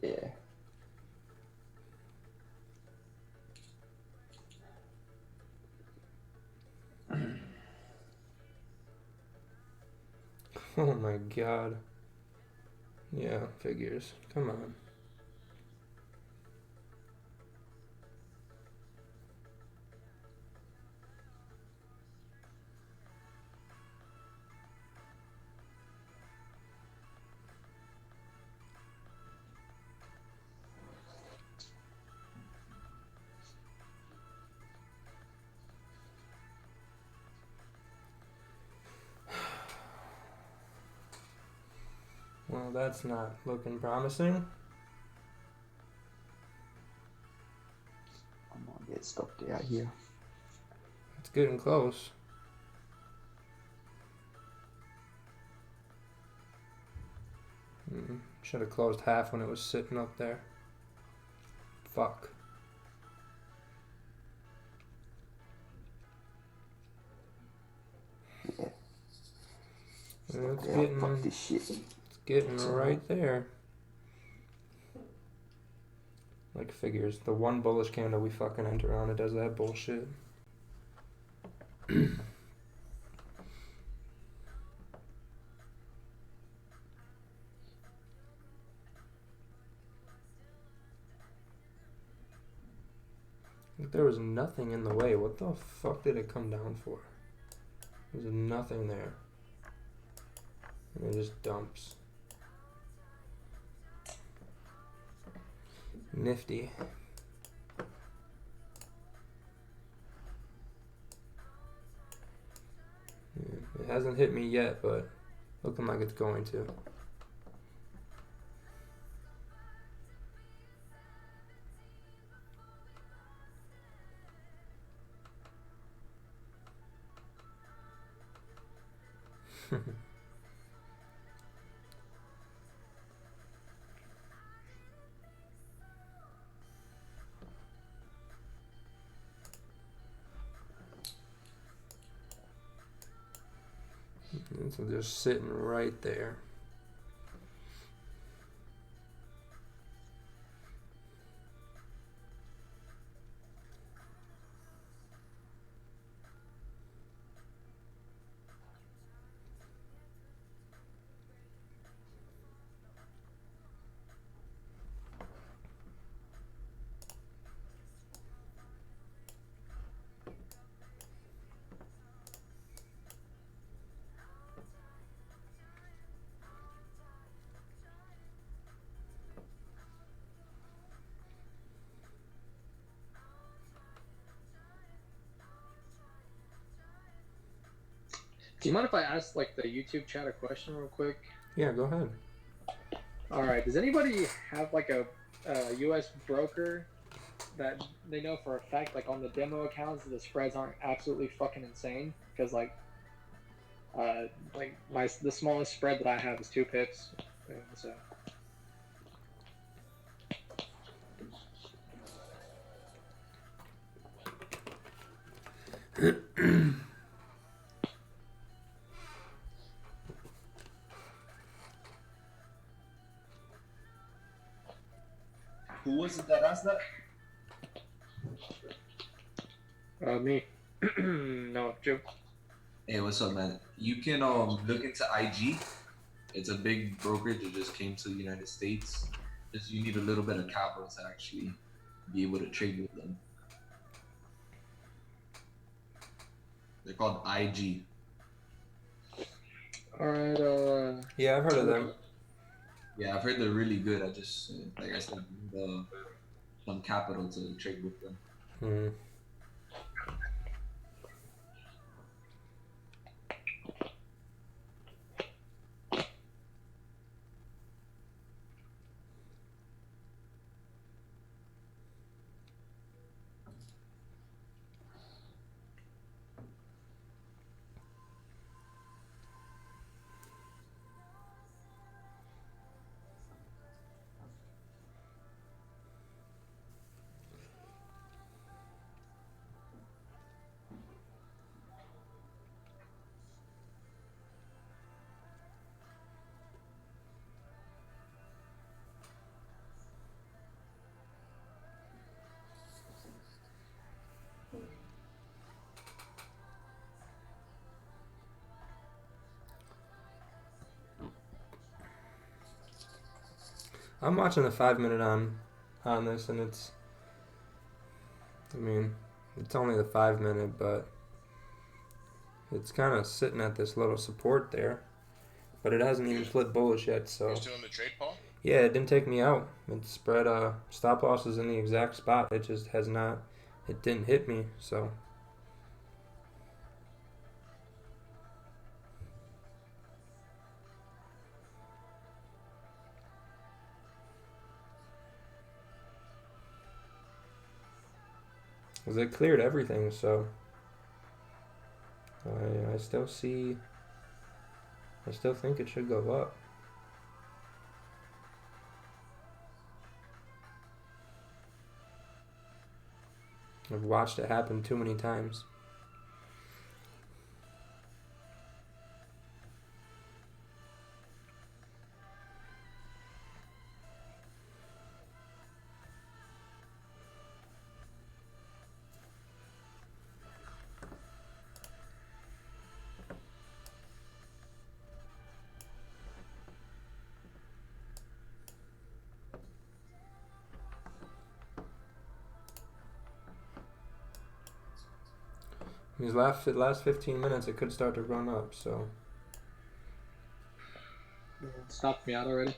Yeah. Oh my god. Yeah, figures. Come on. Well, that's not looking promising. I'm gonna get stopped out here. It's getting close. Should have closed half when it was sitting up there. Fuck. Yeah. It's Yeah, getting, fuck this shit. it's getting right there. Like figures. The one bullish candle we fucking enter on, it does that bullshit. There was nothing in the way. What the fuck did it come down for? There's nothing there. And it just dumps. Nifty. Yeah, it hasn't hit me yet, but looking like it's going to. So just sitting right there. Do you mind if I ask like the YouTube chat a question real quick? Yeah, go ahead. All right. Does anybody have like a U.S. broker that they know for a fact, like on the demo accounts, the spreads aren't absolutely fucking insane? Because like the smallest spread that I have is 2 pips, and so. Who was it that asked that? Me. No, Joe. Hey, what's up, man? You can look into IG. It's a big brokerage that just came to the United States. Just you need a little bit of capital to actually be able to trade with them. They're called IG. All right. Yeah, I've heard of them. Yeah, I've heard they're really good. I just, like I said, need some capital to trade with them. Hmm. I'm watching the 5 minute on this, and it's, I mean, it's only the 5 minute, but it's kind of sitting at this little support there, but it hasn't even flipped bullish yet. So You're still in the trade, Paul? yeah, it didn't take me out. It spread stop losses in the exact spot. It just has not. It didn't hit me. So. Because it cleared everything, so I still think it should go up. I've watched it happen too many times. These last 15 minutes, it could start to run up. So Stopped me out already.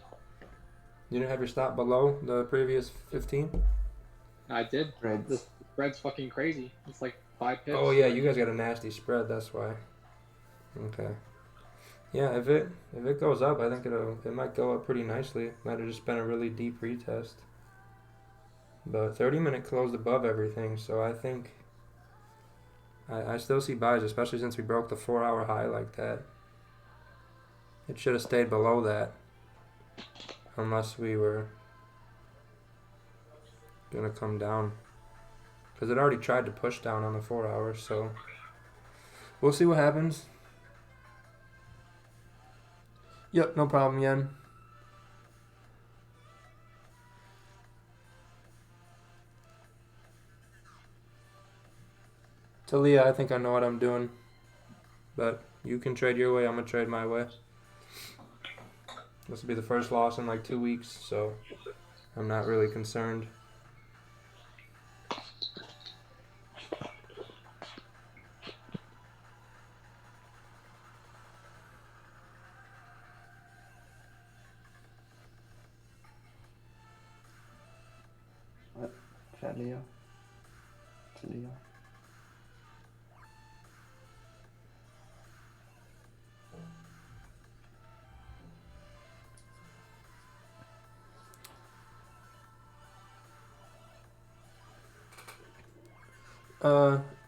you didn't have your stop below the previous 15? I did. Spreads. The spread's fucking crazy. It's like 5 pips. Oh yeah, you guys got a nasty spread. That's why. Okay. Yeah, if it goes up, I think it might go up pretty nicely. Might have just been a really deep retest. But 30-minute closed above everything, so I think I still see buys, especially since we broke the 4-hour high like that. It should have stayed below that, unless we were gonna come down, because it already tried to push down on the 4 hours. So we'll see what happens. Yep, no problem, Yen. Talia, I think I know what I'm doing, but you can trade your way, I'm gonna trade my way. This will be the first loss in like 2 weeks, so I'm not really concerned. What? Talia.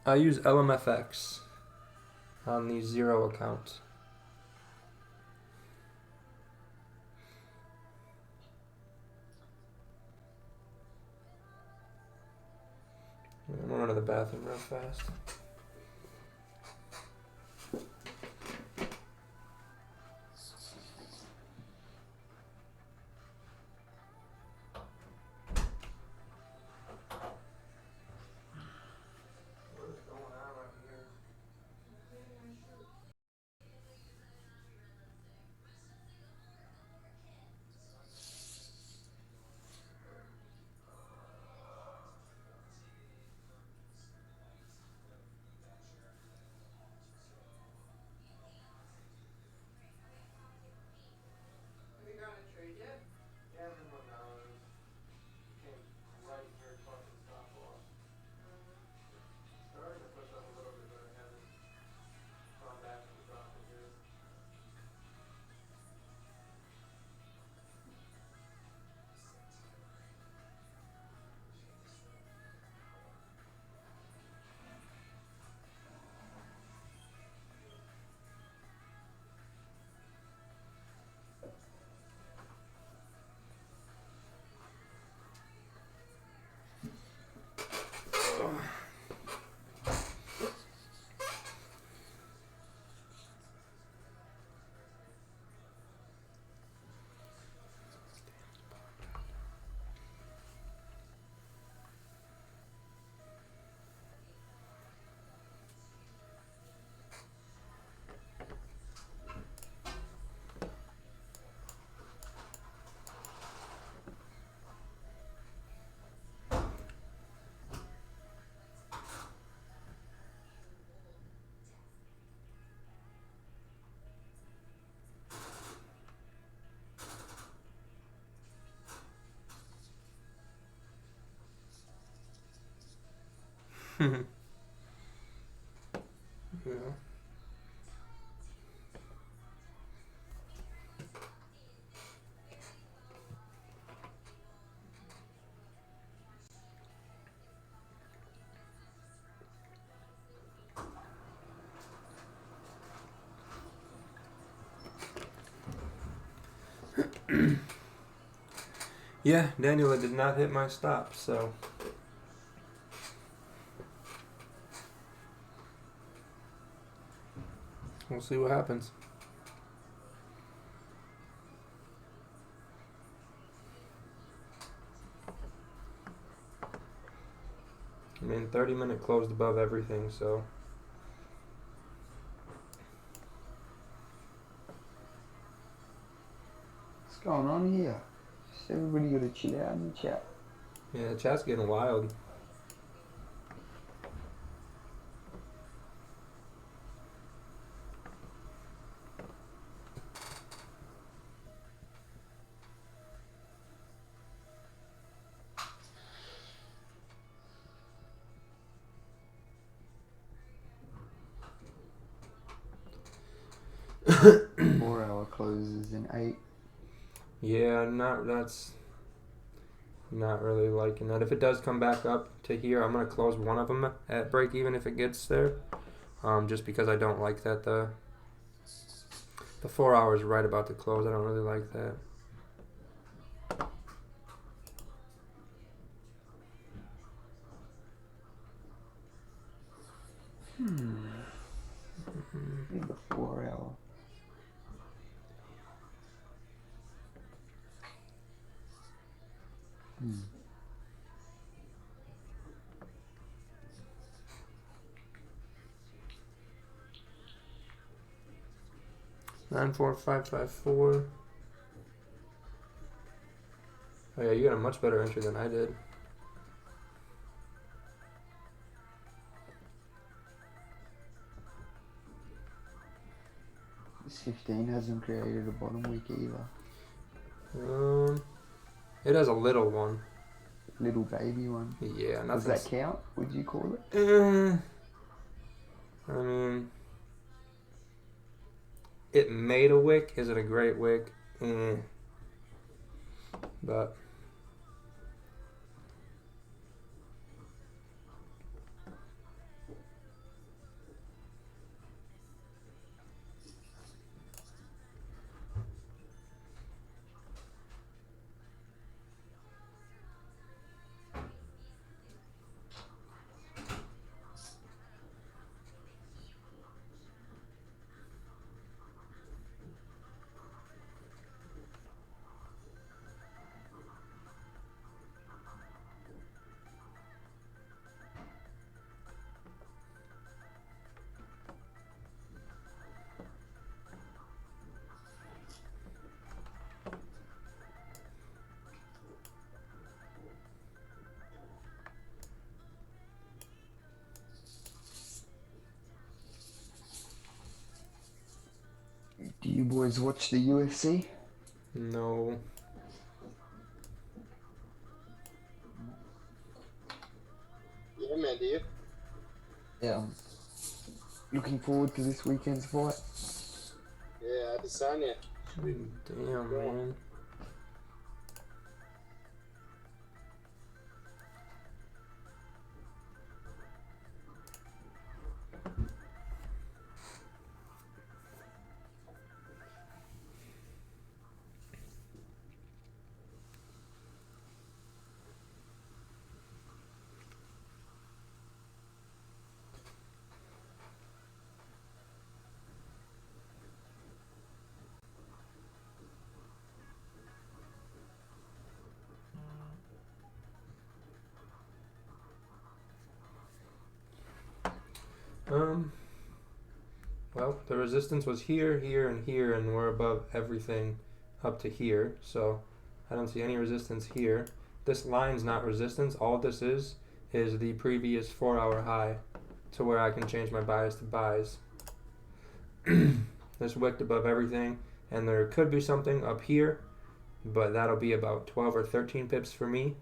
I use LMFX on the 0 account. I'm gonna run to the bathroom real fast. Yeah. Yeah, Daniel, it did not hit my stop, so we'll see what happens. I mean, 30-minute closed above everything, so What's going on here? Just everybody gotta chill out in the chat. yeah, the chat's getting wild. Four-hour closes in 8. Yeah, that's not really liking that. If it does come back up to here, I'm gonna close one of them at break even if it gets there. Just because I don't like that the 4 hours right about to close. I don't really like that. In the 4-hour. Hmm. Nine four five five four. Oh yeah, you got a much better entry than I did. This 15 hasn't created a bottom week either. It has a little one. Little baby one. Yeah, Does nothing. that count? Would you call it? I mean, it made a wick. Is it a great wick? But Do you boys watch the UFC? no. Yeah, man, do you? Yeah. Looking forward to this weekend's fight. Yeah, Adesanya. Damn, man. Well, the resistance was here, here, and here, and we're above everything up to here, so I don't see any resistance here. This line's not resistance. All this is the previous 4-hour high to where I can change my bias to buys. This wicked above everything, and there could be something up here, but that'll be about 12 or 13 pips for me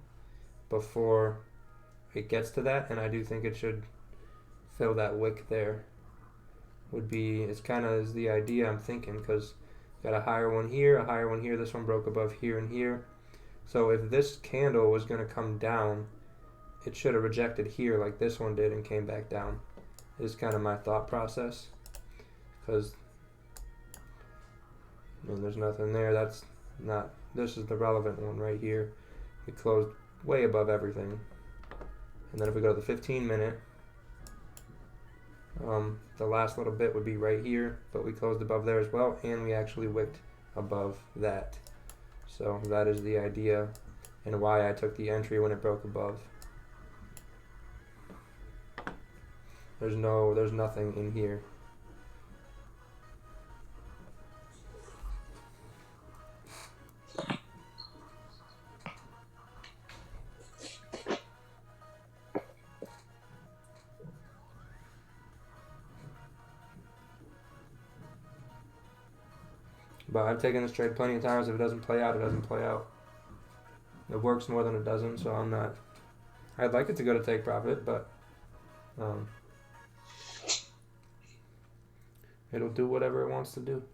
before it gets to that, and I do think it should fill that wick there. It's kind of is the idea I'm thinking, because got a higher one here, a higher one here. This one broke above here and here. So if this candle was going to come down, it should have rejected here like this one did and came back down. Is kind of my thought process, because I mean, there's nothing there. That's not, this is the relevant one right here. We closed way above everything. And then if we go to the 15 minute, the last little bit would be right here, but we closed above there as well, and we actually wicked above that. So that is the idea and why I took the entry when it broke above. There's nothing in here. But I've taken this trade plenty of times. If it doesn't play out, it doesn't play out. It works more than it doesn't, so I'm not. I'd like it to go to take profit, but it'll do whatever it wants to do.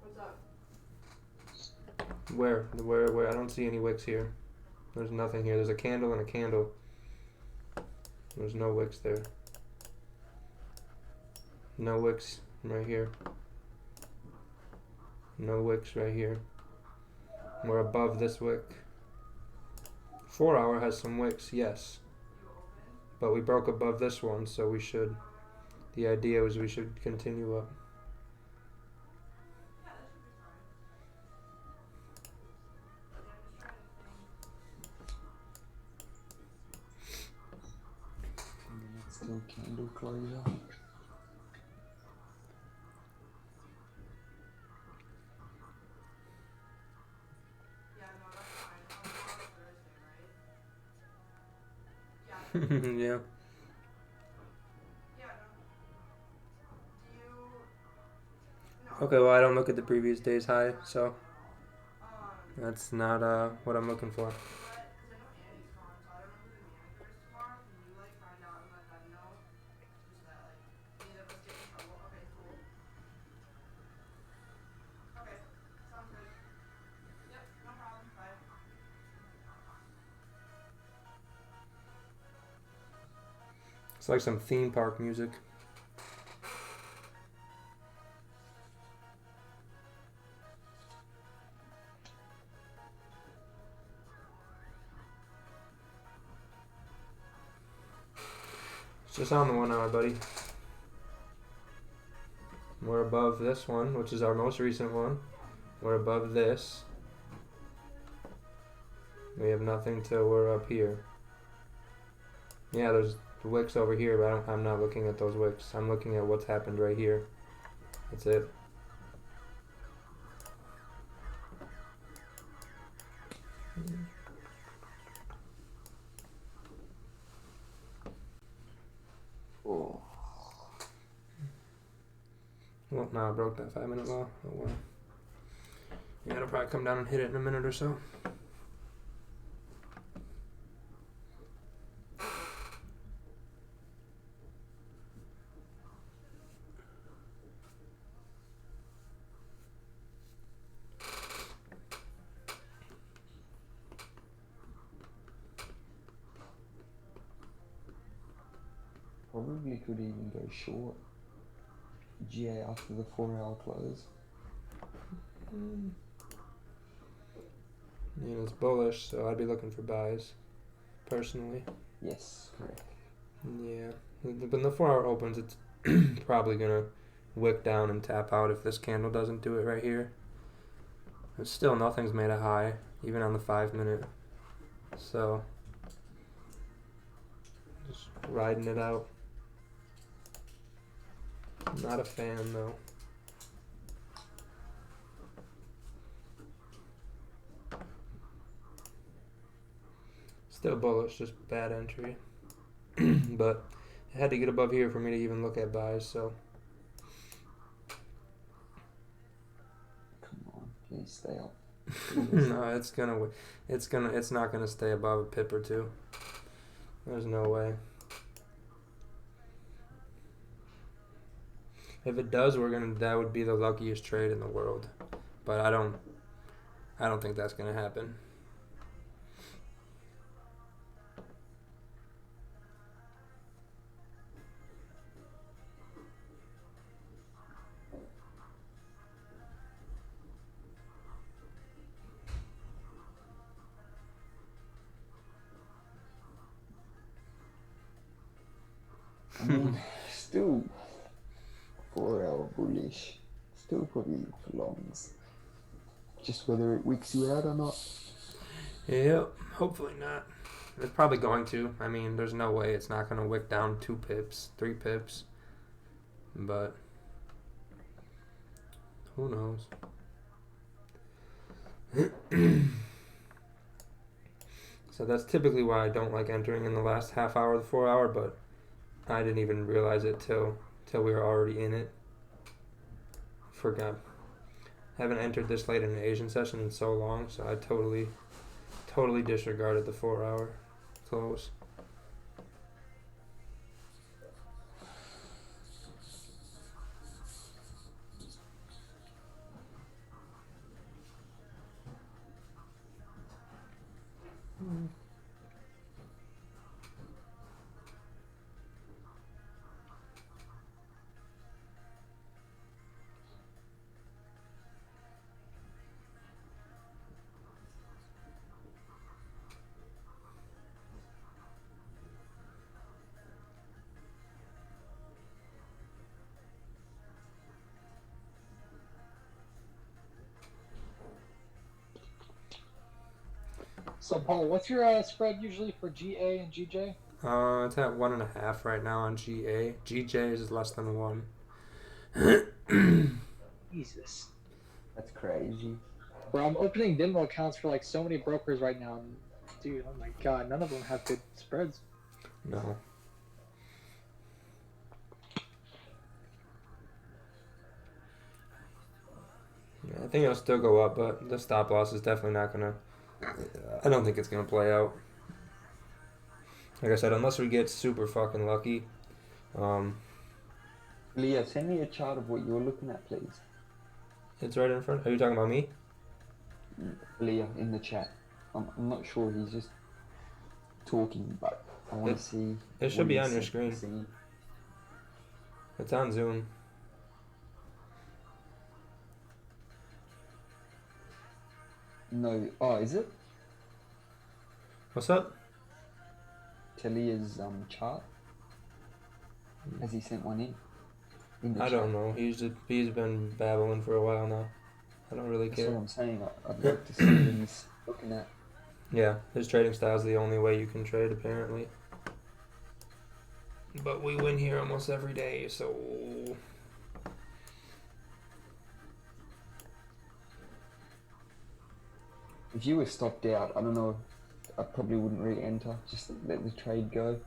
What's up? Where? I don't see any wicks here. There's nothing here. There's a candle and a candle. There's no wicks there. No wicks right here. No wicks right here. We're above this wick. 4 hour has some wicks, yes. But we broke above this one, so we should. The idea was we should continue up. Still candle closure. Yeah. Okay, well I don't look at the previous day's high, so that's not what I'm looking for. It's like some theme park music. It's just on the 1 hour, buddy. We're above this one, which is our most recent one. We're above this. We have nothing till we're up here. Yeah, there's wicks over here, but I'm not looking at those wicks. I'm looking at what's happened right here. That's it. Oh. Well, now I broke that 5 minute low. Oh well. Yeah, it'll probably come down and hit it in a minute or so. Probably could even go short. GA after the 4 hour close. Yeah, it's bullish, so I'd be looking for buys, personally. Yes, correct. Yeah, when the 4 hour opens, it's probably gonna wick down and tap out if this candle doesn't do it right here. But still, nothing's made a high, even on the 5 minute. So, just riding it out. Not a fan though. Still bullish, just bad entry. But it had to get above here for me to even look at buys, so. Come on, please stay up. No, it's not gonna stay above a pip or two. There's no way. If it does, that would be the luckiest trade in the world. But I don't think that's gonna happen. I mean, still 4-hour bullish. Still probably look for longs. Just whether it wicks you out or not. Yep, hopefully not. It's probably going to. I mean, there's no way it's not going to wick down 2 pips, 3 pips. But who knows? So that's typically why I don't like entering in the last half hour of the 4 hour, but I didn't even realize it till we were already in it. Forgot. Haven't entered this late in an Asian session in so long, so I totally disregarded the 4 hour close. So, Paul, what's your spread usually for GA and GJ? It's at 1.5 right now on GA. GJ is less than 1. Jesus. That's crazy. Bro, I'm opening demo accounts for like so many brokers right now. And, dude, oh my god, none of them have good spreads. No. Yeah, I think it'll still go up, but the stop loss is definitely not gonna. I don't think it's gonna play out. Like I said, unless we get super fucking lucky. Leo, send me a chart of what you're looking at, please. It's right in front. Are you talking about me? Leo, in the chat. I'm not sure, he's just talking, but I want to see. It should be on your screen. It's on Zoom. No, oh, is it? What's up? Talia's chart. Has he sent one in? I don't know. He's been babbling for a while now. I don't really care. That's what I'm saying. I'd like to see what he's looking at. Yeah, his trading style is the only way you can trade, apparently. But we win here almost every day, so... If you were stopped out, I don't know, I probably wouldn't re-enter. Just let the trade go.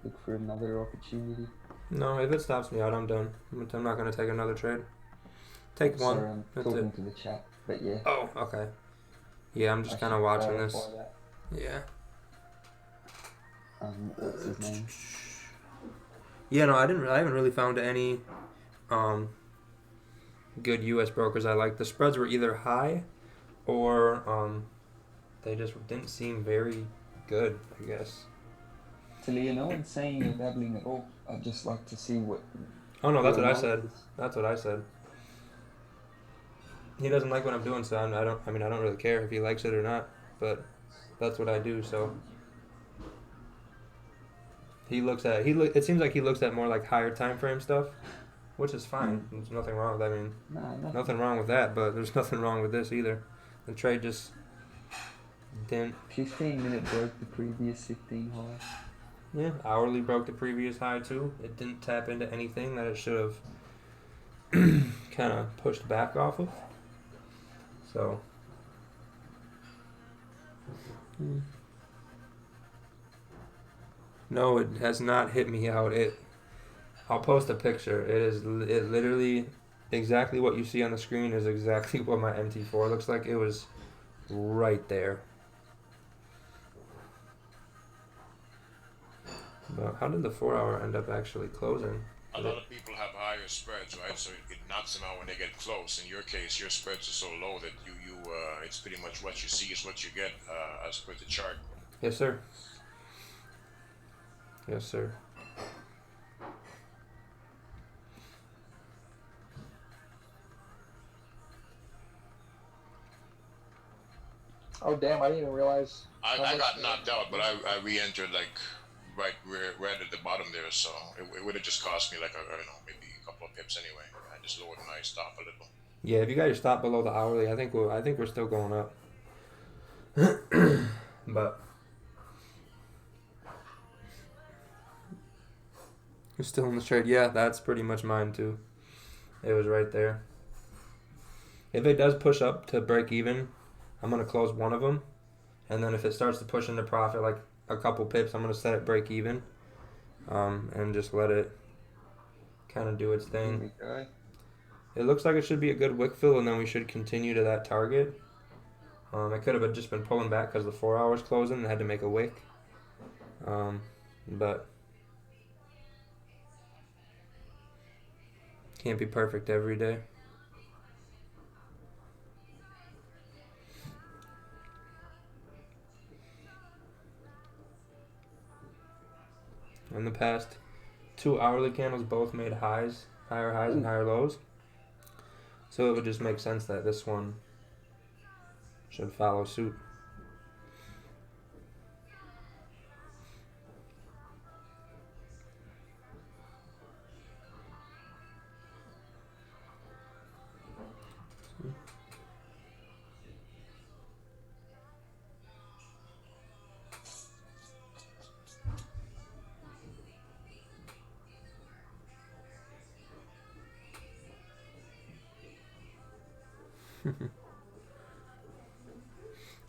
Look for another opportunity. No, if it stops me out, I'm done. I'm not going to take another trade. Take one. Sorry, I'm talking to the chat, but yeah. Oh, okay. Yeah, I'm just kind of watching this. That. Yeah. What's his name? Yeah, no, I haven't really found any good U.S. brokers I like. The spreads were either high or they just didn't seem very good, I guess. Talia, no one's saying you're babbling at all. I'd just like to see what... Oh, no, that's what I said. That's what I said. He doesn't like what I'm doing, so I don't really care if he likes it or not, but that's what I do, so... It seems like he looks at more like higher time frame stuff, which is fine. There's nothing wrong with that. I mean, nothing wrong with that, but there's nothing wrong with this either. The trade just didn't. 15-minute broke the previous 15 high. Yeah, hourly broke the previous high too. It didn't tap into anything that it should have kind of pushed back off of. So. No, it has not hit me out. I'll post a picture. It literally exactly what you see on the screen is exactly what my MT4 looks like. It was right there. But how did the 4 hour end up actually closing? A lot of people have higher spreads, right? So it knocks them out when they get close. In your case, your spreads are so low that it's pretty much what you see is what you get as per the chart. Yes, sir. Yes, sir. Oh damn! I didn't even realize. I got knocked out, but I re-entered like right at the bottom there, so it would have just cost me like I don't know, maybe a couple of pips anyway. I just lowered my stop a little. Yeah, if you got your stop below the hourly, I think we're still going up. But you're still in the trade. Yeah, that's pretty much mine too. It was right there. If it does push up to break even, I'm gonna close one of them, and then if it starts to push into profit like a couple pips, I'm gonna set it break even, and just let it kind of do its Here thing. we go. It looks like it should be a good wick fill, and then we should continue to that target. It could have just been pulling back because the 4 hours closing and had to make a wick. But can't be perfect every day. In the past, 2 hourly candles both made highs, higher highs and higher lows. So it would just make sense that this one should follow suit.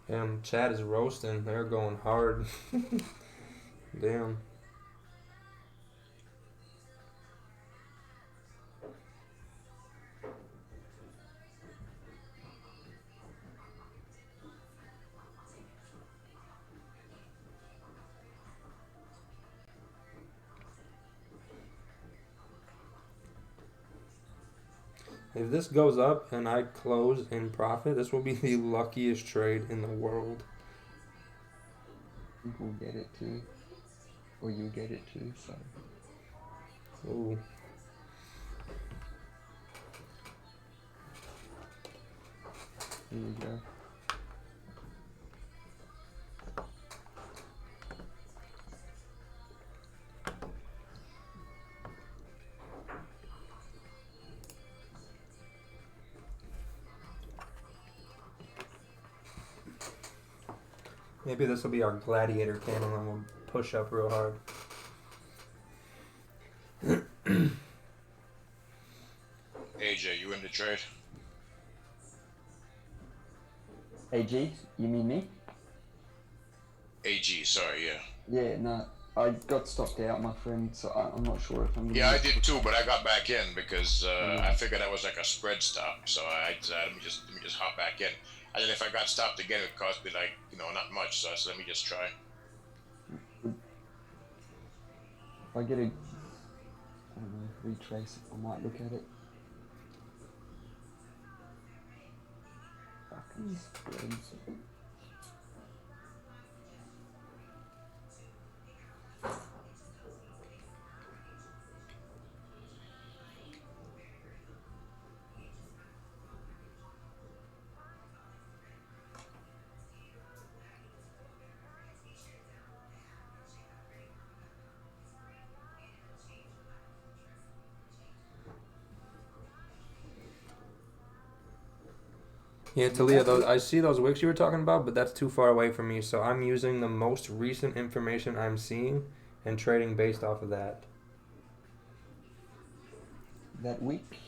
Damn, Chad is roasting. They're going hard. Damn. If this goes up and I close in profit, this will be the luckiest trade in the world. I think we'll get it too. Or you'll get it too, so. Ooh. Here we go. Maybe this will be our gladiator candle and we'll push up real hard. AJ, you in the trade? AG, you mean me? AG, sorry, yeah. Yeah, no. I got stopped out, my friend, so I'm not sure if I'm gonna... Yeah, I did too, but I got back in because I figured that was like a spread stop. So I said, let me just hop back in. And then if I got stopped again, it would cost me like, not much. So I said, let me just try. If I get a, I don't know, retrace it, I might look at it. Fucking spreads. Yeah, Talia, I see those wicks you were talking about, but that's too far away from me. So I'm using the most recent information I'm seeing and trading based off of that. That week,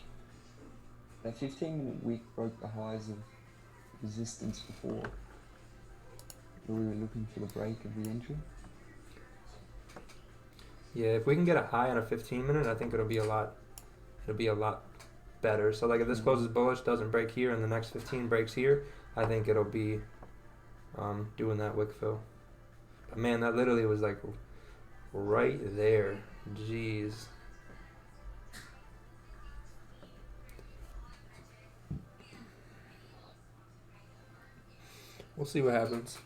that 15-minute week broke the highs of resistance before. We were looking for the break of the entry. Yeah, if we can get a high on a 15-minute, I think it'll be a lot better. So like if this closes bullish, doesn't break here, and the next 15 breaks here, I think it'll be doing that wick fill. But man, that literally was like right there. Jeez. We'll see what happens.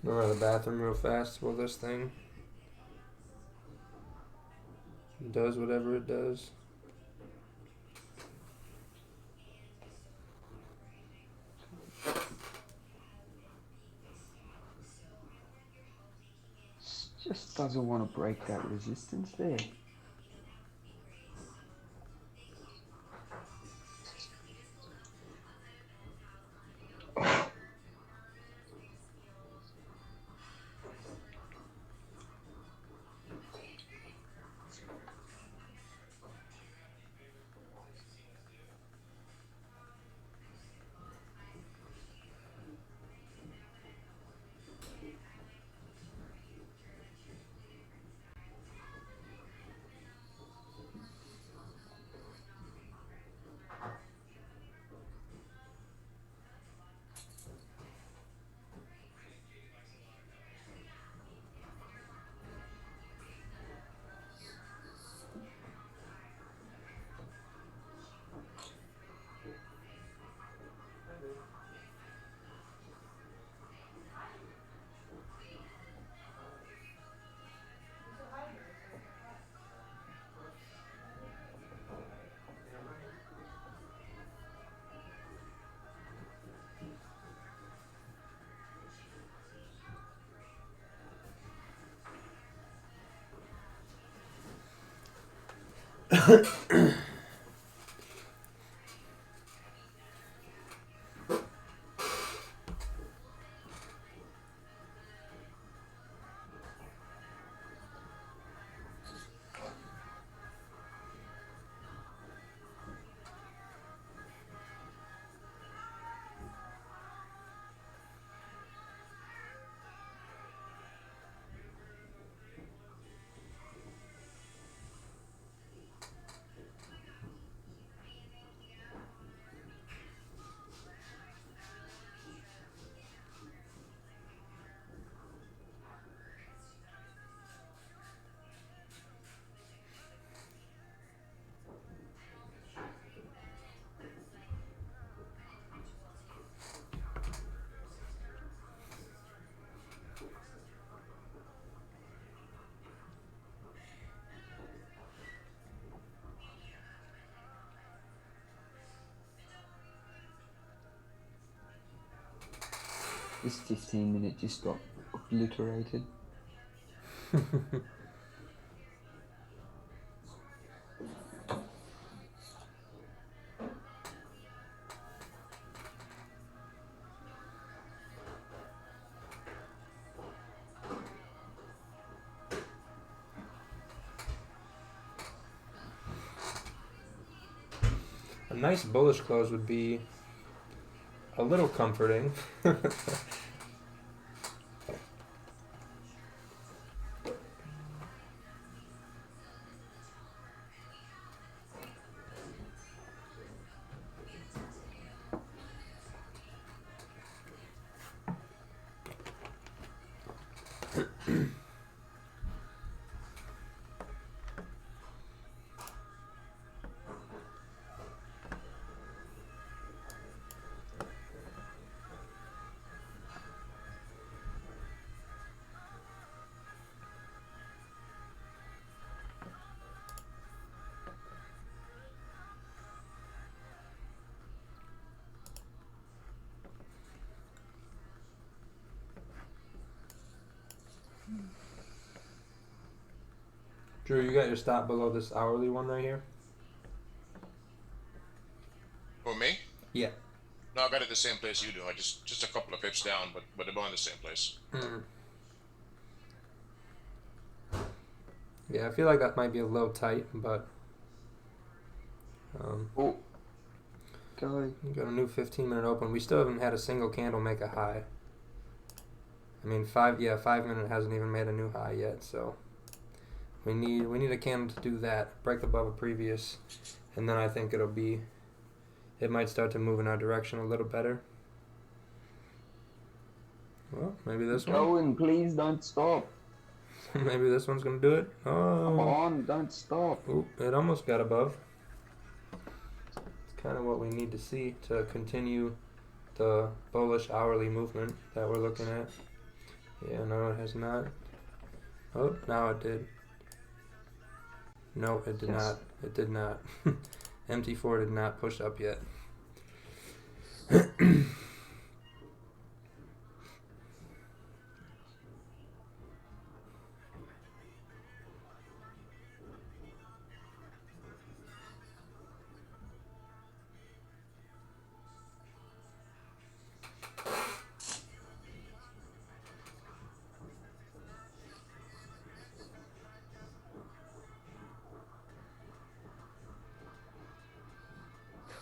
Go to the bathroom real fast while this thing does whatever it does. Just doesn't want to break that resistance there. This 15-minute just got obliterated. A nice bullish close would be a little comforting. Drew, you got your stop below this hourly one right here? For me? Yeah. No, I got it the same place you do. I just a couple of pips down, but they're both in the same place. Mm. Yeah, I feel like that might be a little tight, but Oh, go. got a new 15-minute open. We still haven't had a single candle make a high. I mean, 5 minute hasn't even made a new high yet, so we need a candle to do that, break above a previous, and then I think it might start to move in our direction a little better. Well, maybe this one. Going, please don't stop. Maybe this one's gonna do it. Oh, Come on, don't stop. Oop, it almost got above. It's kind of what we need to see to continue the bullish hourly movement that we're looking at. Yeah, no, it has not. Oh, now it did. No, it did Yes. not. It did not. MT4 did not push up yet.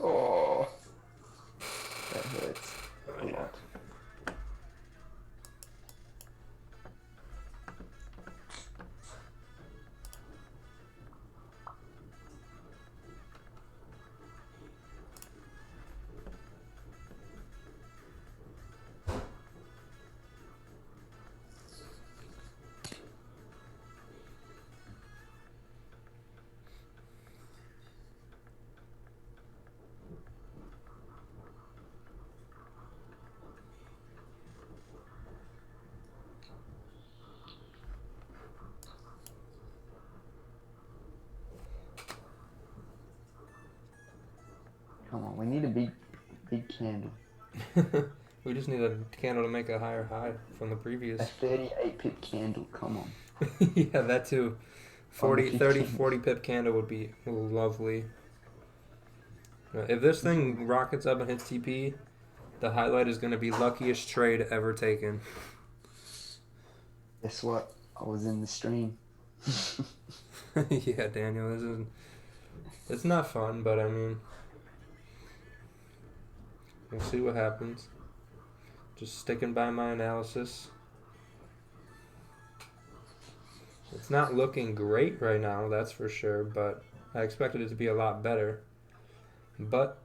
Oh, that hurts a Yeah. lot. Come on, we need a big candle. We just need a candle to make a higher high from the A previous. 38 pip candle, come on. Yeah, that too. On the 30, 15. 40 pip candle would be lovely. If this thing rockets up and hits TP, the highlight is going to be luckiest trade ever taken. Guess what? I was in the stream. Yeah, Daniel, this is... It's not fun, but I mean... We'll see what happens. Just sticking by my analysis. It's not looking great right now, that's for sure, but I expected it to be a lot better. But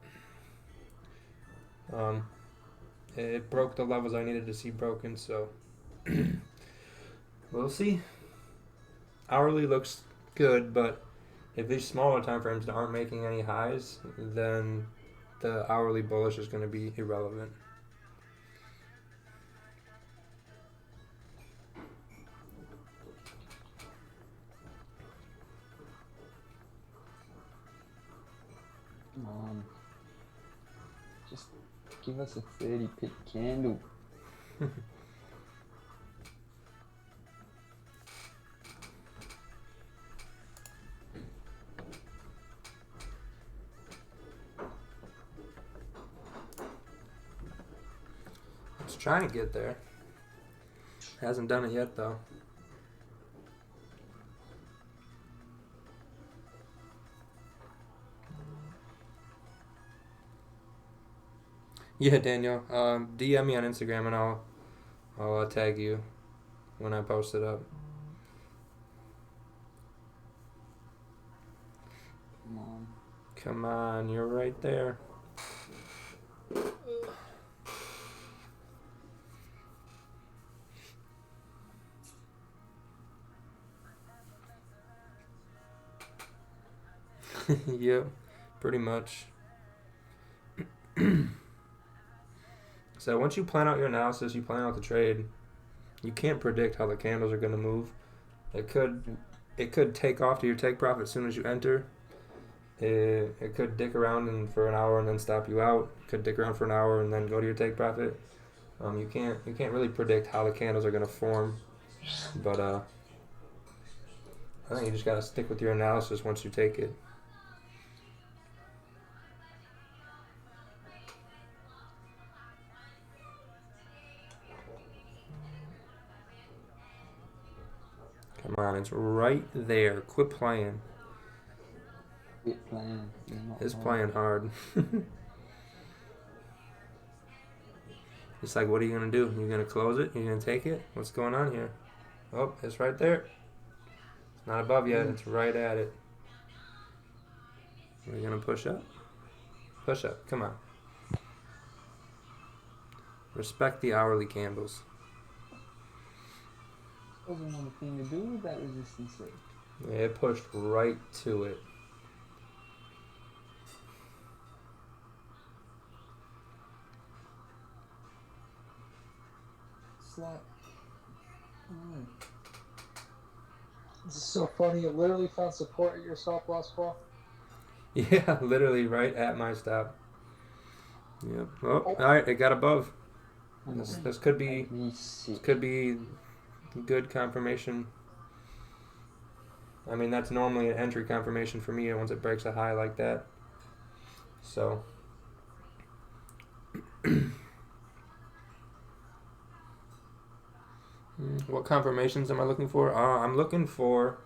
it broke the levels I needed to see broken, so we'll see. Hourly looks good, but if these smaller time frames aren't making any highs, then the hourly bullish is going to be irrelevant. Come on. Just give us a 30 pip candle. It's trying to get there. Hasn't done it yet, though. Yeah, Daniel. DM me on Instagram and I'll tag you when I post it up. Come on. Come on, you're right there. Yep, pretty much. So once you plan out your analysis, you plan out the trade, you can't predict how the candles are going to move. It could take off to your take profit as soon as you enter. It could dick around for an hour and then stop you out. It could dick around for an hour and then go to your take profit. You can't really predict how the candles are going to form, but I think you just got to stick with your analysis once you take it. Come on, it's right there. Quit playing. Quit playing. It's playing hard. It's like, what are you going to do? You're going to close it? You're going to take it? What's going on here? Oh, it's right there. It's not above yet. It's right at it. We're going to push up. Push up. Come on. Respect the hourly candles. Doesn't want a thing to do with that resistance rate. Yeah, it pushed right to it. It's like This is so funny. You literally found support at your stop loss, Paul. Yeah, literally right at my stop. Yep. Oh, all right, it got above. This could be good confirmation. I mean, that's normally an entry confirmation for me once it breaks a high like that. So. What confirmations am I looking for? I'm looking for,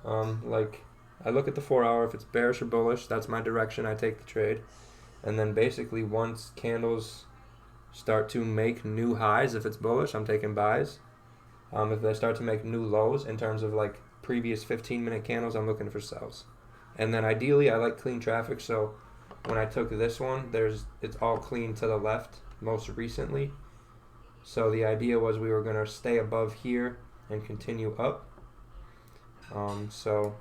I look at the 4 hour. If it's bearish or bullish, that's my direction. I take the trade. And then basically once candles start to make new highs, if it's bullish, I'm taking buys. If they start to make new lows in terms of like previous 15-minute candles, I'm looking for sells. And then ideally, I like clean traffic. So when I took this one, it's all clean to the left most recently. So the idea was we were going to stay above here and continue up. So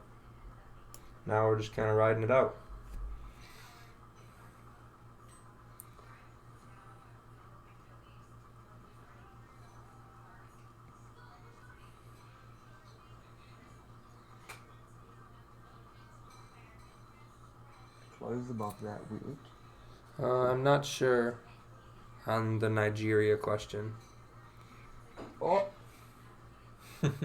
now we're just kind of riding it out. Close above that week. I'm not sure on the Nigeria question. Oh. Let's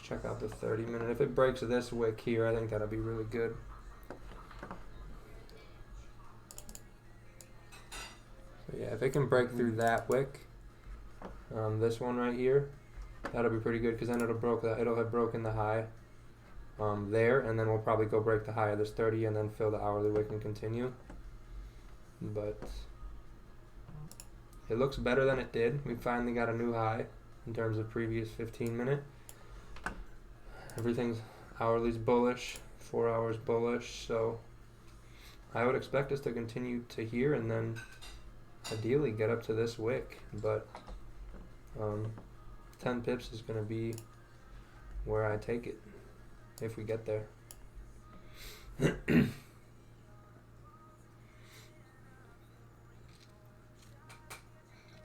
check out the 30-minute. If it breaks this wick here, I think that'll be really good. So yeah, if it can break through that wick, this one right here, that'll be pretty good because then it'll have broken the high there, and then we'll probably go break the high of this 30 and then fill the hourly wick and continue. But it looks better than it did. We finally got a new high in terms of previous 15-minute. Everything's hourly's bullish, 4 hours bullish, so I would expect us to continue to here and then ideally get up to this wick, but 10 pips is going to be where I take it if we get there.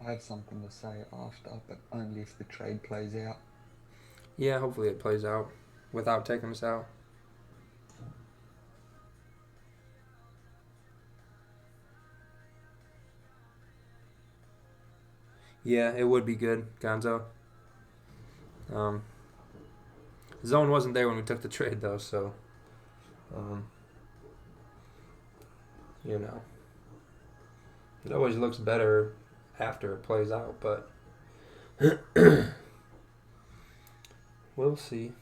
I have something to say after, but only if the trade plays out. Yeah, hopefully it plays out without taking us out. Yeah, it would be good, Gonzo. Zone wasn't there when we took the trade, though, so, you know. It always looks better after it plays out, but we'll see.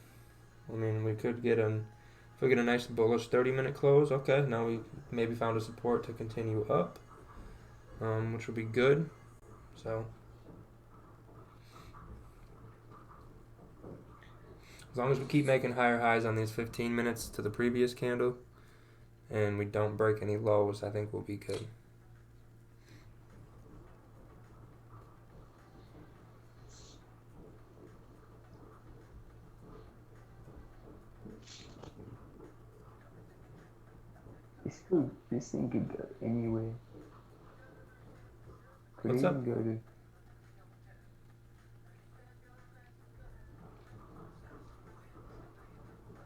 I mean, we could get if we get a nice bullish 30-minute close, okay, now we maybe found a support to continue up, which would be good, so. As long as we keep making higher highs on these 15 minutes to the previous candle and we don't break any lows, I think we'll be good. This thing could go anywhere. Could What's even up? go to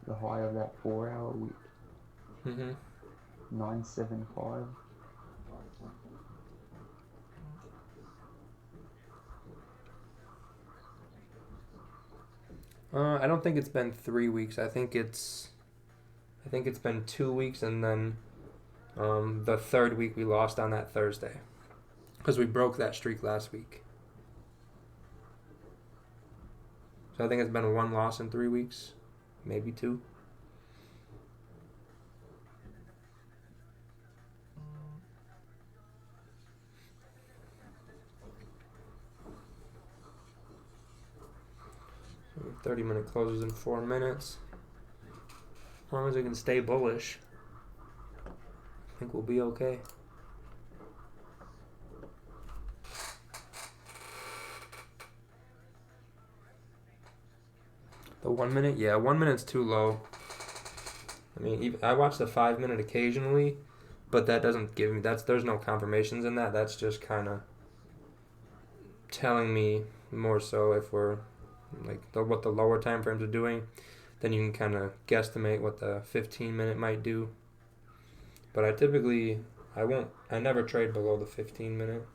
the high of that 4 hour week. 975. I don't think it's been 3 weeks. I think it's been 2 weeks, and then the third week we lost on that Thursday because we broke that streak last week. So I think it's been 1 loss in 3 weeks, maybe 2. So 30-minute closes in 4 minutes. As long as we can stay bullish, I think we'll be okay. The 1 minute? Yeah, 1 minute's too low. I mean, even, I watch the 5 minute occasionally, but that doesn't give me there's no confirmations in that. That's just kind of telling me more so if we're like what the lower time frames are doing. Then you can kind of guesstimate what the 15 minute might do. But I never trade below the 15 minute.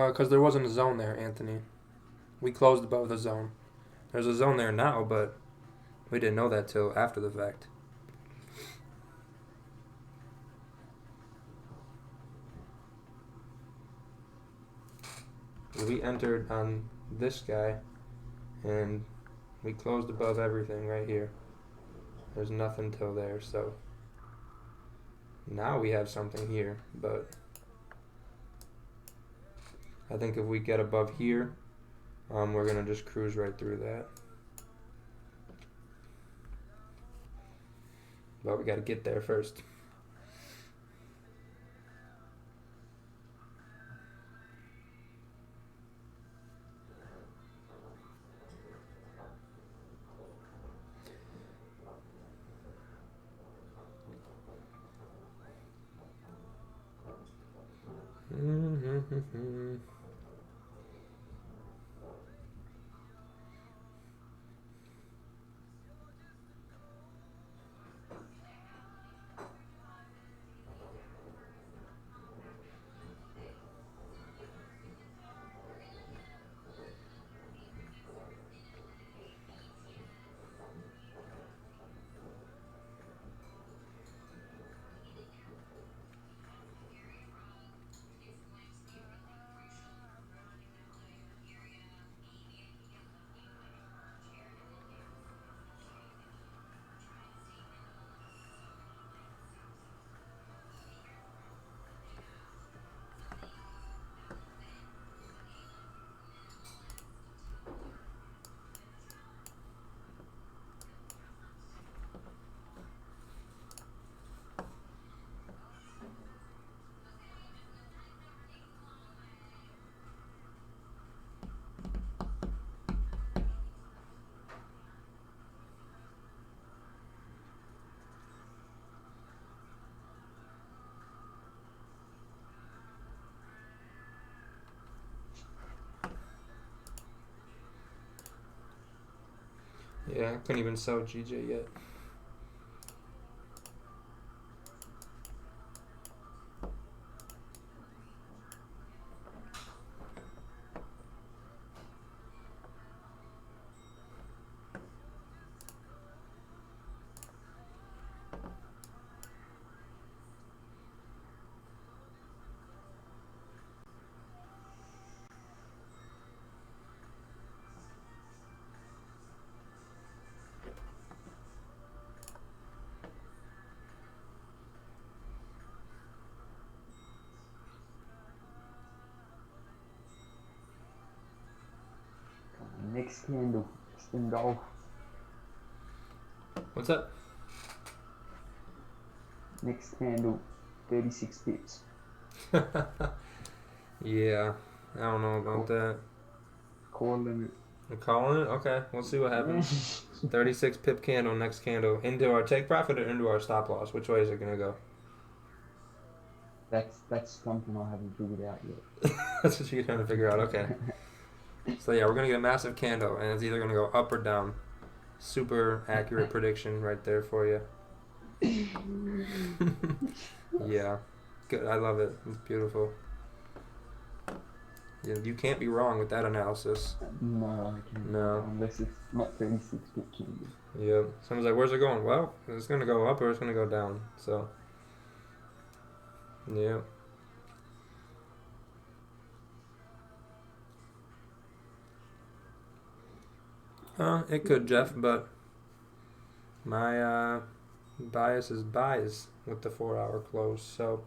Because there wasn't a zone there, Anthony. We closed above the zone. There's a zone there now, but we didn't know that till after the fact. We entered on this guy, and we closed above everything right here. There's nothing till there, so now we have something here, but I think if we get above here, we're gonna just cruise right through that. But we gotta get there first. Yeah, I couldn't even sell GJ yet. Next candle, spin golf. What's up? Next candle, 36 pips. Yeah, I don't know about that. Calling it. We're calling it? Okay, we'll see what happens. 36 pip candle, next candle. Into our take profit or into our stop loss? Which way is it going to go? That's something I haven't figured out yet. That's what you're trying to figure out, okay. So yeah, we're going to get a massive candle, and it's either going to go up or down. Super accurate prediction right there for you. Yeah, good. I love it. It's beautiful. Yeah, you can't be wrong with that analysis. No, I can't. No. Unless it's not 36 pip candle. Yep. Someone's like, where's it going? Well, it's going to go up or it's going to go down. So, yeah. It could, Jeff, but my Bias is buys with the 4-hour close. So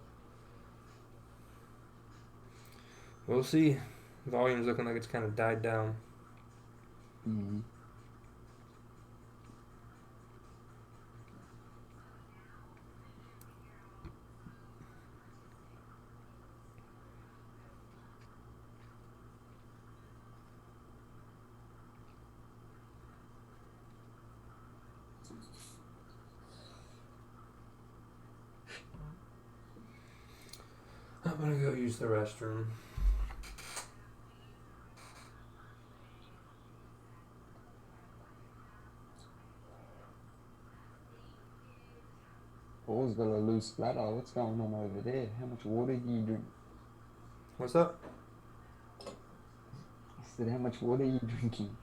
we'll see. Volume's looking like it's kind of died down. Mm-hmm. I'm gonna go use the restroom. Paul's got a loose bladder. What's going on over there? How much water do you drink? What's up? I said, how much water are you drinking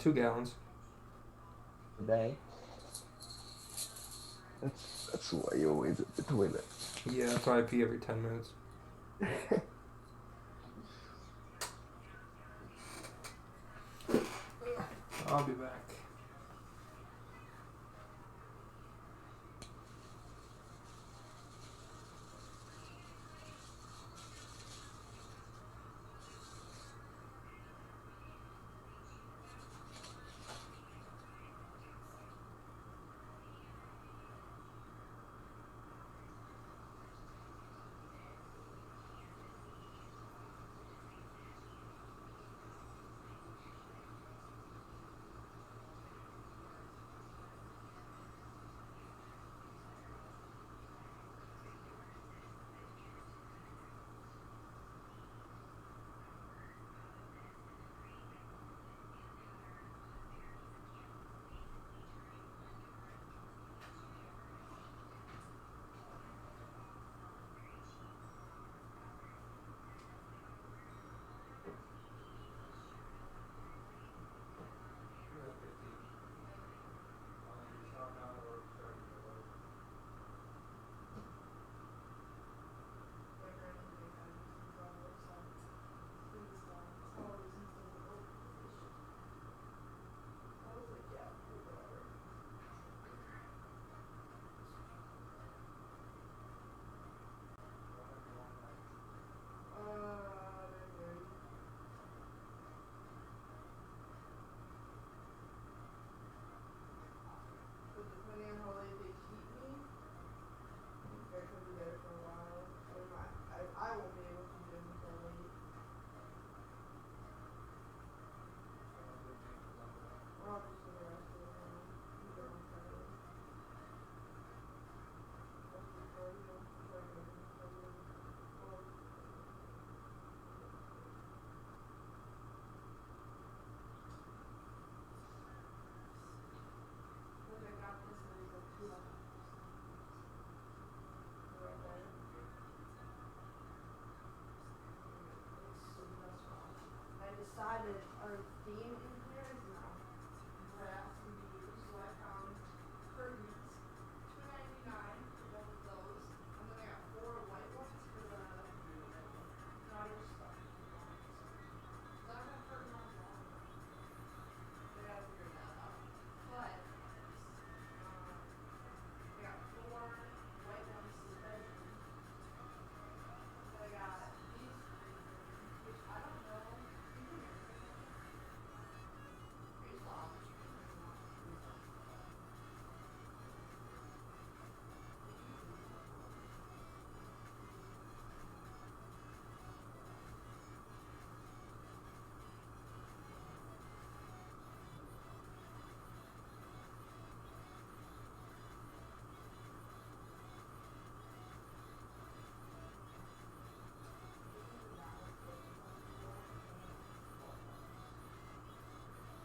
2 gallons. a day? That's why you're always at the toilet. Yeah, that's why I pee every 10 minutes. I'll be back. Decided our theme in here is now grass and bees, so I found curtains, $2.99 for both of those, and then I got 4 white ones for the daughter stuff. So I'm gonna curtain on all of them. I gotta figure that out. But I got 4 white ones for the bedroom. I got these 3 curtains, which I don't know. You can hear me. Pretty soft.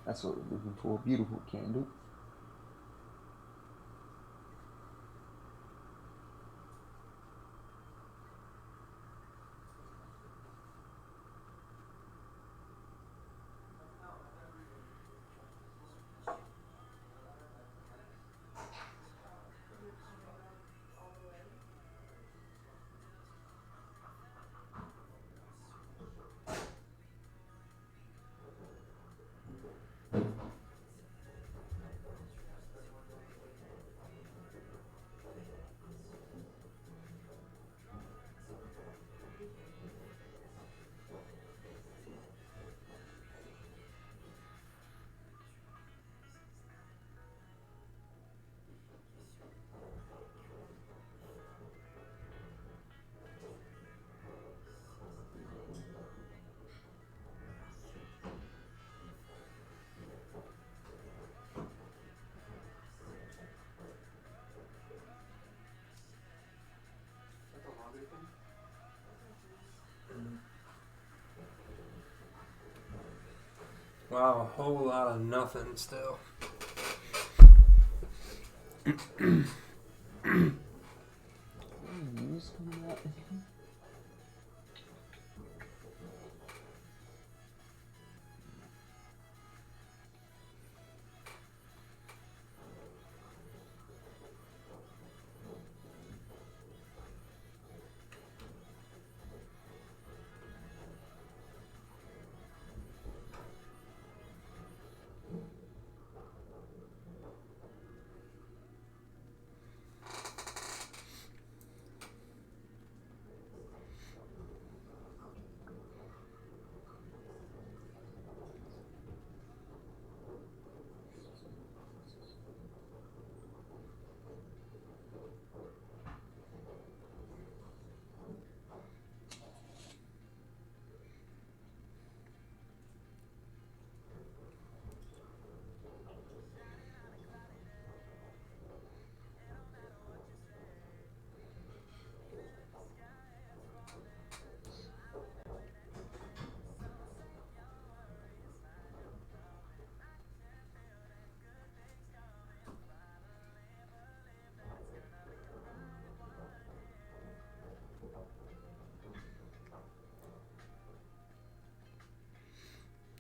That's what we're looking for. Beautiful candle. Wow, a whole lot of nothing still. News coming out.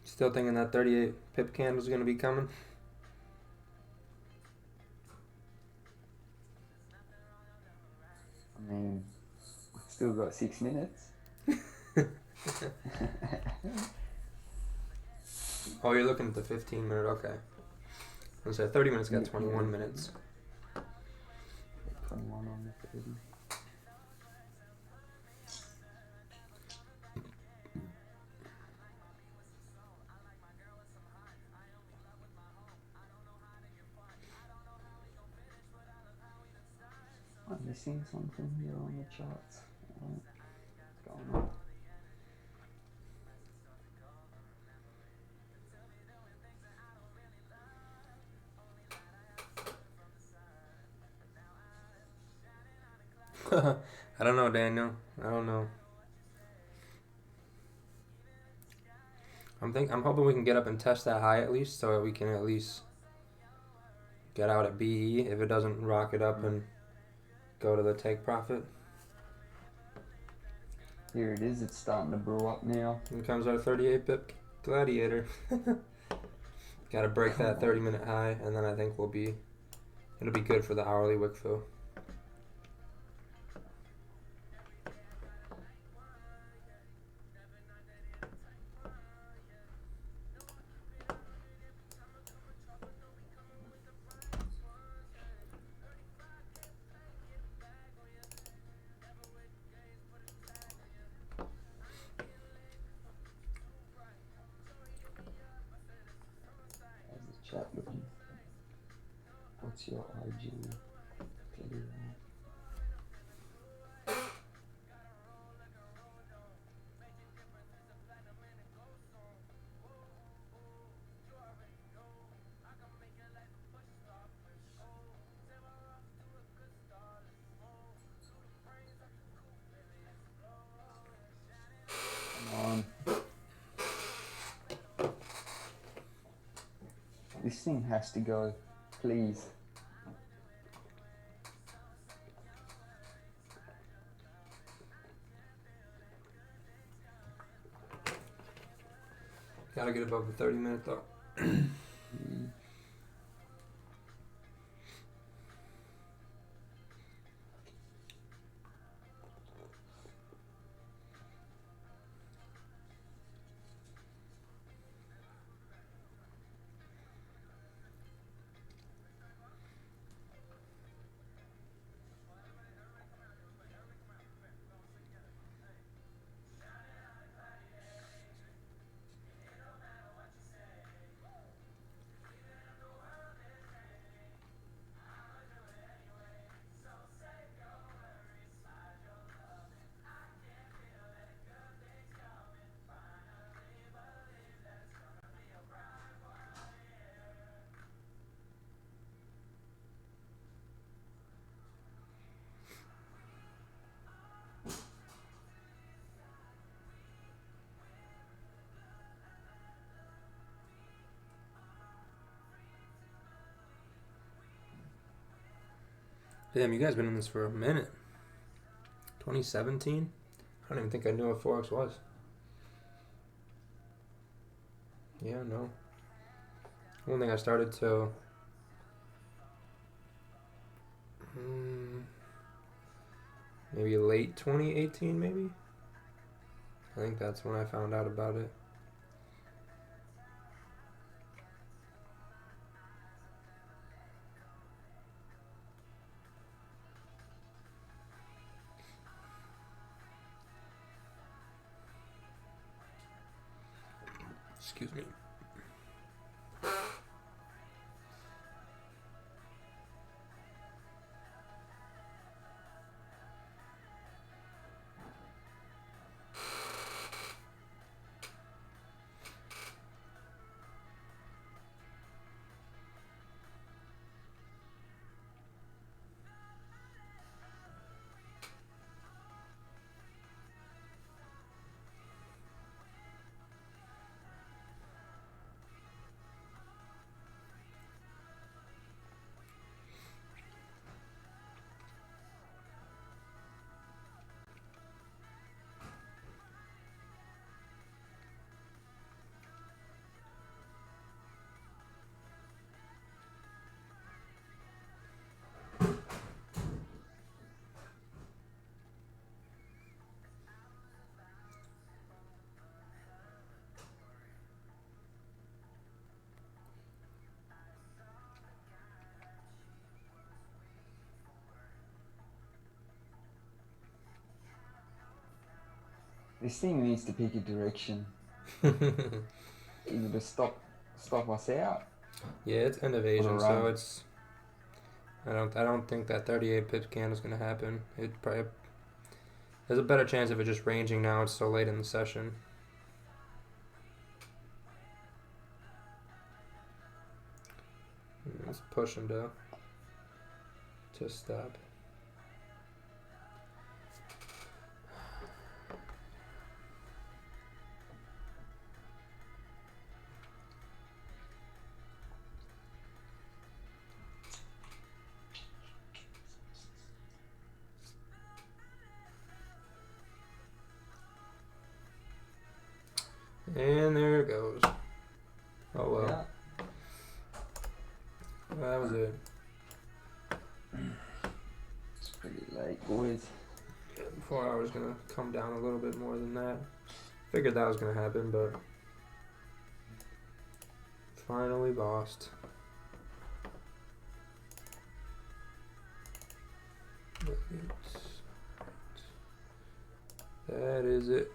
Still thinking that 38 pip candle's gonna be coming. I mean, still got 6 minutes. Oh, you're looking at the 15-minute. Okay. I was say 30 minutes got 21 minutes. 21 on the 30. I'm missing something here on the charts. What's going on? I don't know, Daniel. I don't know. I'm hoping we can get up and test that high at least, so that we can at least get out at BE if it doesn't rocket up and go to the take profit. Here it is. It's starting to brew up now. Here comes our 38 pip gladiator. Got to break that 30-minute high, and then I think it'll be good for the hourly wick fill. How's the chat looking? What's your IG? Come on. This thing has to go, please. Gotta get above the 30-minute though. Damn, you guys been in this for a minute. 2017? I don't even think I knew what Forex was. Yeah, no. I don't think I started till maybe late 2018, maybe? I think that's when I found out about it. Excuse me. This thing needs to pick a direction. Either to stop us out. Yeah, it's end of Asian, so run. it's. I don't think that 38 pip can is gonna happen. It probably there's a better chance of it just ranging now. It's so late in the session. Let's push him to stop. And there it goes. Oh well. Yeah. Well, that was it. It's pretty late, boys. 4 hours gonna come down a little bit more than that. Figured that was gonna happen, but finally lost. That is it.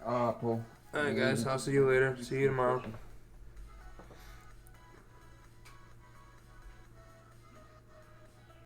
Alright, Paul. Alright guys, I'll see you later. See you tomorrow.